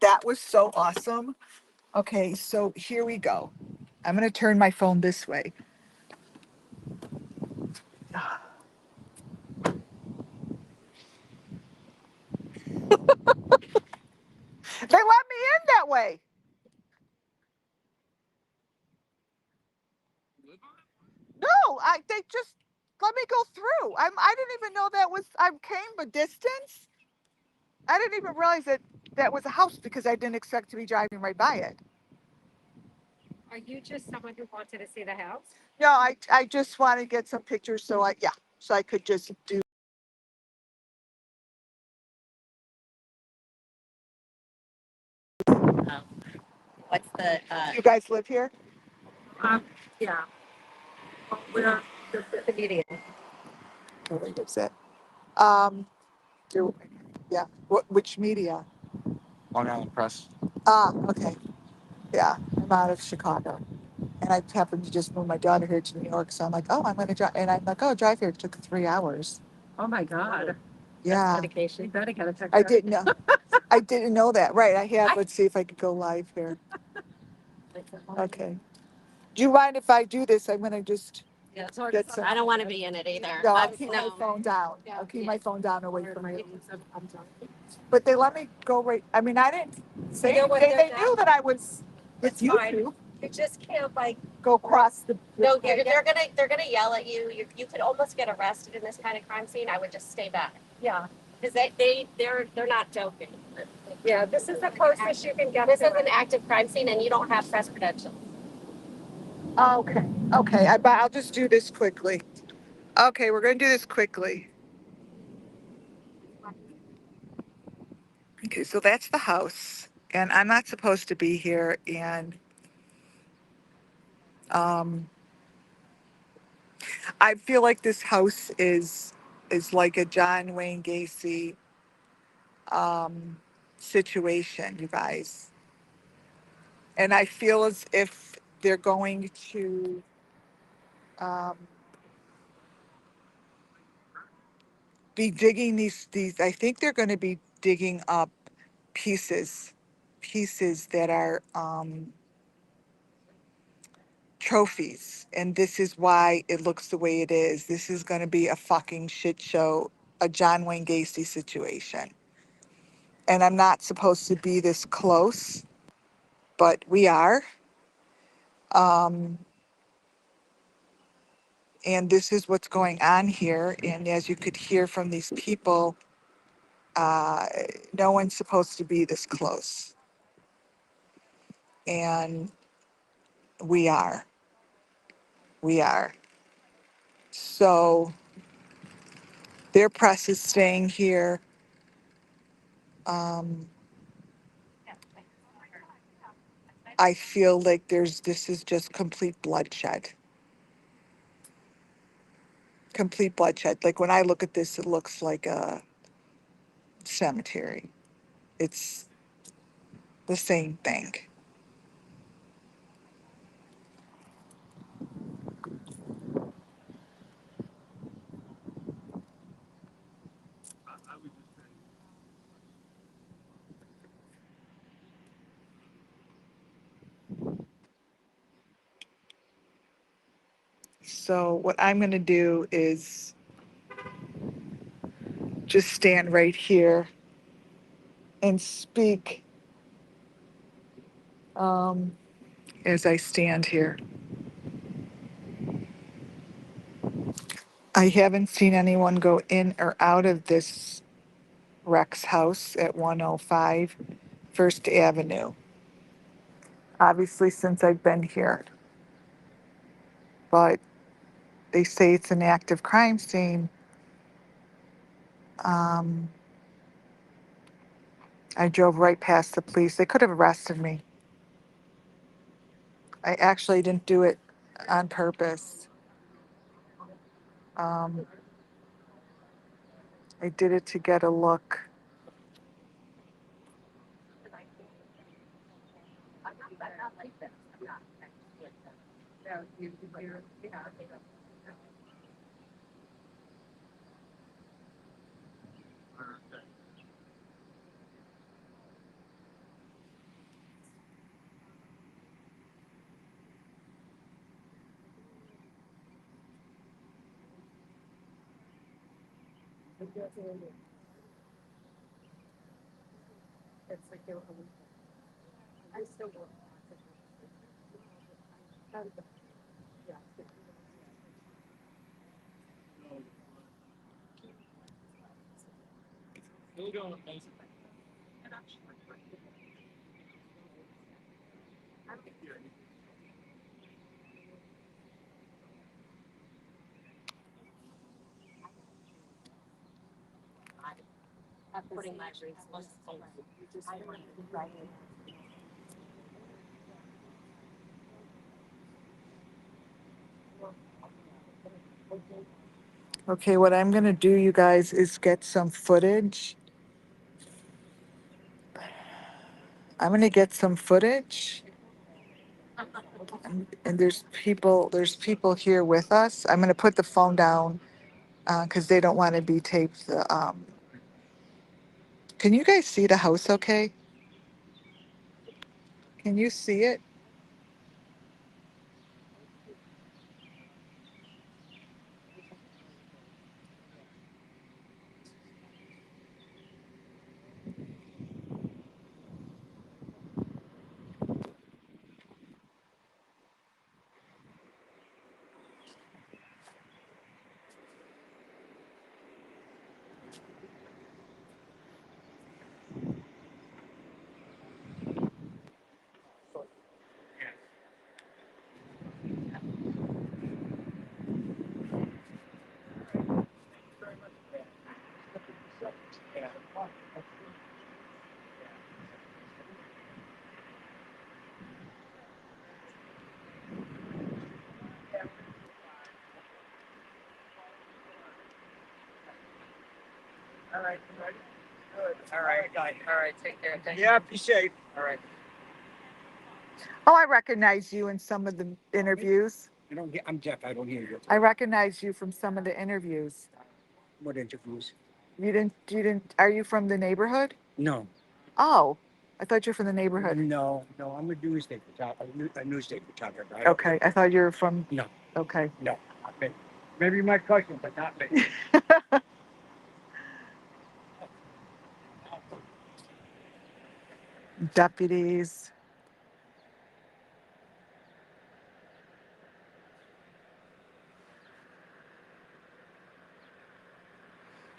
Speaker 1: that was so awesome. Okay, so here we go. I'm going to turn my phone this way. They let me in that way. No, they just let me go through. I didn't even know that was I came a distance. I didn't even realize that that was a house because I didn't expect to be driving right by it.
Speaker 6: Are you just someone who wanted to see the house?
Speaker 1: No, I just want to get some pictures so I could just do.
Speaker 6: What's the,
Speaker 1: You guys live here?
Speaker 6: yeah, we're the media.
Speaker 1: Where is it? Um, do, yeah. Which media?
Speaker 5: Long Island Press.
Speaker 1: Ah, okay. Yeah, I'm out of Chicago. And I happened to just move my daughter here to New York. So I'm like, oh, I'm going to drive. And I'm like, oh, drive here. It took 3 hours.
Speaker 6: Oh my God.
Speaker 1: Yeah.
Speaker 6: Dedication. You better get a picture.
Speaker 1: I didn't know. I didn't know that. Right. I have. Let's see if I could go live here. Okay. Do you mind if I do this? I'm going to just
Speaker 6: Yeah, it's hard.
Speaker 1: get some.
Speaker 6: I don't want to be in it either.
Speaker 1: No, I'll
Speaker 6: I'm
Speaker 1: keep my
Speaker 6: no.
Speaker 1: phone down.
Speaker 6: Yeah.
Speaker 1: I'll keep my phone down away from you.
Speaker 6: I'm sorry.
Speaker 1: But they let me go right. I mean, I didn't say
Speaker 6: You know what
Speaker 1: anything. They
Speaker 6: they're
Speaker 1: knew that I was with
Speaker 6: It's fine.
Speaker 1: YouTube.
Speaker 6: You just can't like.
Speaker 1: Go across the.
Speaker 6: No, they're gonna yell at you. You could almost get arrested in this kind of crime scene. I would just stay back. Yeah. Because they're not joking. Yeah, this is the closest you can get. This is an active crime scene, and you don't have press credentials.
Speaker 1: Okay. Okay. I'll just do this quickly. Okay, we're going to do this quickly. Okay, so that's the house, and I'm not supposed to be here, and um, I feel like this house is like a John Wayne Gacy um, situation, you guys, and I feel as if they're going to um, be digging these. I think they're going to be digging up pieces that are. Trophies. And this is why it looks the way it is. This is going to be a fucking shit show, a John Wayne Gacy situation. And I'm not supposed to be this close, but we are. Um, and this is what's going on here. And as you could hear from these people, uh, no one's supposed to be this close. And we are. We are. So their press is staying here. Um, I feel like this is just complete bloodshed. Complete bloodshed. Like when I look at this, it looks like a cemetery. It's the same thing. So what I'm going to do is just stand right here and speak um, as I stand here. I haven't seen anyone go in or out of this Rex house at 105 First Avenue. Obviously, since I've been here. But they say it's an active crime scene. Um, I drove right past the police. They could have arrested me. I actually didn't do it on purpose. Um, I did it to get a look. Okay, what I'm gonna do, you guys, is get some footage. I'm gonna get some footage. And there's people here with us. I'm gonna put the phone down, because they don't want to be taped. Can you guys see the house okay? Can you see it?
Speaker 5: All right. Good. All right. All right. Take care. Thank you. Yeah, be safe. All right. Oh, I recognize you in some of the interviews.
Speaker 7: I'm deaf. I don't hear you.
Speaker 1: I recognize you from some of the interviews.
Speaker 7: What interviews?
Speaker 1: You didn't, are you from the neighborhood?
Speaker 7: No.
Speaker 1: Oh, I thought you were from the neighborhood.
Speaker 7: No. I'm a newspaper photographer. A newspaper photographer.
Speaker 1: Okay, I thought you were from,
Speaker 7: No.
Speaker 1: okay.
Speaker 7: No. Not me. Maybe my cousin, but not me.
Speaker 1: Deputies.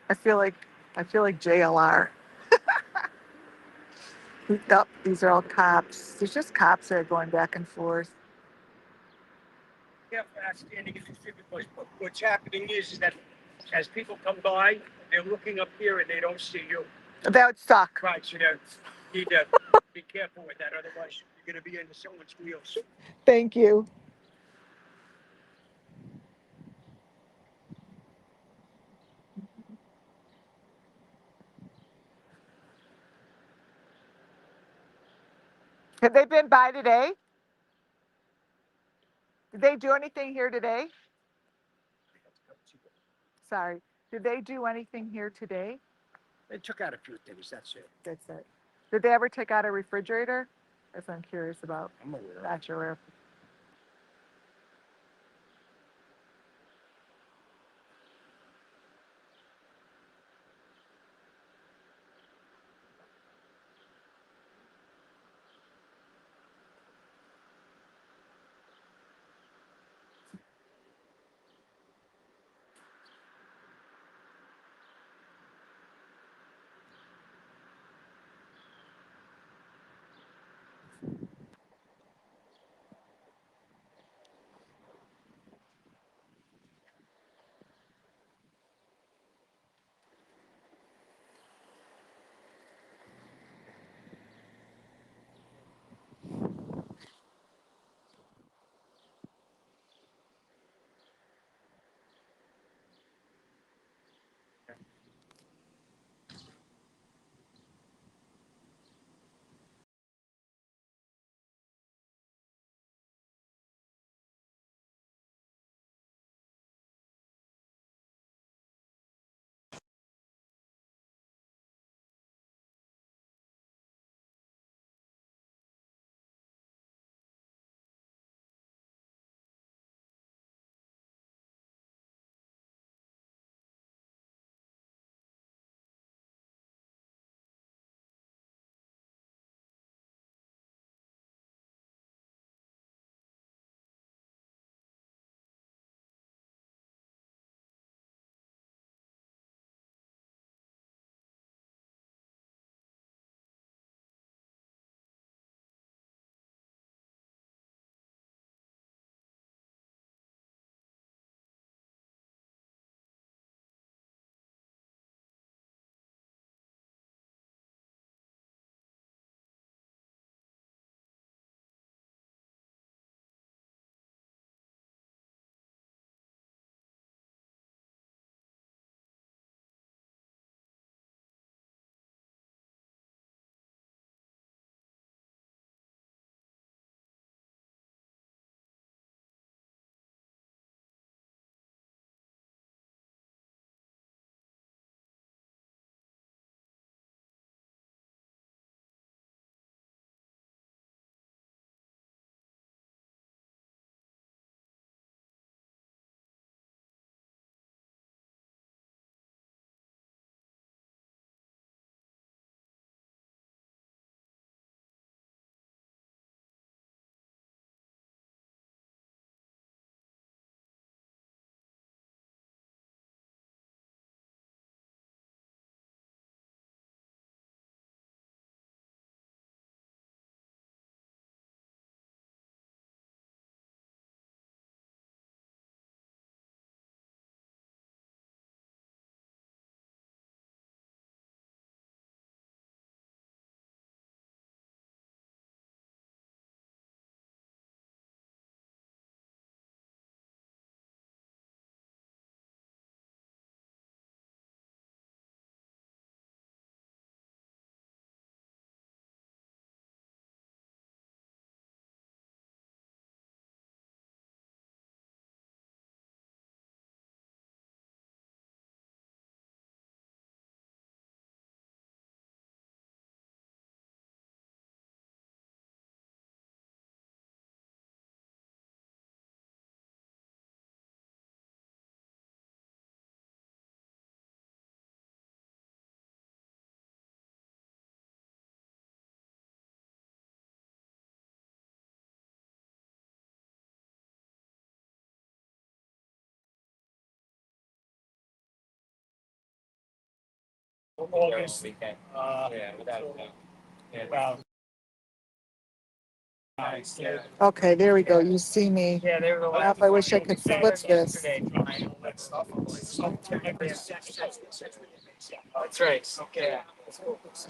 Speaker 1: I feel like, I feel like JLR. Yep, these are all cops. There's just cops that are going back and forth.
Speaker 7: Yeah, for not standing in the street because what's happening is that as people come by, they're looking up here and they don't see you.
Speaker 1: That would suck.
Speaker 7: Right, so you need to be careful with that. Otherwise, you're going to be into someone's wheels.
Speaker 1: Thank you. Have they been by today? Did they do anything here today? Sorry. Did they do anything here today?
Speaker 7: They took out a few things. That's it.
Speaker 1: That's it. Did they ever take out a refrigerator? That's what I'm curious about.
Speaker 7: I'm aware.
Speaker 1: Not sure.
Speaker 7: August. About nice. Yeah.
Speaker 1: Okay, there we go. You see me.
Speaker 7: Yeah, they were the
Speaker 1: Now, if I wish I could flip this.
Speaker 7: That's right. Okay.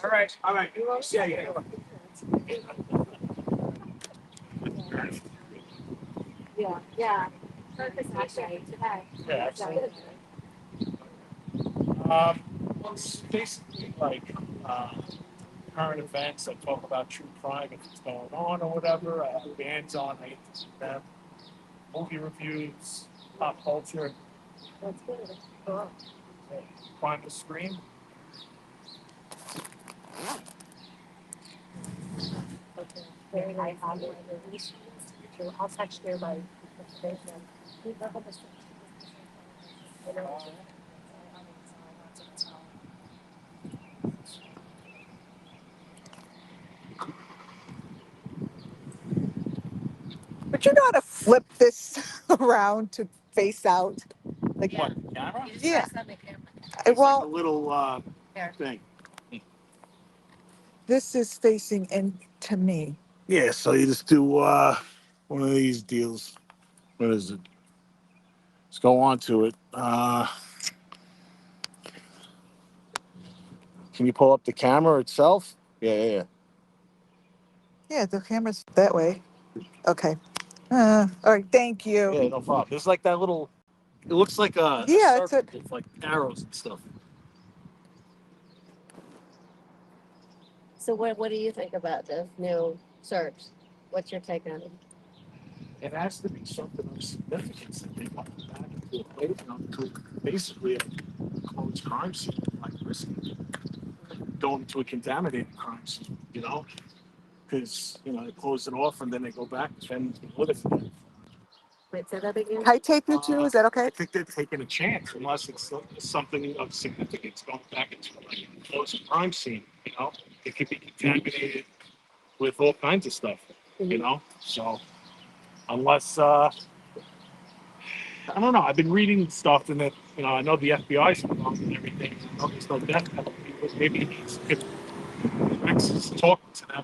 Speaker 7: All right. All right. Yeah, yeah.
Speaker 6: Yeah. Purpose actually today.
Speaker 7: Yeah, absolutely. It's basically like current events. I talk about true crime if it's going on or whatever. I have bands on. I interview them. Movie reviews, pop culture,
Speaker 6: That's good.
Speaker 7: Crime to Scream.
Speaker 6: Okay. Very nice. I'll text you my information.
Speaker 1: But you know how to flip this around to face out? Like,
Speaker 7: What, camera?
Speaker 1: yeah.
Speaker 7: It's like a
Speaker 1: Well,
Speaker 7: little thing.
Speaker 1: this is facing into me.
Speaker 7: Yeah, so you just do one of these deals. What is it? Let's go on to it. Can you pull up the camera itself? Yeah.
Speaker 1: Yeah, the camera's that way. Okay. All right, thank you.
Speaker 7: Yeah, no problem. There's like that little, it looks like a
Speaker 1: Yeah, it's
Speaker 7: circle
Speaker 1: a,
Speaker 7: with like arrows and stuff.
Speaker 6: So what do you think about this new search? What's your take on it?
Speaker 7: It has to be something of significance that they want to back into a way, to basically a closed crime scene, like risking going to a contaminated crime scene, because they close it off and then they go back and what if
Speaker 6: Wait, say that again?
Speaker 1: can I tape you too? Is that okay?
Speaker 7: I think they're taking a chance unless it's something of significance going back into like a closed crime scene, it could be contaminated with all kinds of stuff, so unless I don't know. I've been reading stuff, and that I know the FBI's involved in everything. I know there's no death penalty, but maybe if Rex is talking to them,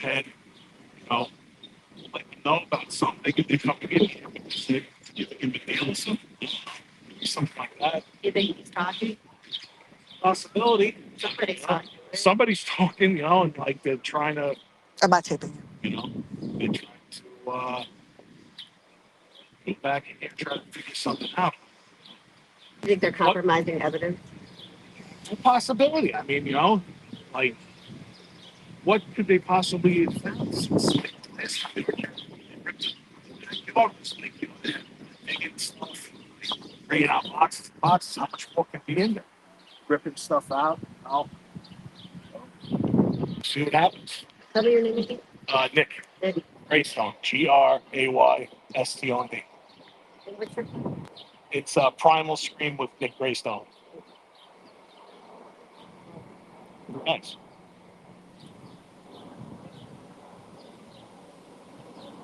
Speaker 7: and know about something, they could be coming in here because they give him a deal or something like that.
Speaker 6: You think he's talking?
Speaker 7: Possibility.
Speaker 6: Somebody's talking.
Speaker 7: Somebody's talking, and like they're trying to,
Speaker 1: I'm not taping you.
Speaker 7: they're trying to get back in here, try to figure something out.
Speaker 6: You think they're compromising evidence?
Speaker 7: A possibility. I mean, like, what could they possibly have found? They were digging stuff, bringing out boxes and boxes. How much more can be in there? Ripping stuff out, See what happens.
Speaker 6: Tell me your name again.
Speaker 7: Nick
Speaker 6: Nick.
Speaker 7: Greystone, Graystone.
Speaker 6: And what's your
Speaker 7: It's Primal Scream with Nick Greystone. Nice.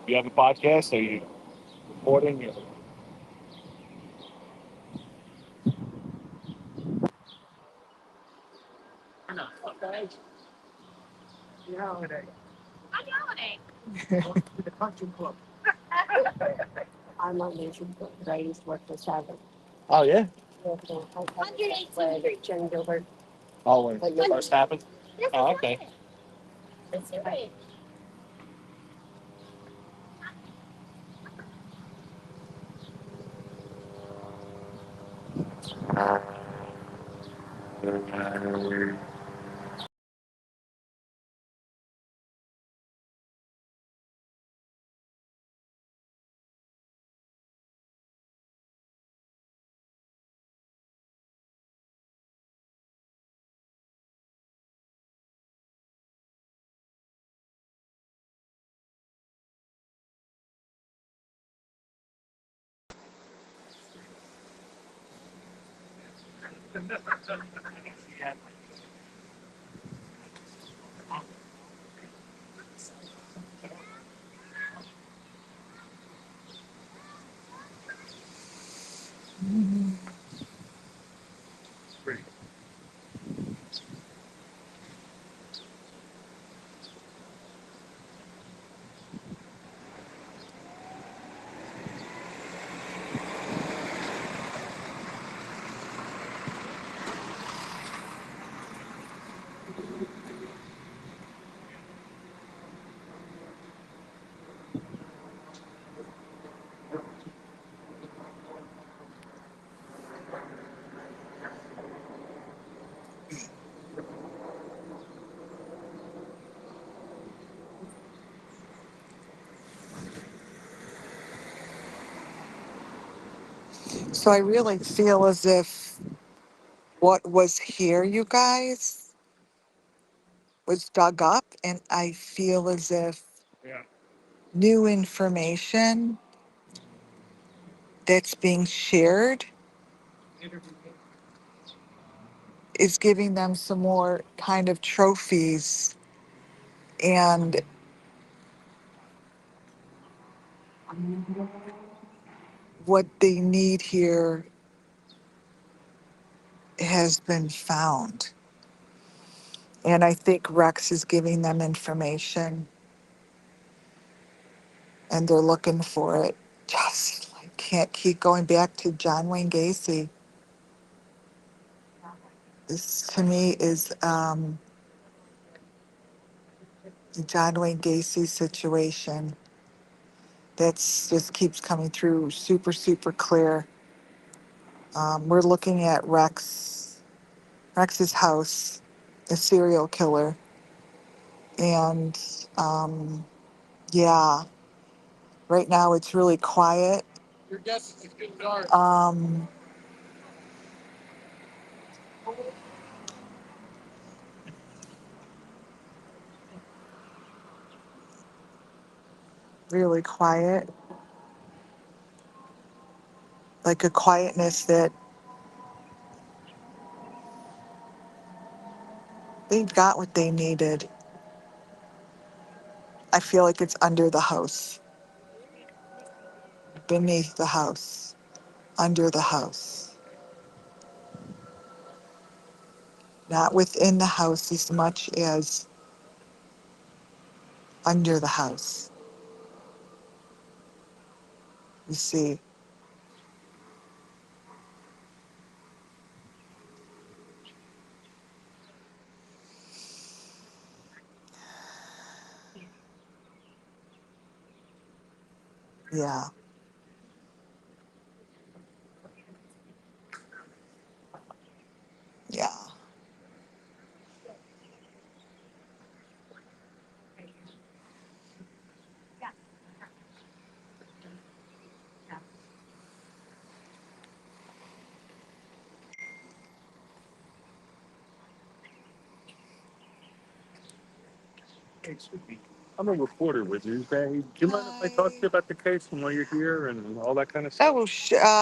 Speaker 7: You have a podcast? Are you recording?
Speaker 6: The country club. I'm on Nation Club, but I used to work for Seven.
Speaker 7: Oh, yeah?
Speaker 6: 118. Jen Gilbert.
Speaker 7: Oh, when it first happened?
Speaker 6: Yes,
Speaker 7: Oh, okay.
Speaker 6: That's right.
Speaker 1: So I really feel as if what was here, you guys, was dug up, and I feel as if
Speaker 7: Yeah.
Speaker 1: new information that's being shared is giving them some more kind of trophies, and what they need here has been found. And I think Rex is giving them information and they're looking for it. Just like can't keep going back to John Wayne Gacy. This to me is the John Wayne Gacy situation that's just keeps coming through super, super clear. We're looking at Rex's house, a serial killer. And yeah, right now it's really quiet. Your guess is getting dark. Really quiet, like a quietness that they got what they needed. I feel like it's under the house, beneath the house, under the house, not within the house as much as under the house. You see, yeah, yeah.
Speaker 7: I'm a reporter with Newsday. Do you mind if I talk to you about the case and why you're here and all that kind of stuff?
Speaker 1: Oh,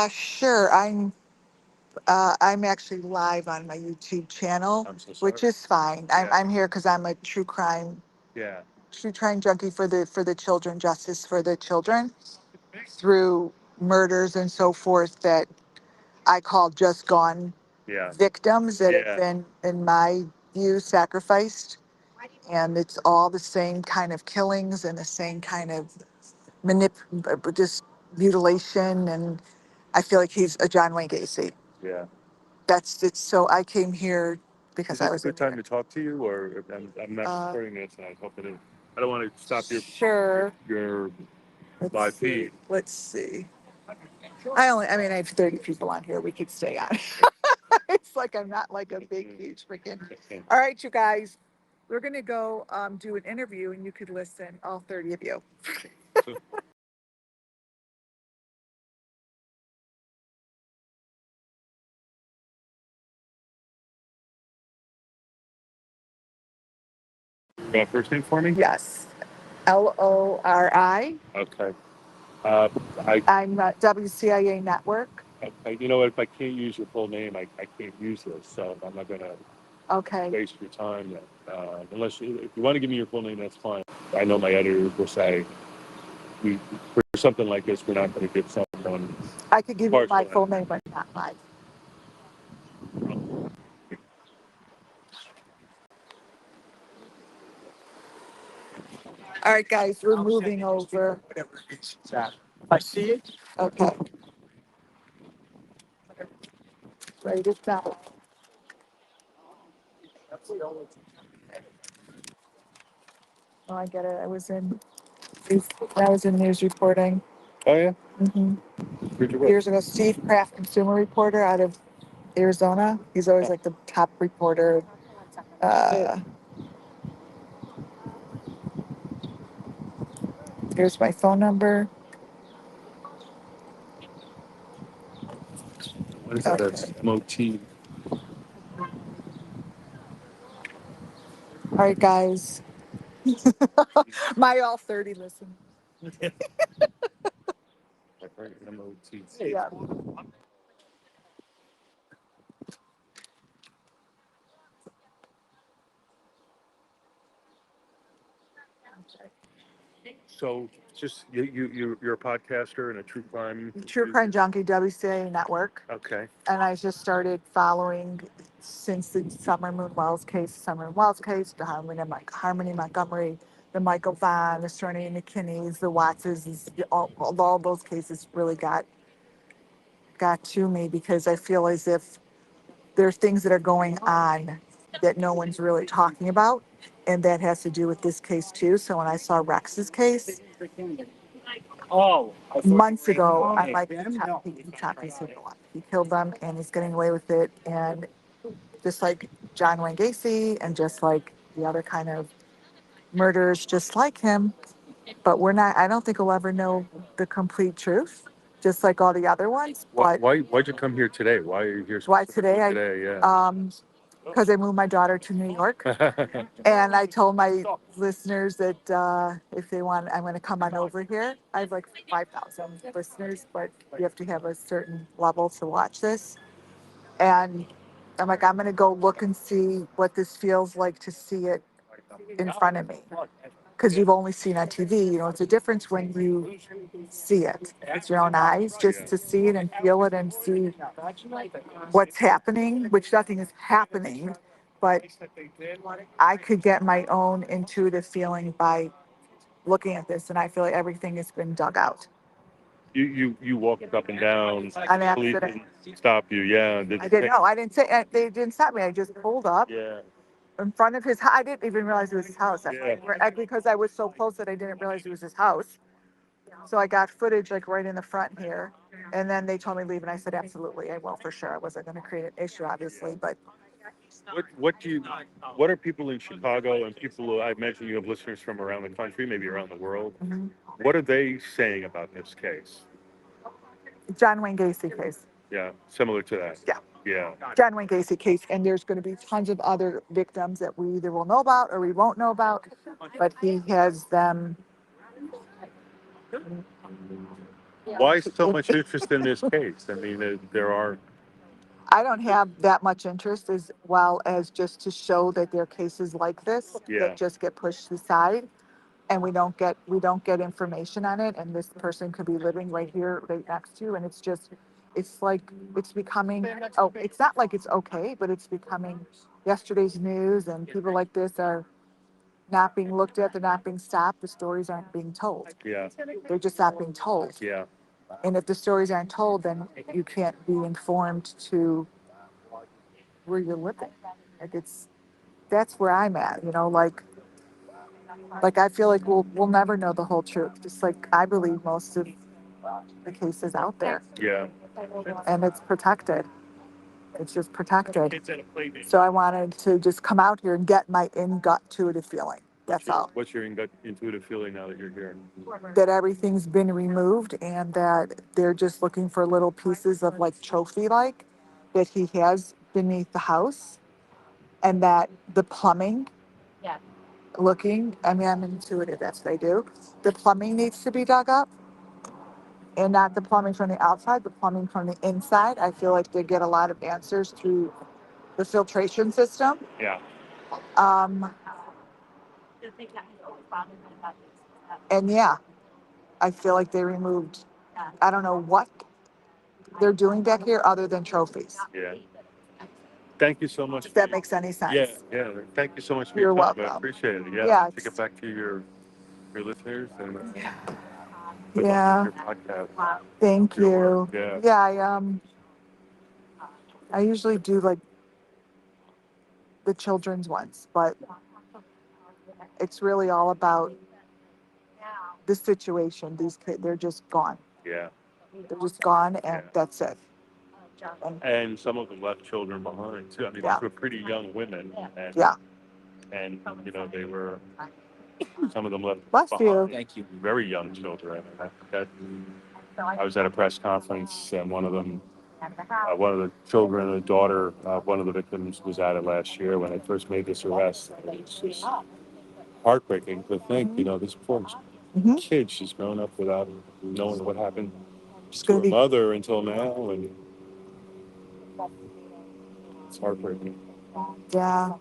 Speaker 1: sure. I'm actually live on my YouTube channel,
Speaker 7: I'm so sorry.
Speaker 1: which is fine. I'm
Speaker 7: Yeah.
Speaker 1: I'm here because I'm a
Speaker 7: Yeah.
Speaker 1: true crime junkie for the children, justice for the children, through murders and so forth that I call just gone
Speaker 7: Yeah.
Speaker 1: victims that have
Speaker 7: Yeah.
Speaker 1: been, in my view, sacrificed. And it's all the same kind of killings and the same kind of just mutilation. And I feel like he's a John Wayne Gacy.
Speaker 7: Yeah.
Speaker 1: That's it. So I came here because
Speaker 7: Is
Speaker 1: I
Speaker 7: this a
Speaker 1: was
Speaker 7: good
Speaker 1: in
Speaker 7: time
Speaker 1: there.
Speaker 7: to talk to you, or I'm not recording this, and I hope it is. I don't want to stop
Speaker 1: Sure.
Speaker 7: your
Speaker 1: Let's
Speaker 7: live
Speaker 1: see.
Speaker 7: feed.
Speaker 1: Let's see. I have 30 people on here. We could stay on. It's like I'm not like a big, huge freaking. All right, you guys, we're gonna go do an interview, and you could listen, all 30 of you.
Speaker 7: That first name for me?
Speaker 1: Yes, Lori.
Speaker 7: Okay. Uh, I,
Speaker 1: I'm WCIA Network.
Speaker 7: you know what? If I can't use your full name, I can't use this, so I'm not gonna
Speaker 1: Okay.
Speaker 7: waste your time. Unless if you want to give me your full name, that's fine. I know my editor will say we for something like this, we're not going to give someone
Speaker 1: I could give you my
Speaker 7: partial.
Speaker 1: full name, but not mine. All right, guys, we're moving over.
Speaker 7: Whatever it's at. If I see it,
Speaker 1: Okay. Write it down. Oh, I get it. I was in news reporting.
Speaker 7: oh yeah,
Speaker 1: Hmm.
Speaker 7: where'd you work?
Speaker 1: Years ago. Steve Kraft, consumer reporter out of Arizona. He's always like the top reporter. Uh, Here's my phone number.
Speaker 7: What is that? That's MOT.
Speaker 1: All right, guys. My all 30 listen.
Speaker 7: MOT.
Speaker 1: Yeah.
Speaker 7: So just you're a podcaster and a true crime.
Speaker 1: True Crime Junkie, WCA Network.
Speaker 7: Okay.
Speaker 1: And I just started following since the Summer Moon Wells case, the Harmony Montgomery, the Michael Vaughn, the Serenity McKinney's, the Wattses, all those cases really got to me because I feel as if there are things that are going on that no one's really talking about. And that has to do with this case too. So when I saw Rex's case
Speaker 7: Oh,
Speaker 1: months ago, I'm like, he chopped his head off. He killed them and he's getting away with it. And just like John Wayne Gacy and just like the other kind of murderers just like him. But I don't think we'll ever know the complete truth, just like all the other ones. But
Speaker 7: why'd you come here today? Why are you here
Speaker 1: why
Speaker 7: specifically
Speaker 1: today?
Speaker 7: Yeah.
Speaker 1: Because I moved my daughter to New York. And I told my listeners that if they want, I'm going to come on over here. I have like 5,000 listeners, but you have to have a certain level to watch this. And I'm like, I'm going to go look and see what this feels like to see it in front of me. Because you've only seen on TV, it's a difference when you see it with your own eyes, just to see it and feel it and see what's happening, which nothing is happening. But I could get my own intuitive feeling by looking at this, and I feel like everything has been dug out.
Speaker 7: You walked up and down.
Speaker 1: An
Speaker 7: Police
Speaker 1: accident.
Speaker 7: didn't stop you. Yeah.
Speaker 1: I didn't know. I didn't say they didn't stop me. I just pulled up
Speaker 7: Yeah.
Speaker 1: in front of his house. I didn't even realize it was his house.
Speaker 7: Yeah.
Speaker 1: Because I was so close that I didn't realize it was his house. So I got footage like right in the front here. And then they told me to leave, and I said, absolutely, I will for sure. I wasn't going to create an issue, obviously, but
Speaker 7: What are people in Chicago and people, I imagine you have listeners from around the country, maybe around the world.
Speaker 1: mhm.
Speaker 7: What are they saying about this case?
Speaker 1: John Wayne Gacy case.
Speaker 7: Yeah, similar to that.
Speaker 1: Yeah.
Speaker 7: Yeah.
Speaker 1: John Wayne Gacy case, and there's going to be tons of other victims that we either will know about or we won't know about, but he has them.
Speaker 7: Why so much interest in this case? I mean, there are.
Speaker 1: I don't have that much interest as well as just to show that there are cases like this
Speaker 7: Yeah.
Speaker 1: that just get pushed aside and we don't get information on it, and this person could be living right here, right next to you, and it's like it's becoming, oh, it's not like it's okay, but it's becoming yesterday's news, and people like this are not being looked at, they're not being stopped, the stories aren't being told.
Speaker 7: Yeah.
Speaker 1: They're just not being told.
Speaker 7: Yeah.
Speaker 1: And if the stories aren't told, then you can't be informed to where you're living. Like that's where I'm at, like I feel like we'll never know the whole truth. Just like I believe most of the cases out there.
Speaker 7: Yeah.
Speaker 1: And it's protected. It's just protected. So I wanted to just come out here and get my gut intuitive feeling. That's all.
Speaker 7: What's your intuitive feeling now that you're here?
Speaker 1: That everything's been removed and that they're just looking for little pieces of like trophy that he has beneath the house, and that the plumbing I'm intuitive, that's what I do. The plumbing needs to be dug up, and not the plumbing from the outside, the plumbing from the inside. I feel like they get a lot of answers through the filtration system.
Speaker 7: Yeah.
Speaker 1: And yeah, I feel like they removed, I don't know what they're doing back here other than trophies.
Speaker 7: Yeah. Thank you so much.
Speaker 1: If that makes any sense.
Speaker 7: Yeah, yeah. Thank you so much for
Speaker 1: You're
Speaker 7: your time.
Speaker 1: welcome.
Speaker 7: I appreciate it. Yeah.
Speaker 1: Yeah,
Speaker 7: Take it back to your listeners and
Speaker 1: Yeah.
Speaker 7: your podcast.
Speaker 1: Thank
Speaker 7: Your
Speaker 1: you.
Speaker 7: work, yeah.
Speaker 1: Yeah, I usually do like the children's ones, but it's really all about the situation. These kids, they're just gone.
Speaker 7: Yeah.
Speaker 1: They're just gone, and
Speaker 7: Yeah.
Speaker 1: that's it.
Speaker 7: And some of them left children behind too. I mean,
Speaker 1: Yeah.
Speaker 7: these were pretty young women. And,
Speaker 1: Yeah.
Speaker 7: And they were. Some of them left
Speaker 1: Bless
Speaker 7: behind.
Speaker 1: you.
Speaker 3: Thank you.
Speaker 7: Very young children. I was at a press conference, and one of them
Speaker 8: One of the children, a daughter, one of the victims was at it last year when I first made this arrest. It's just heartbreaking to think, this poor
Speaker 1: Mhm.
Speaker 8: kid, she's grown up without knowing what happened
Speaker 1: She's
Speaker 8: to
Speaker 1: gonna
Speaker 8: her
Speaker 1: be,
Speaker 8: mother until now, and it's heartbreaking.
Speaker 1: yeah,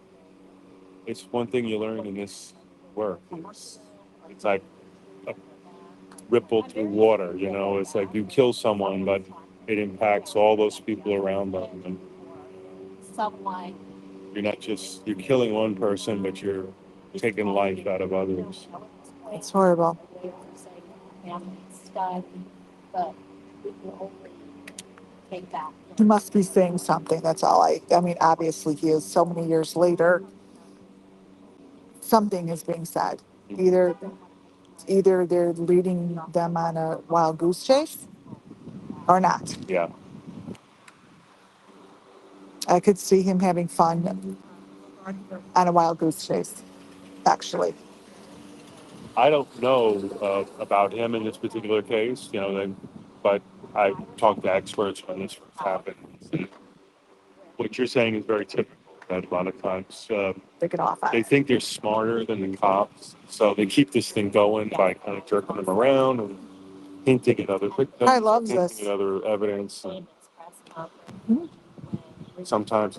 Speaker 8: It's one thing you learn in this work. It's like a ripple through water, It's like you kill someone, but it impacts all those people around them. And you're killing one person, but you're taking life out of others.
Speaker 1: it's horrible. He must be saying something. That's all I mean, obviously he is so many years later, something is being said. Either they're leading them on a wild goose chase or not.
Speaker 8: Yeah.
Speaker 1: I could see him having fun on a wild goose chase, actually.
Speaker 8: I don't know about him in this particular case, but I talked to experts when this first happened. And what you're saying is very typical. That a lot of times
Speaker 1: They get off on
Speaker 8: they
Speaker 1: it.
Speaker 8: think they're smarter than the cops, so they keep this thing going by kind of jerking them around and hinting at other victims,
Speaker 1: I loves
Speaker 8: hinting
Speaker 1: this.
Speaker 8: at other evidence. And sometimes